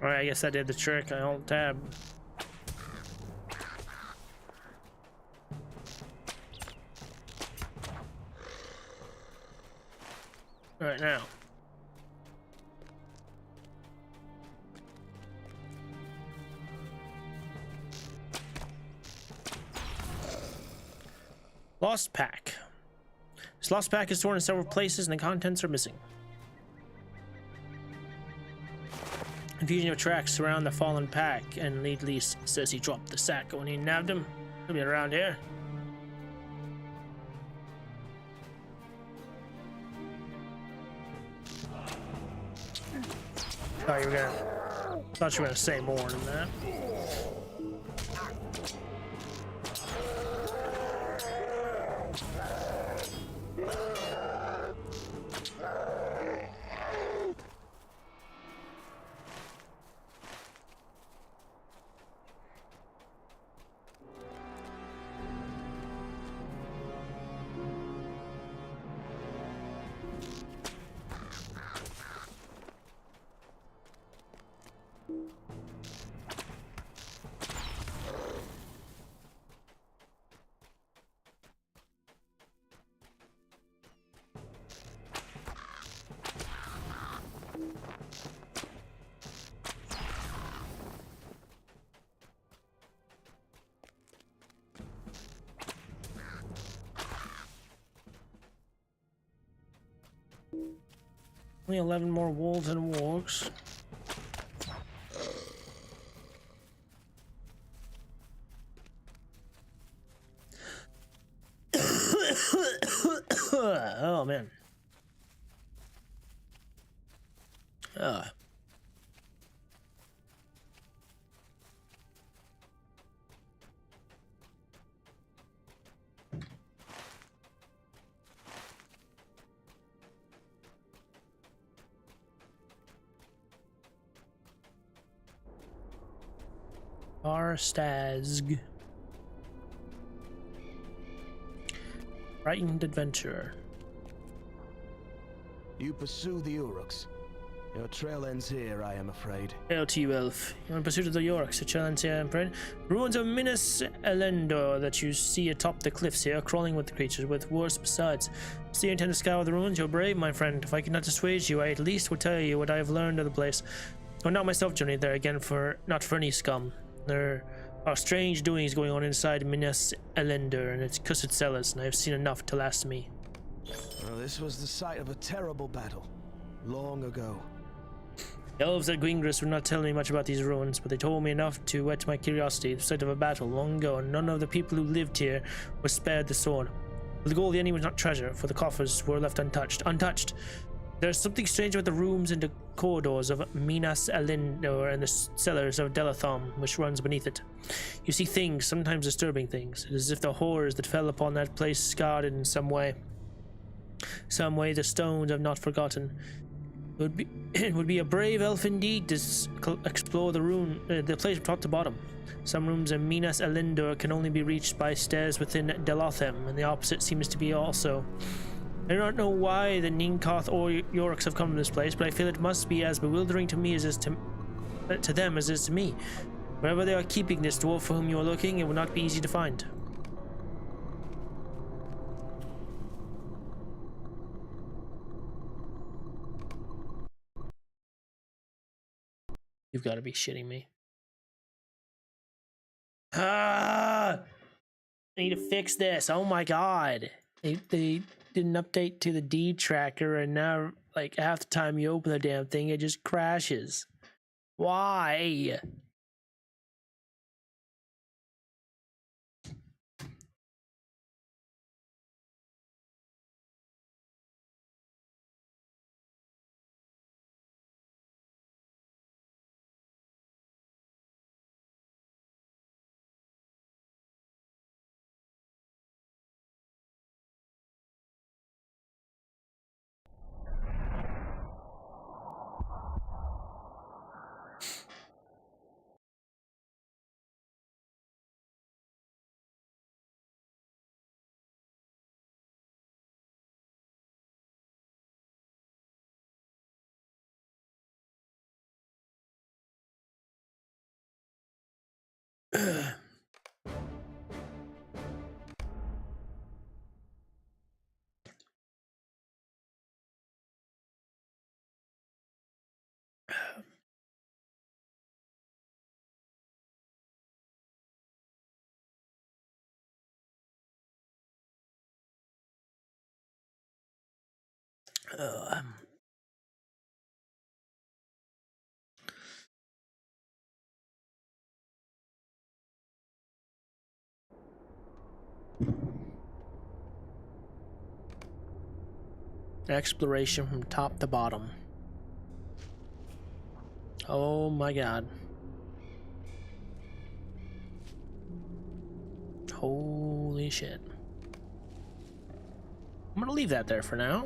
Alright, I guess that did the trick. I hold tab. Alright, now. Lost pack. This lost pack is torn in several places and the contents are missing. Confusion of tracks around the fallen pack, and lead least says he dropped the sack when he nabbed him. He'll be around here. Thought you were gonna say more than that. Only 11 more wolves and wargs. Oh man. Arstazg. Frightened adventurer. You pursue the Uruks. Your trail ends here, I am afraid. Hail to you, elf. You're in pursuit of the Yorks, your trail ends here, I'm afraid. Ruins of Minas Elendor that you see atop the cliffs here, crawling with the creatures, with worse besides. See you intend to scour the ruins? You're brave, my friend. If I could not dissuade you, I at least would tell you what I have learned of the place. I would not myself journey there again, not for any scum. There are strange doings going on inside Minas Elendor and its cursed cellars, and I have seen enough to last me. Well, this was the site of a terrible battle, long ago. The elves at Gwingris would not tell me much about these ruins, but they told me enough to whet my curiosity. The site of a battle long ago, and none of the people who lived here were spared the sword. But the gold of the enemy was not treasure, for the coffers were left untouched. There's something strange about the rooms and the corridors of Minas Elendor and the cellars of Delatham, which runs beneath it. You see things, sometimes disturbing things. It is as if the horrors that fell upon that place scarred it in some way. Some way the stones have not forgotten. It would be a brave elf indeed to explore the place from top to bottom. Some rooms in Minas Elindur can only be reached by stairs within Delothem, and the opposite seems to be also. I do not know why the Ninkoth or Yoriks have come to this place, but I feel it must be as bewildering to me as it is to them as it is to me. Wherever they are keeping this dwarf for whom you are looking, it will not be easy to find. You've got to be shitting me. I need to fix this. Oh my god. They did an update to the deed tracker, and now, like, half the time you open the damn thing, it just crashes. Why? Exploration from top to bottom. Oh my god. Holy shit. I'm gonna leave that there for now.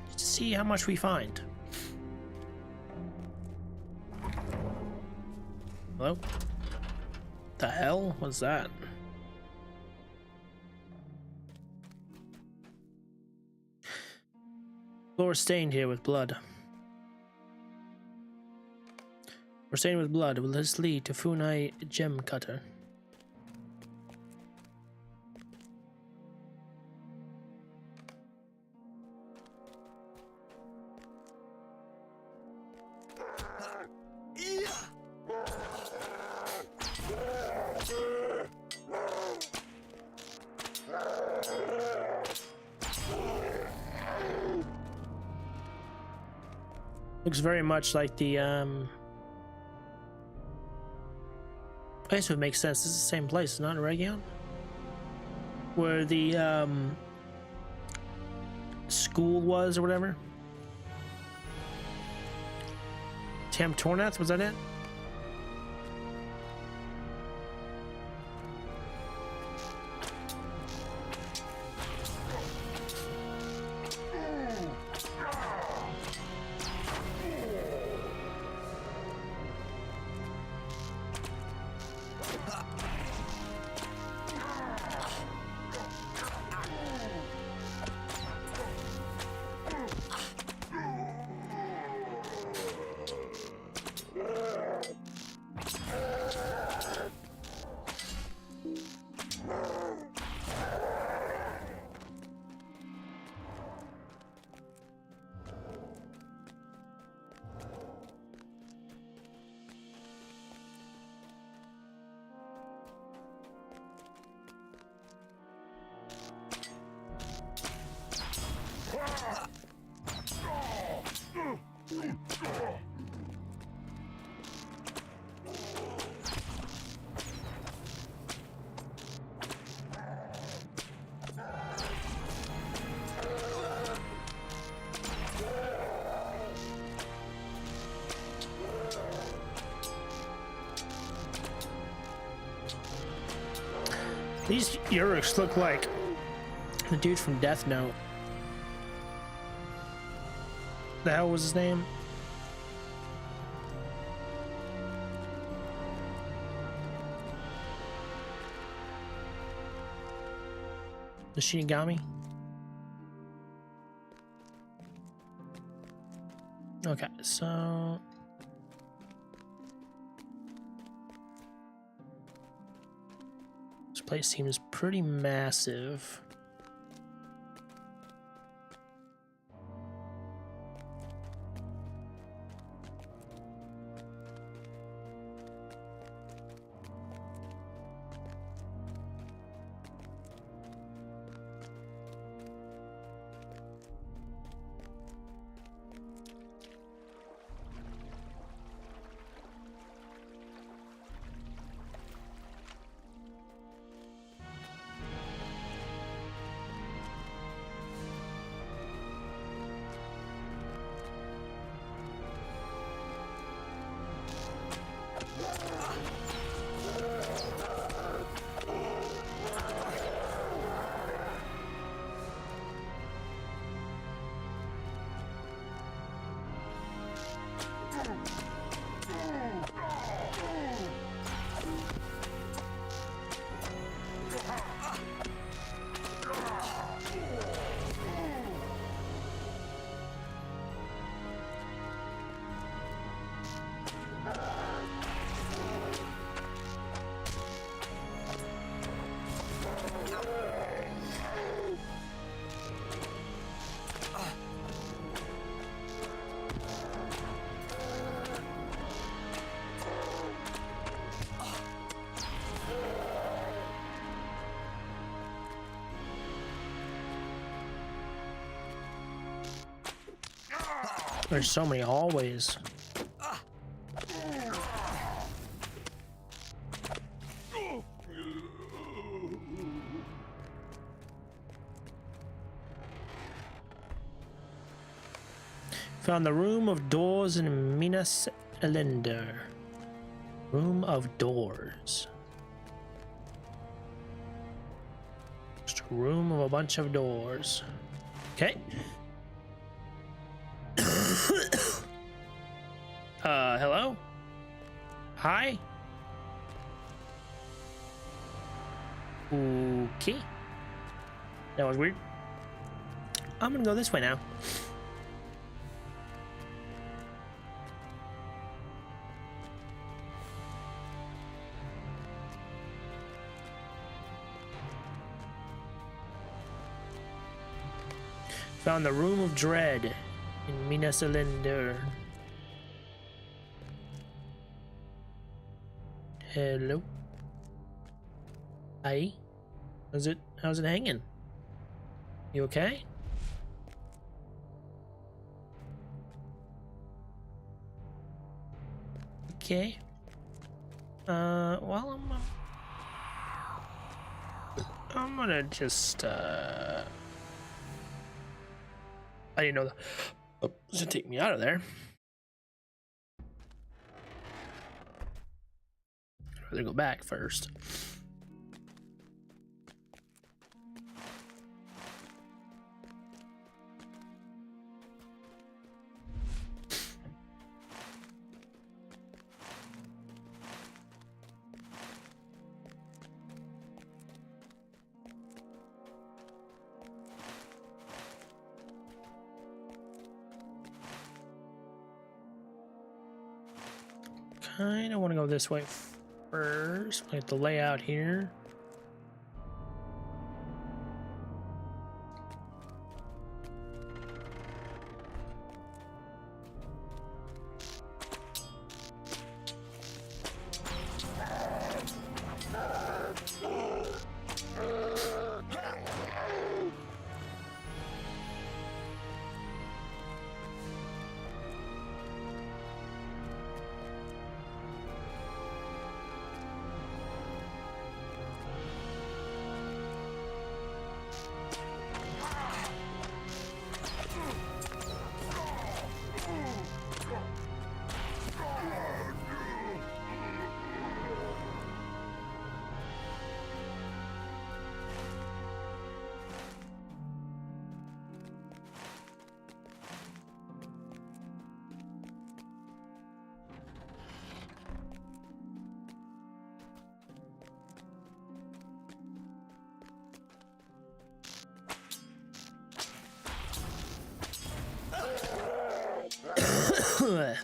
Just to see how much we find. Hello? The hell was that? Floor stained here with blood. We're stained with blood. Will this lead to Funai Gem Cutter? Looks very much like the I guess it would make sense. This is the same place, not in Region? Where the school was or whatever. Tam Tornath, was that it? These Yuriks look like The dude from Death Note. The hell was his name? The Shinigami? Okay, so... this place seems pretty massive. There's so many hallways. Found the Room of Doors in Minas Elender. Room of Doors. Just a room of a bunch of doors. Okay. Hello? Hi? Okay. That was weird. I'm gonna go this way now. Found the Room of Dread in Minas Elender. Hello. Hi. How's it hanging? You okay? Okay. Well, I'm gonna just I didn't know that. Oh, it's gonna take me out of there. I'd rather go back first. Kinda want to go this way first. Like the layout here. Ugh.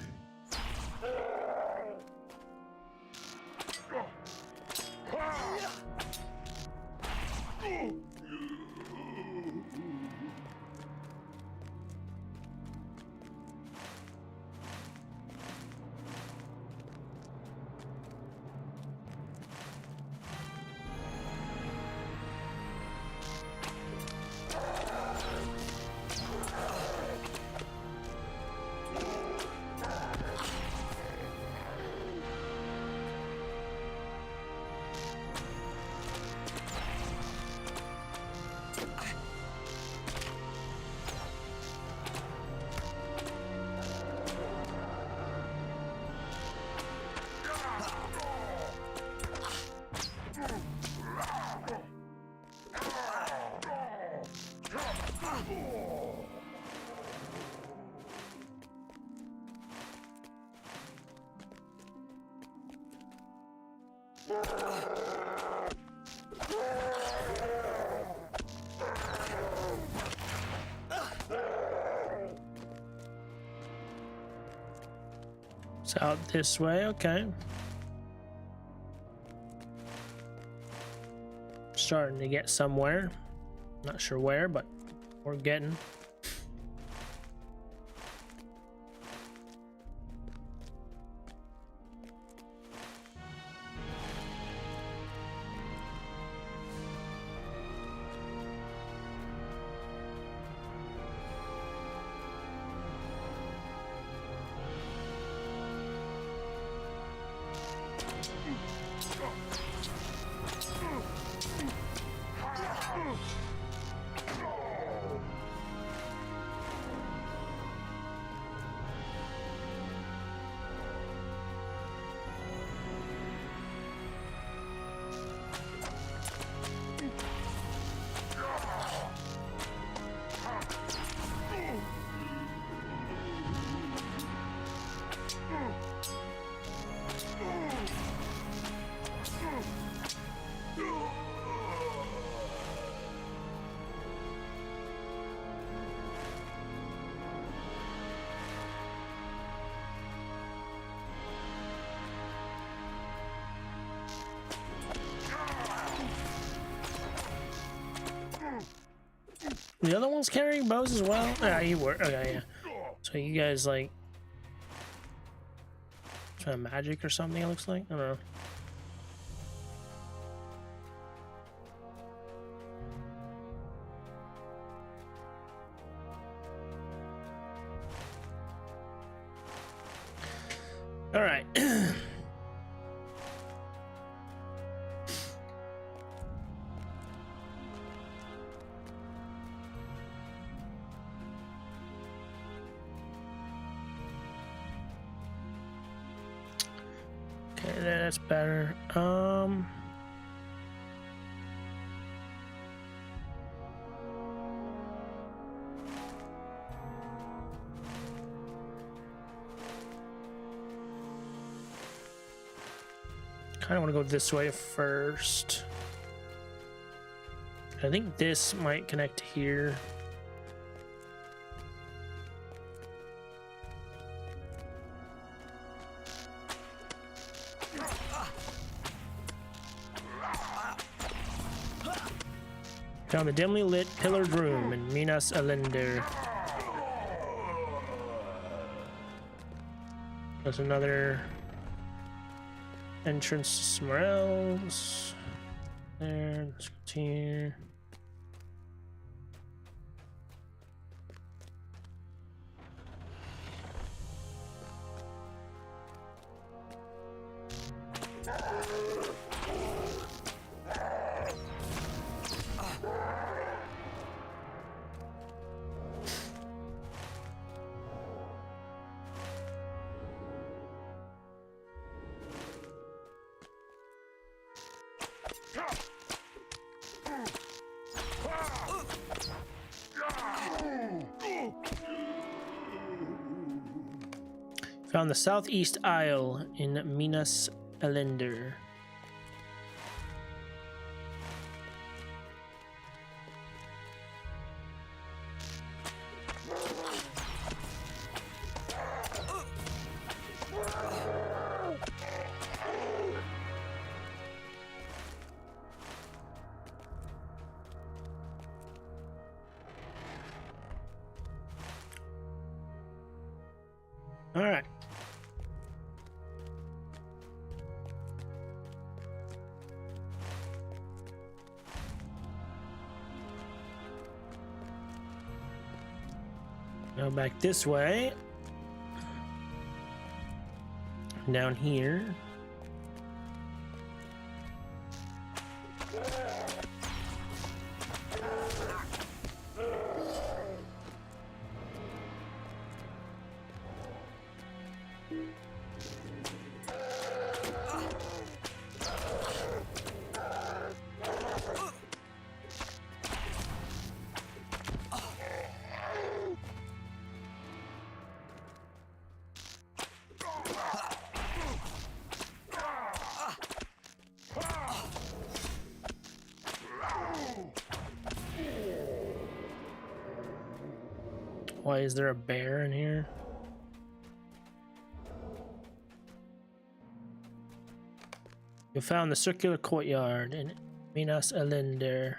It's out this way, okay. Starting to get somewhere. Not sure where, but we're getting. The other one's carrying bows as well? Yeah, you were. Okay, yeah. So you guys like some magic or something, it looks like? I don't know. All right. Okay, that's better. Kind of want to go this way first. I think this might connect to here. Found a dimly lit pillared room in Minas Ellender. There's another entrance somewhere else. There, let's go to here. Found the southeast aisle in Minas Ellender. All right. Go back this way. Down here. Why is there a bear in here? You found the circular courtyard in Minas Ellender.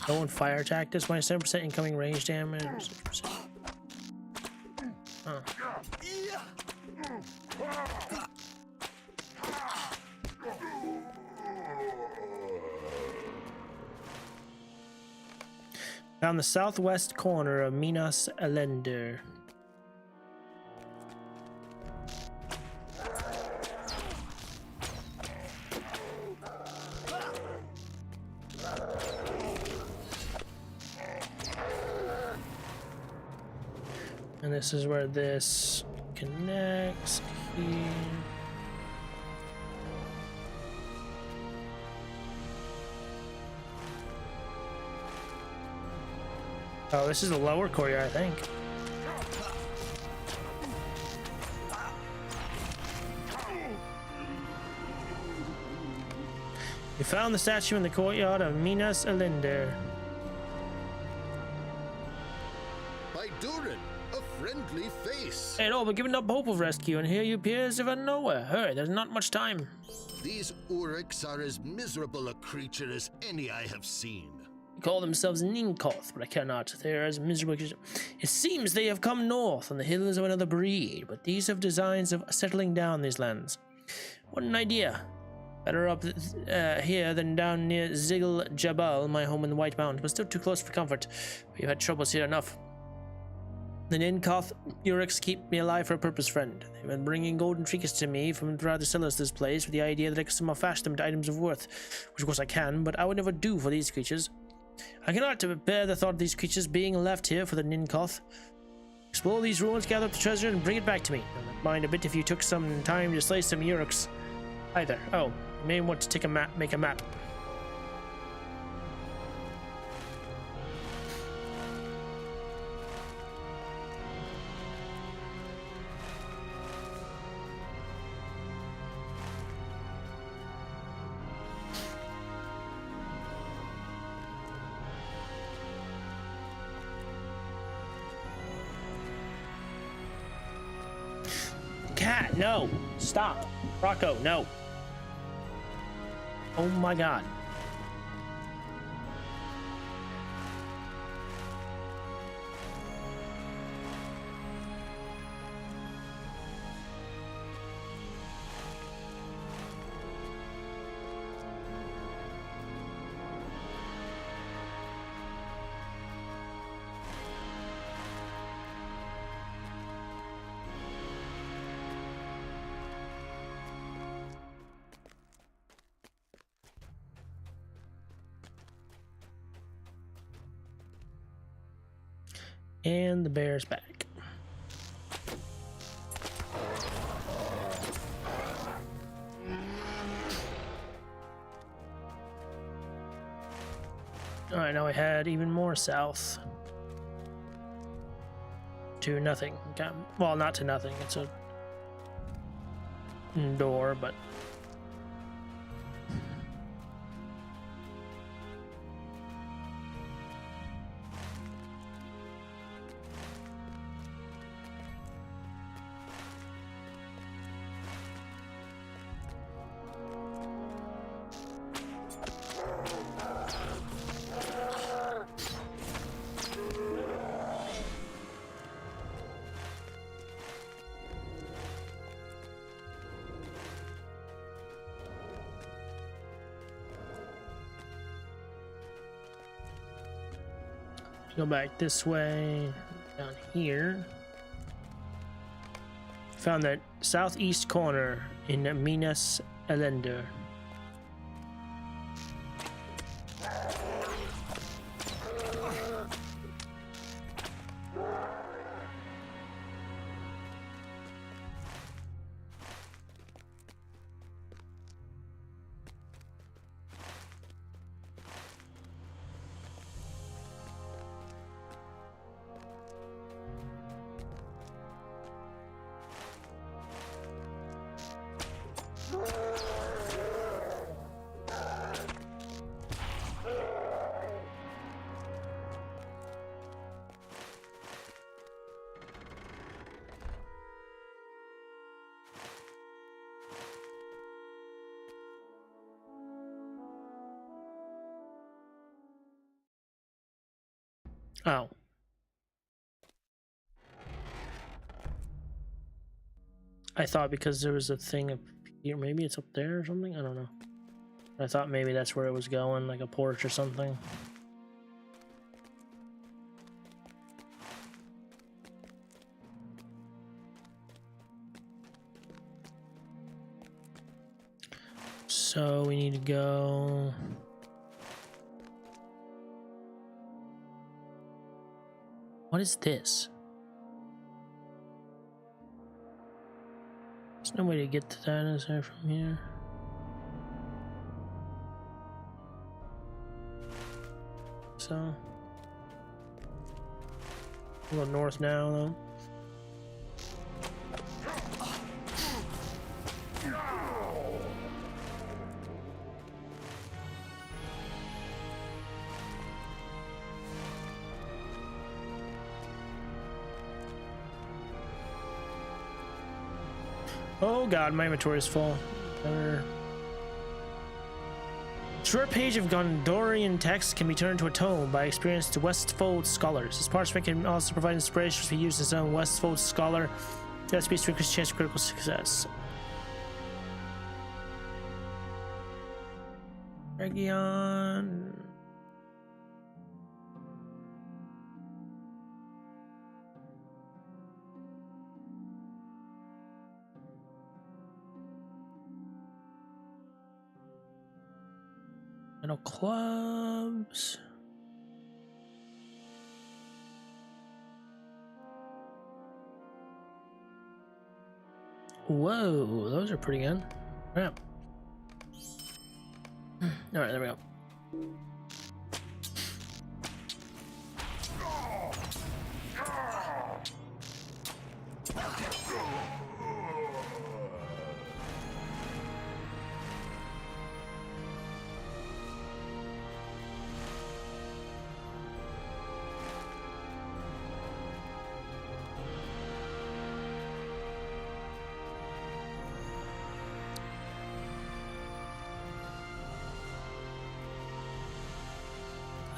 No one fire attack this 27% incoming range damage. 6%. Huh. Found the southwest corner of Minas Ellender. And this is where this connects here. Oh, this is the lower courtyard, I think. You found the statue in the courtyard of Minas Ellender. By Durin, a friendly face. Hey, no, we're giving up hope of rescue, and here you appear as if out of nowhere. Hurry, there's not much time. These Uruks are as miserable a creature as any I have seen. They call themselves Ninkoth, but I cannot. They are as miserable. It seems they have come north on the hills of another breed, but these have designs of settling down these lands. What an idea. Better up here than down near Zigil Jabal, my home in the White Mountains, but still too close for comfort. We've had troubles here enough. The Ninkoth Uruks keep me alive for a purpose, friend. They've been bringing golden trinkets to me from throughout the cellars of this place with the idea that I can somehow fashion them into items of worth, which of course I can, but I would never do for these creatures. I cannot bear the thought of these creatures being left here for the Ninkoth. Explore these ruins, gather up the treasure, and bring it back to me. I wouldn't mind a bit if you took some time to slay some Uruks. Either. Oh, you may want to take a map, make a map. Cat, no! Stop! Rocco, no! Oh my god. And the bear's back. Alright, now we head even more south. To nothing. Okay. Well, not to nothing. It's a door, but... Go back this way, down here. Found that southeast corner in Minas Elender. Oh. I thought because there was a thing up here, maybe it's up there or something? I don't know. I thought maybe that's where it was going, like a porch or something. So we need to go... What is this? There's no way to get to that, is there, from here? So... We'll go north now, though. Oh god, my inventory is full. Short page of Gondorian text can be turned into a tome by experienced Westfold scholars. This parchment can also provide inspiration to be used as own Westfold scholar recipes to increase chance of critical success. Region. Metal clubs. Whoa, those are pretty good. Yeah. All right, there we go.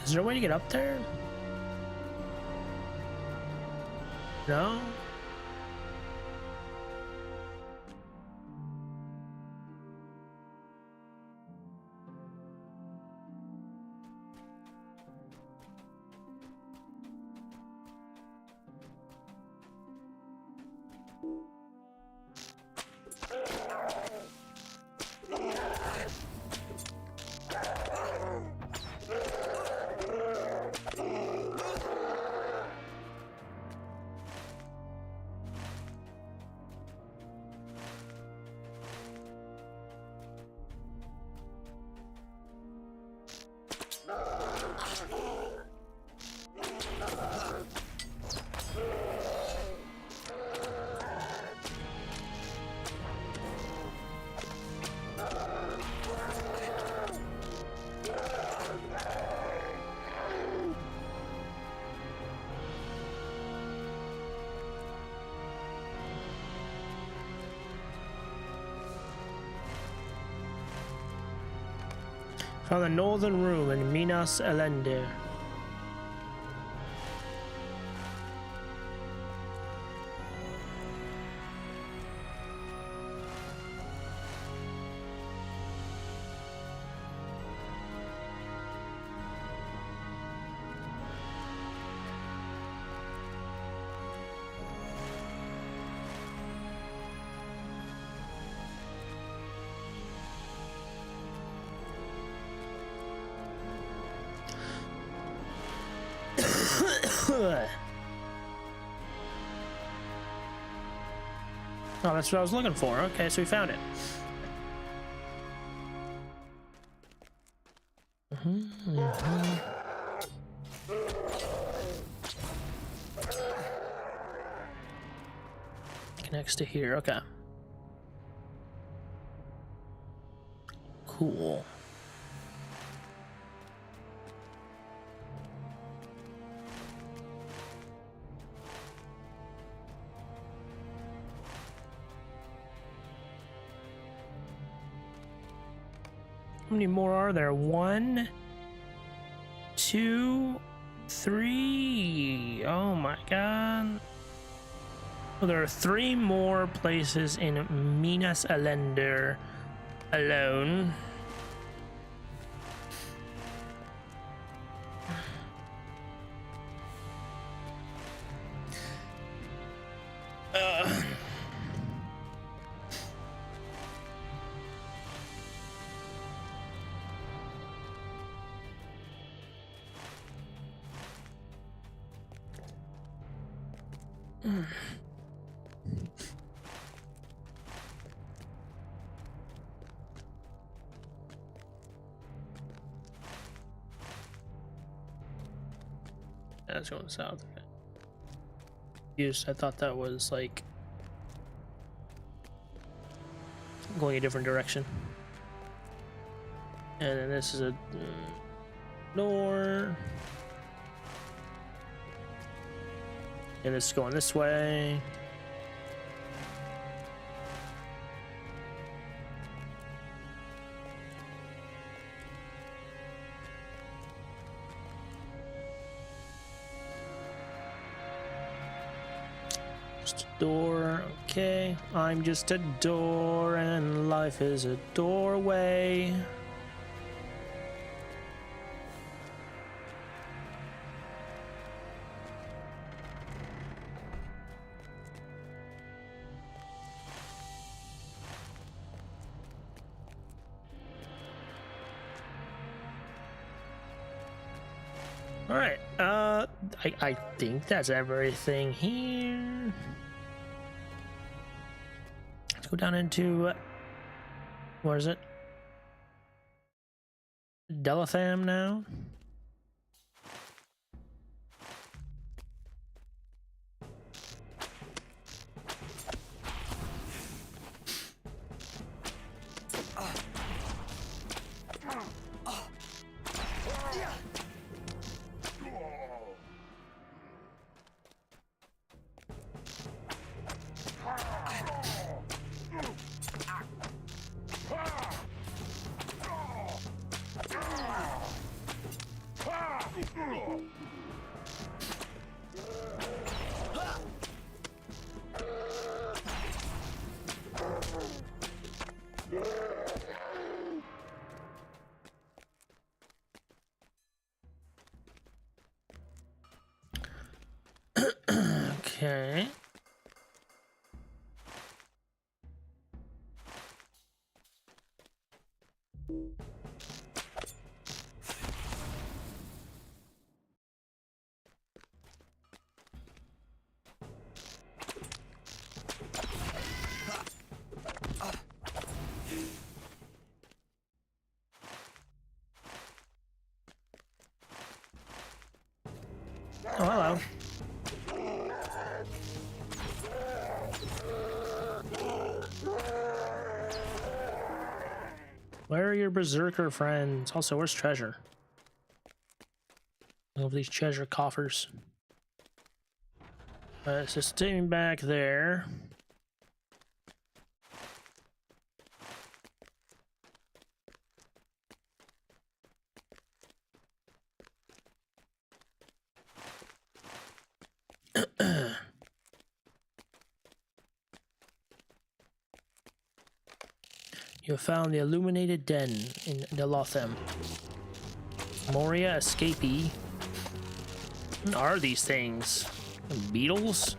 Is there a way to get up there? No? Found the northern room in Minas Elender. Oh, that's what I was looking for. Okay, so we found it. Connects to here. Okay. Cool. How many more are there? 1, 2, 3. Oh my god. Well, there are 3 more places in Minas Elender alone. That's going south. I thought that was like going a different direction. And then this is a door. And this is going this way. Just a door, okay. I'm just a door and life is a doorway. All right, I think that's everything here. Let's go down into, where is it? Delatham now. Okay. Oh, hello. Where are your berserker friends? Also, where's treasure? All of these treasure coffers. So staying back there. You have found the illuminated den in Delothem. Moria escapee. What are these things? Beetles?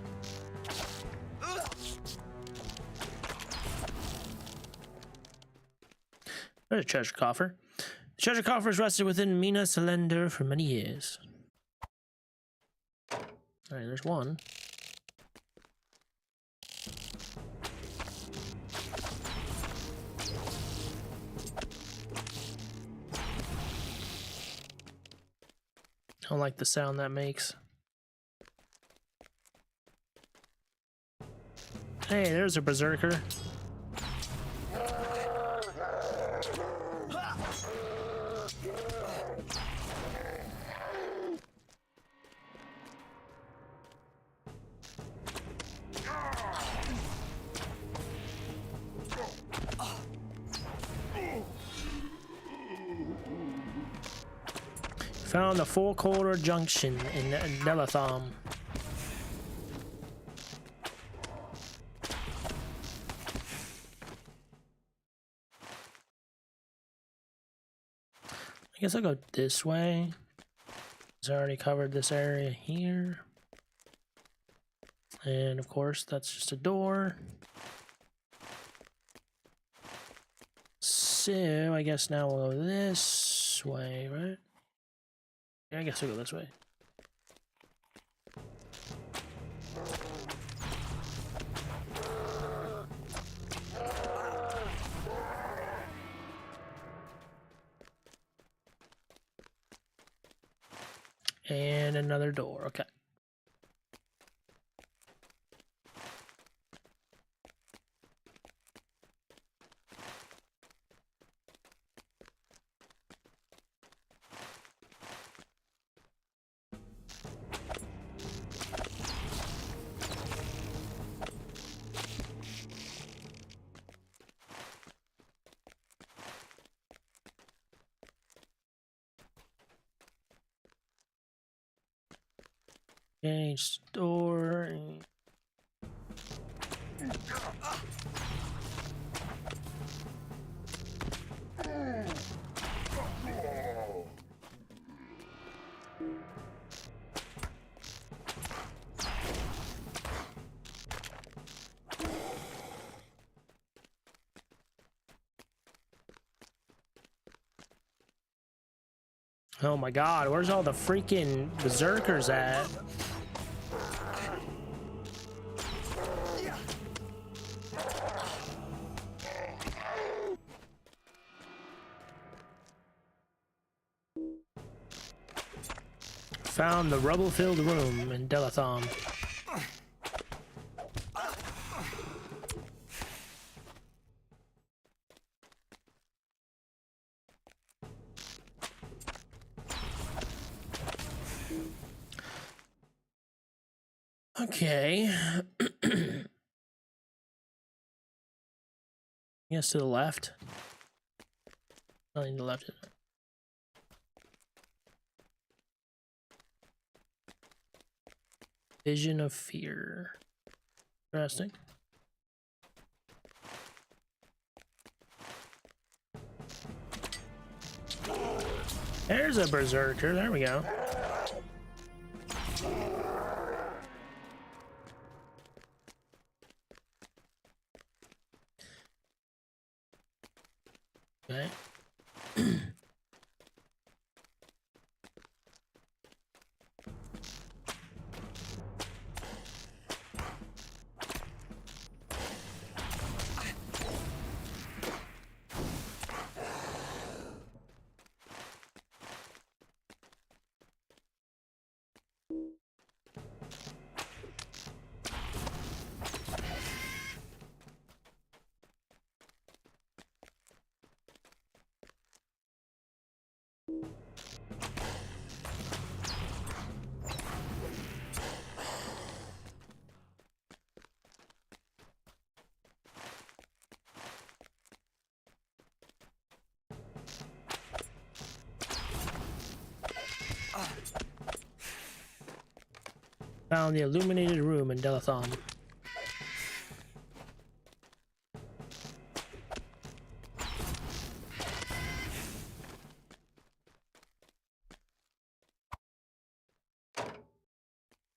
There's a treasure coffer. The treasure coffer has rested within Mina Selender for many years. Alright, there's one. I don't like the sound that makes. Hey, there's a berserker. Found a four-quarter junction in Delatham. I guess I'll go this way. I already covered this area here. And of course, that's just a door. So I guess now we'll go this way, right? Yeah, I guess we'll go this way. And another door, okay. Okay, store. Oh my god, where's all the freaking berserkers at? Found the rubble-filled room in Delatham. Okay. Yes, to the left. Nothing to the left. Vision of fear. Interesting. There's a berserker. There we go. Okay. Found the illuminated room in Delatham.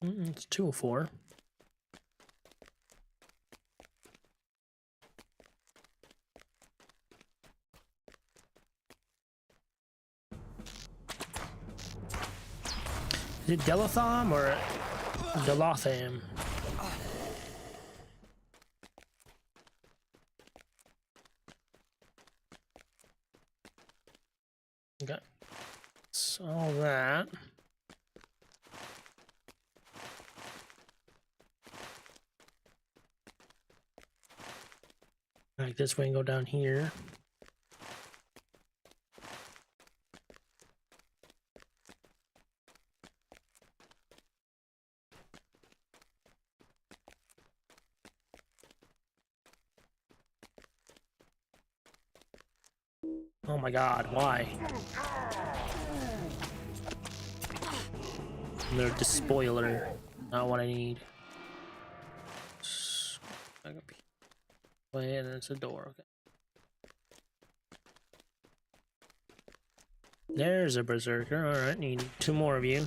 It's 204. Is it Delatham or Delatham? Okay. So all that. Like this way and go down here. Oh my god, why? They're despoiler. Not what I need. Way and it's a door, okay. There's a berserker. Alright, need 2 more of you.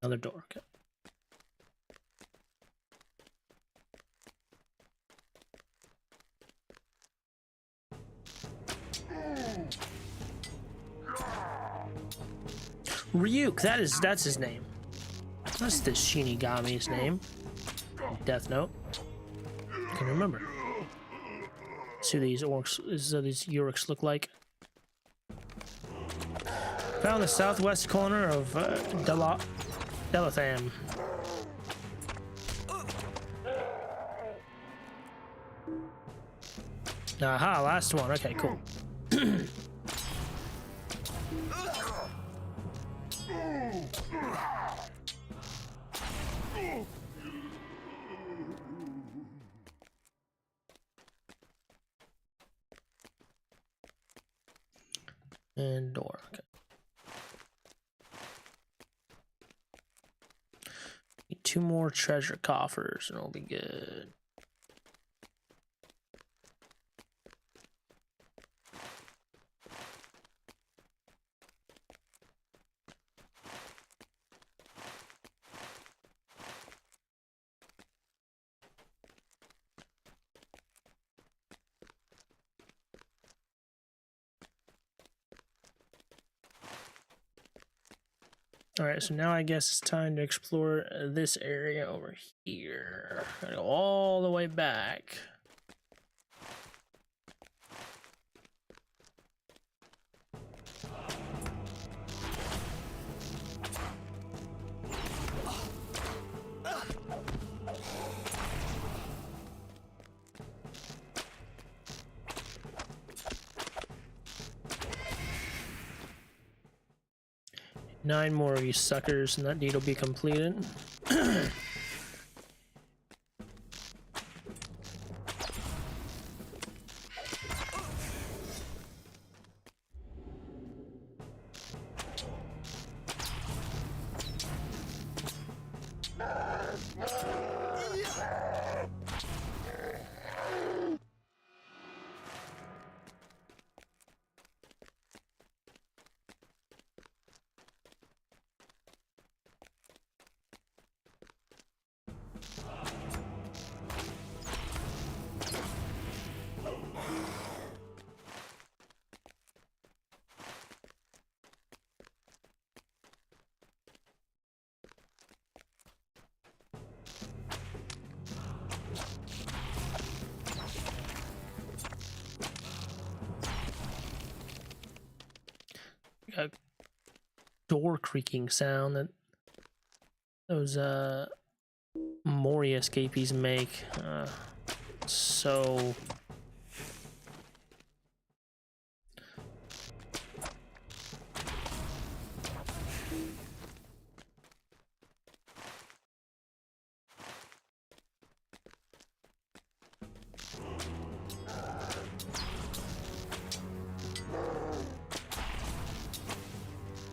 Another door, okay. Ryuk, that's his name. That's the Shinigami's name. Death Note. I can remember. See these orcs, these Yuriks look like. Found the southwest corner of Delatham. Aha, last one. Okay, cool. And door. Okay. Need 2 more treasure coffers and it'll be good. Alright, so now I guess it's time to explore this area over here. Gotta go all the way back. Nine more of you suckers, and that deed will be completed. A door creaking sound that those Moria escapees make. So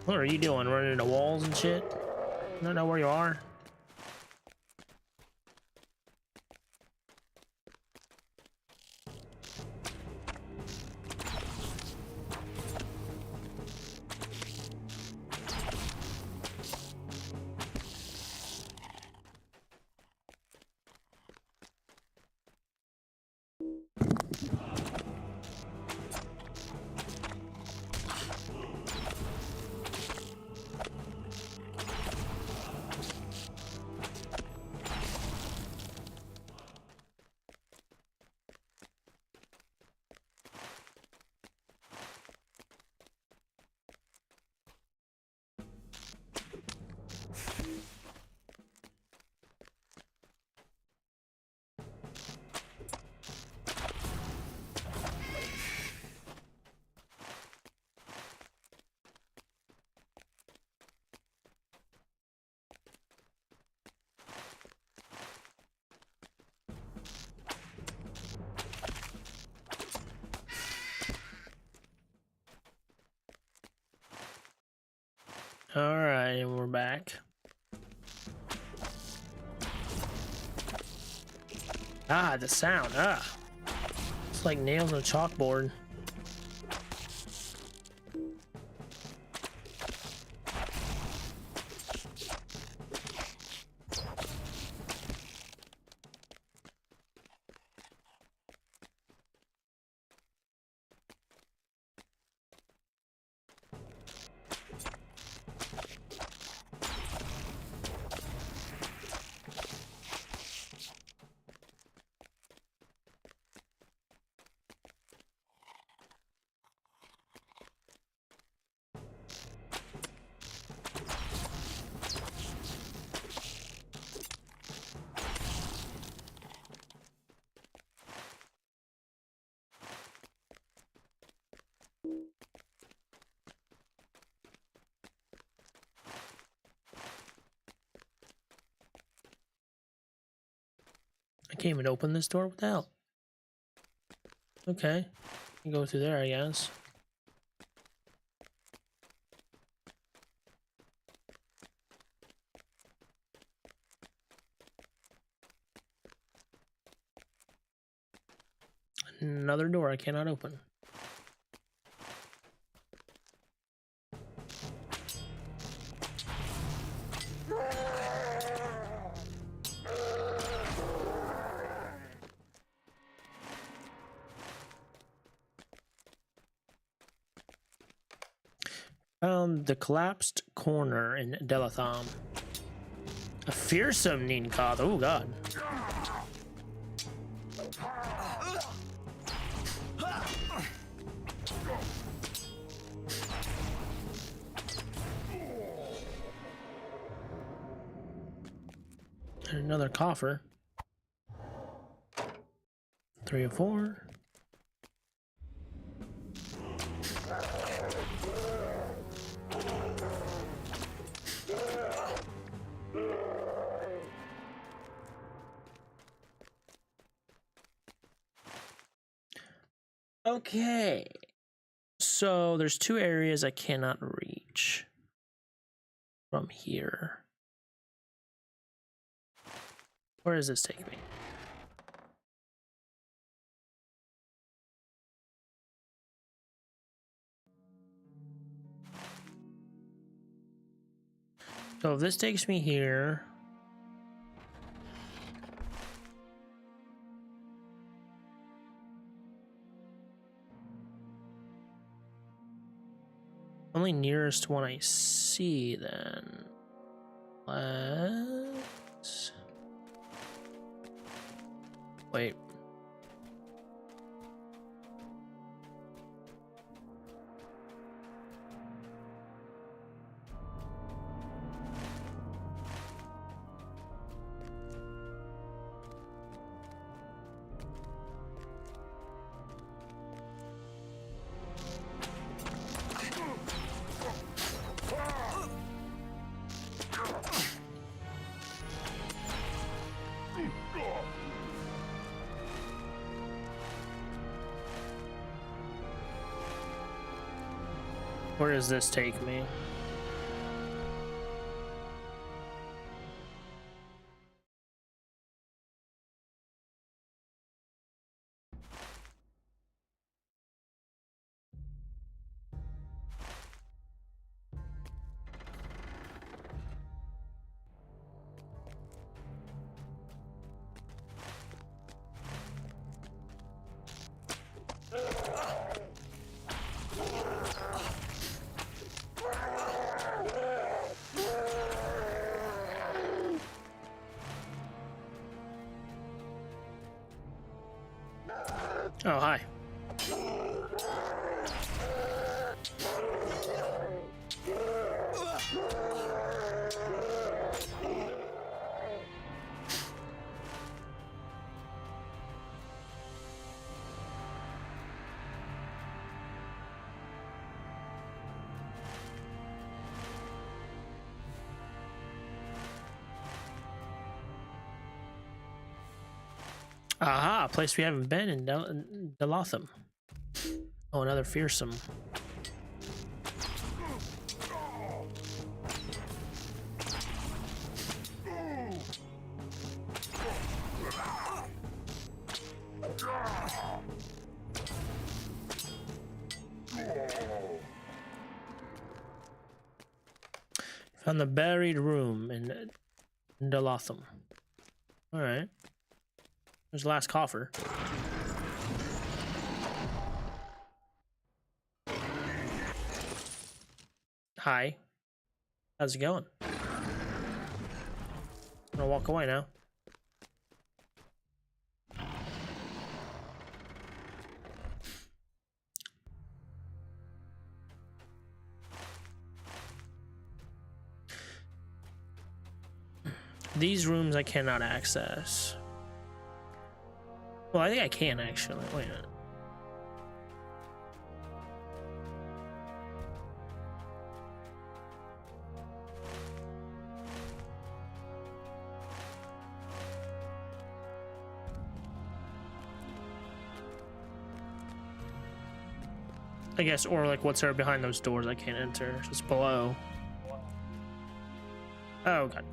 What are you doing? Running into walls and shit? I don't know where you are. Alright, and we're back. Ah, the sound. Ah. It's like nails on a chalkboard. I can't even open this door. What the hell? Okay. You go through there, I guess. Another door I cannot open. Found the collapsed corner in Delatham. A fearsome Ninkad. Oh god. And another coffer. 3 of 4. Okay, so there's 2 areas I cannot reach from here. Where does this take me? So if this takes me here, only nearest one I see then. Let's wait. Where does this take me? Oh, hi. Aha, a place we haven't been in Delatham. Oh, another fearsome. Found the buried room in Delatham. All right. There's the last coffer. Hi. How's it going? I'm gonna walk away now. These rooms I cannot access. Well, I think I can actually. Wait a minute. I guess, or like what's there behind those doors I can't enter. Just below. Oh, God.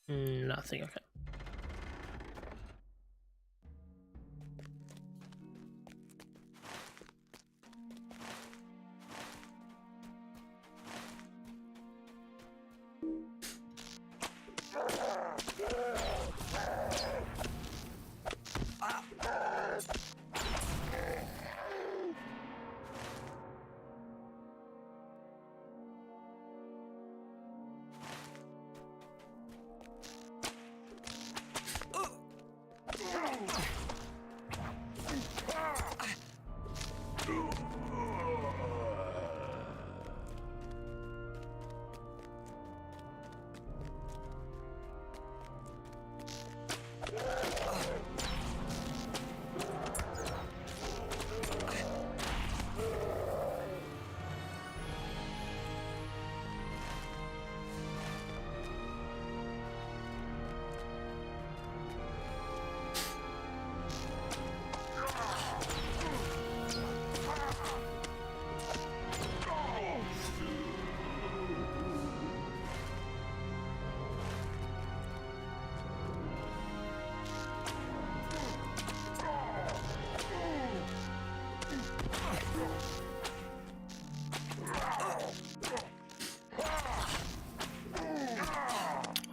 Nothing, okay.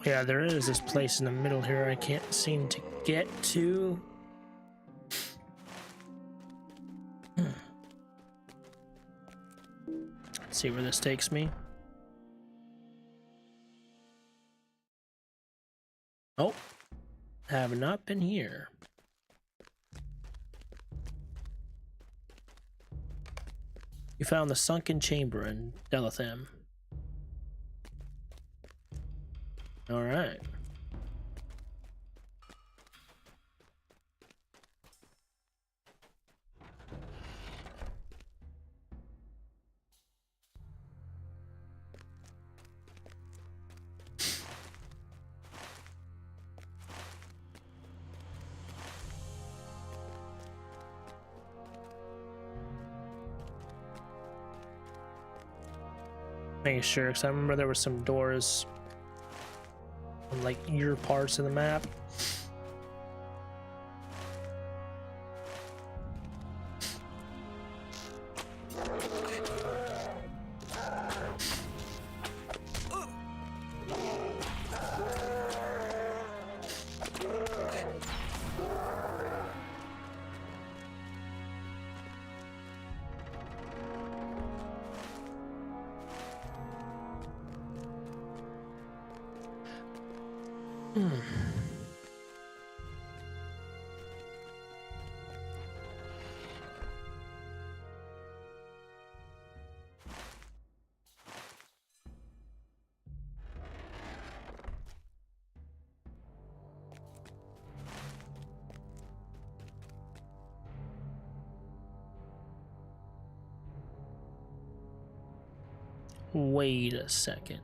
Yeah, there is this place in the middle here I can't seem to get to. Let's see where this takes me. Oh, have not been here. You found the sunken chamber in Delatham. All right. Making sure, because I remember there were some doors on like your parts of the map. Wait a second.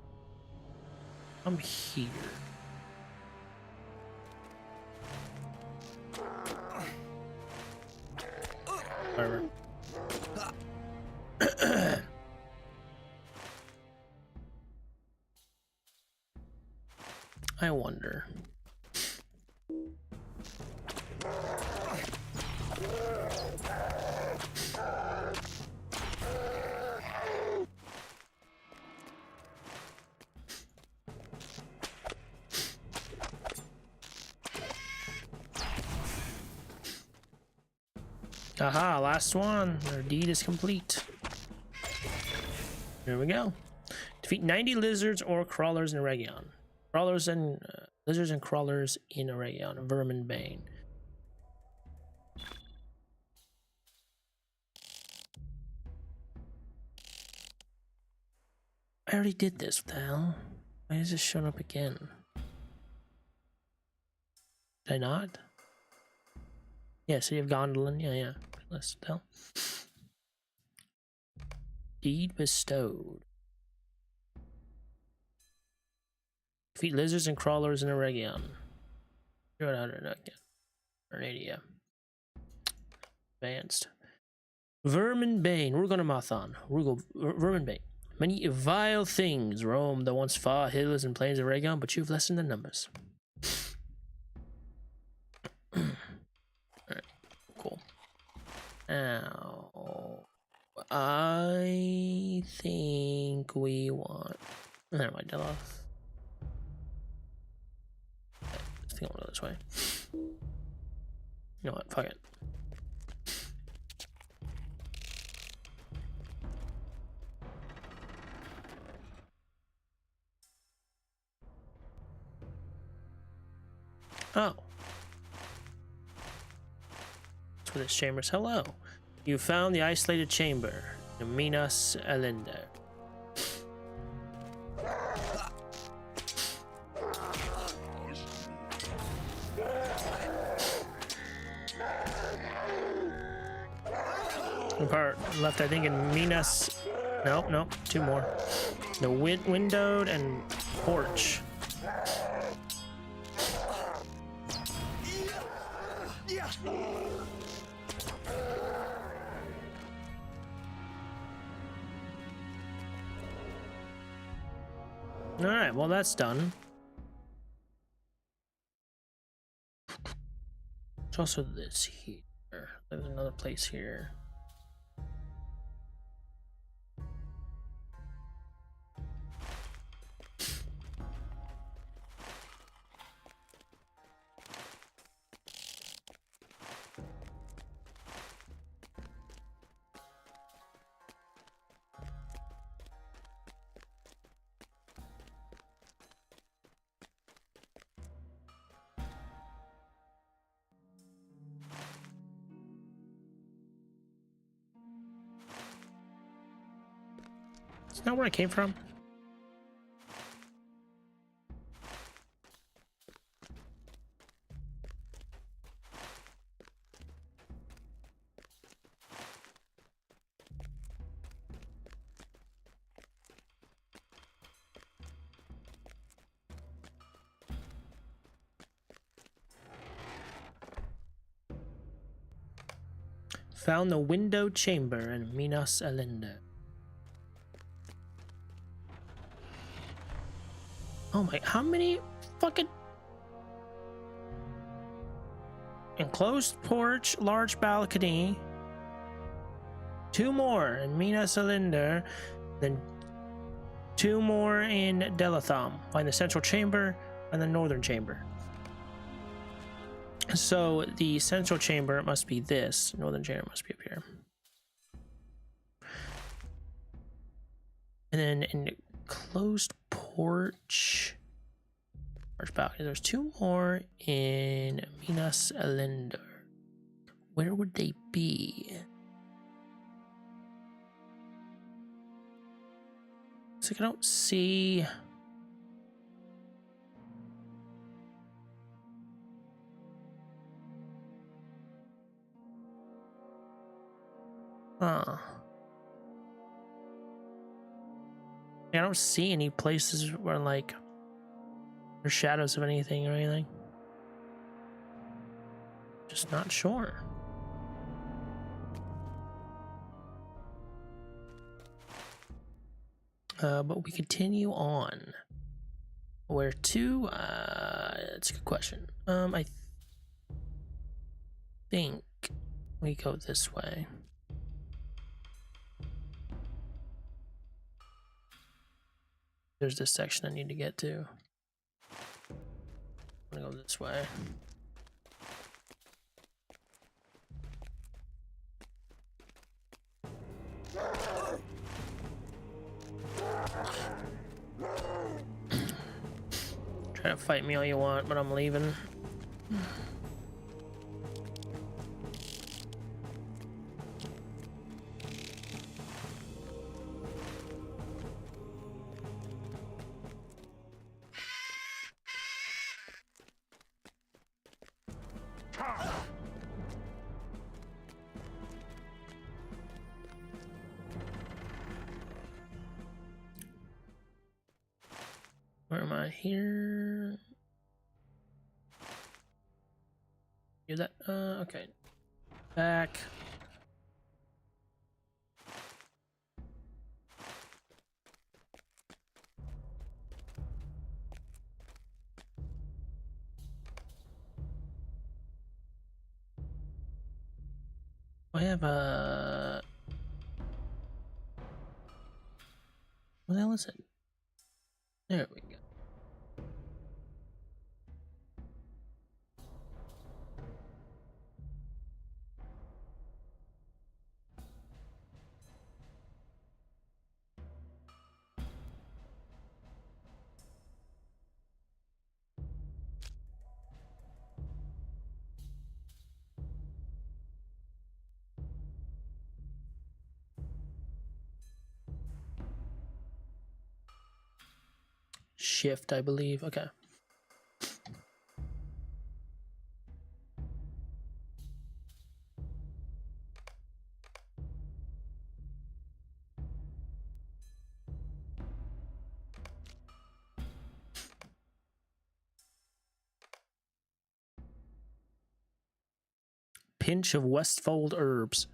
I'm here. Whatever. I wonder. Aha, last one. Our deed is complete. Here we go. Defeat 90 lizards or crawlers in a region. Crawlers and lizards and crawlers in a region. Vermin Bane. I already did this. What the hell? Why is this showing up again? Did I not? Yeah, so you have Gondolin. Yeah. Let's tell. Deed bestowed. Defeat lizards and crawlers in a region. 180. Advanced. Vermin Bane. Ruganamathan. Vermin Bane. Many vile things roam the once far hills and plains of Raygon, but you've lessened the numbers. Alright, cool. Now, I think we want... Never mind, Delos. I think I'll go this way. You know what? Fuck it. Oh. That's where this chamber is. Hello. You found the isolated chamber. Minas Elender. The part left, I think, in Minas. Nope. Two more. The windowed and porch. Alright, well that's done. There's also this here. There's another place here. It's not where I came from. Found the window chamber in Minas Elender. Oh my, how many fucking... Enclosed porch, large balcony. 2 more in Minas Elender. Then 2 more in Delatham. Find the central chamber and the northern chamber. So the central chamber must be this. Northern chamber must be up here. And then in closed porch. Large balcony. There's 2 more in Minas Elender. Where would they be? Looks like I don't see. Huh. I don't see any places where like there's shadows of anything or anything. Just not sure. But we continue on. Where to? That's a good question. I think we go this way. There's this section I need to get to. I'm gonna go this way. Try to fight me all you want, but I'm leaving. Where am I here? Hear that? Okay. Back. I have a. What the hell is it? There we go. Shift, I believe. Okay. Pinch of Westfold herbs.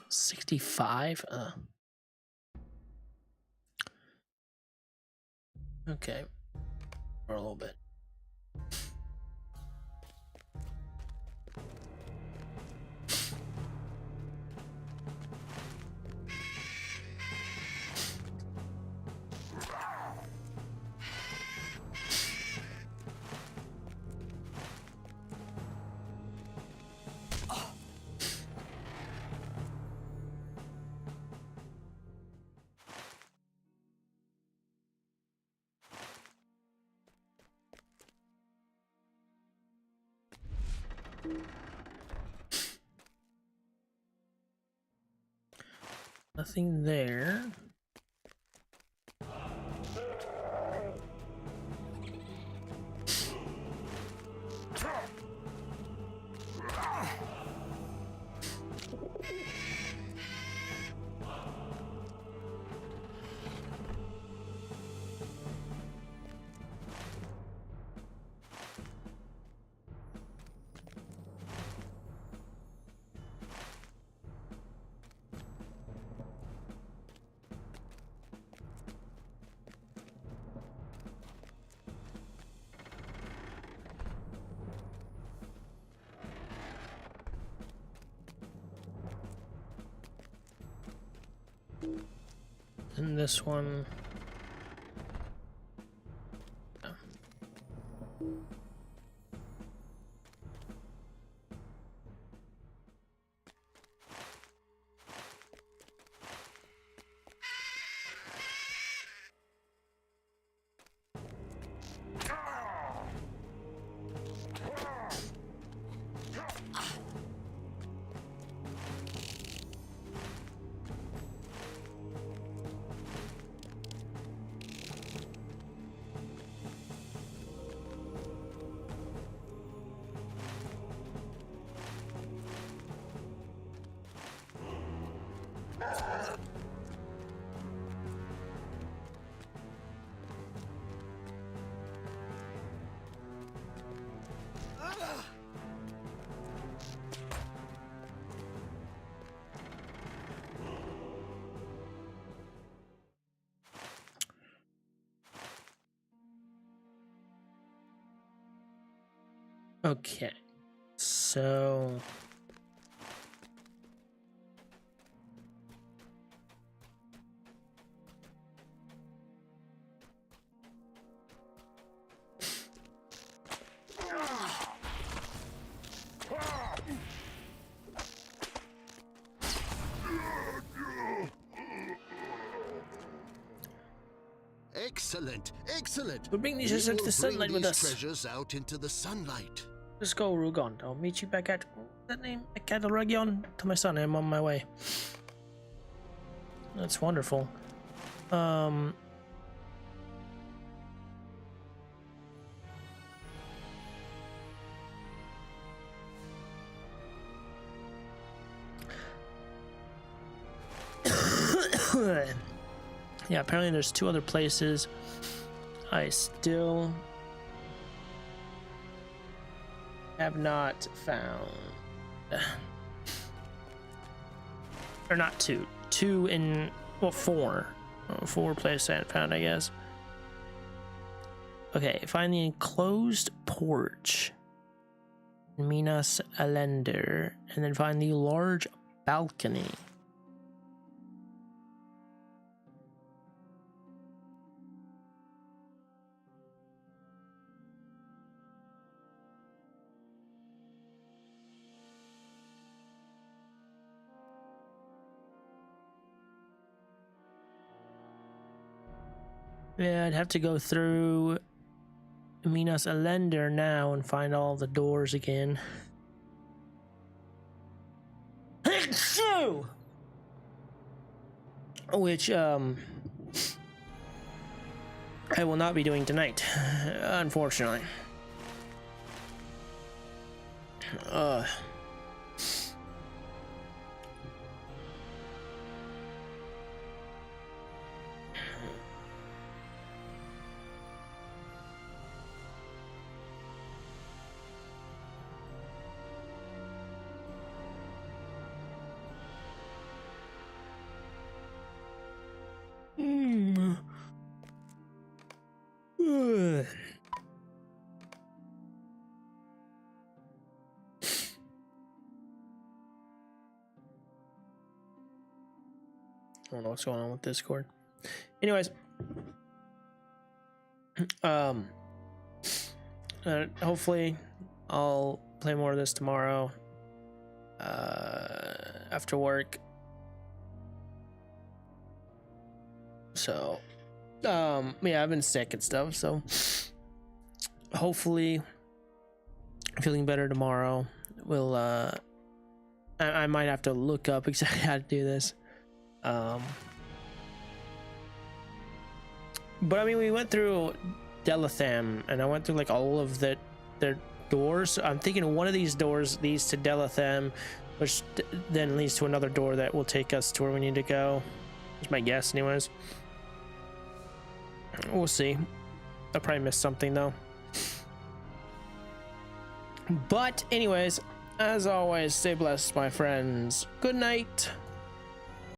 $65. Okay. For a little bit. Nothing there. And this one. Okay, so Excellent, excellent. we'll bring these We into will the sunlight bring with these us. treasures out into the sunlight. Let's go, Rugon. I'll meet you back at what's that name? At Catalregion? Tell my son I'm on my way. That's wonderful. Yeah, apparently there's 2 other places I still have not found. Or not 2. 2 in, well, 4. 4 places I haven't found, I guess. Okay, find the enclosed porch. Minas Alender. And then find the large balcony. Yeah, I'd have to go through Minas Alender now and find all the doors again. Which, I will not be doing tonight, unfortunately. I don't know what's going on with Discord. Anyways, hopefully I'll play more of this tomorrow after work. So, yeah, I've been sick and stuff, so hopefully feeling better tomorrow. We'll I might have to look up exactly how to do this. But I mean, we went through Delatham, and I went through like all of their doors. I'm thinking one of these doors leads to Delatham, which then leads to another door that will take us to where we need to go. That's my guess, anyways. We'll see. I'll probably miss something though. But anyways, as always, stay blessed, my friends. Good night.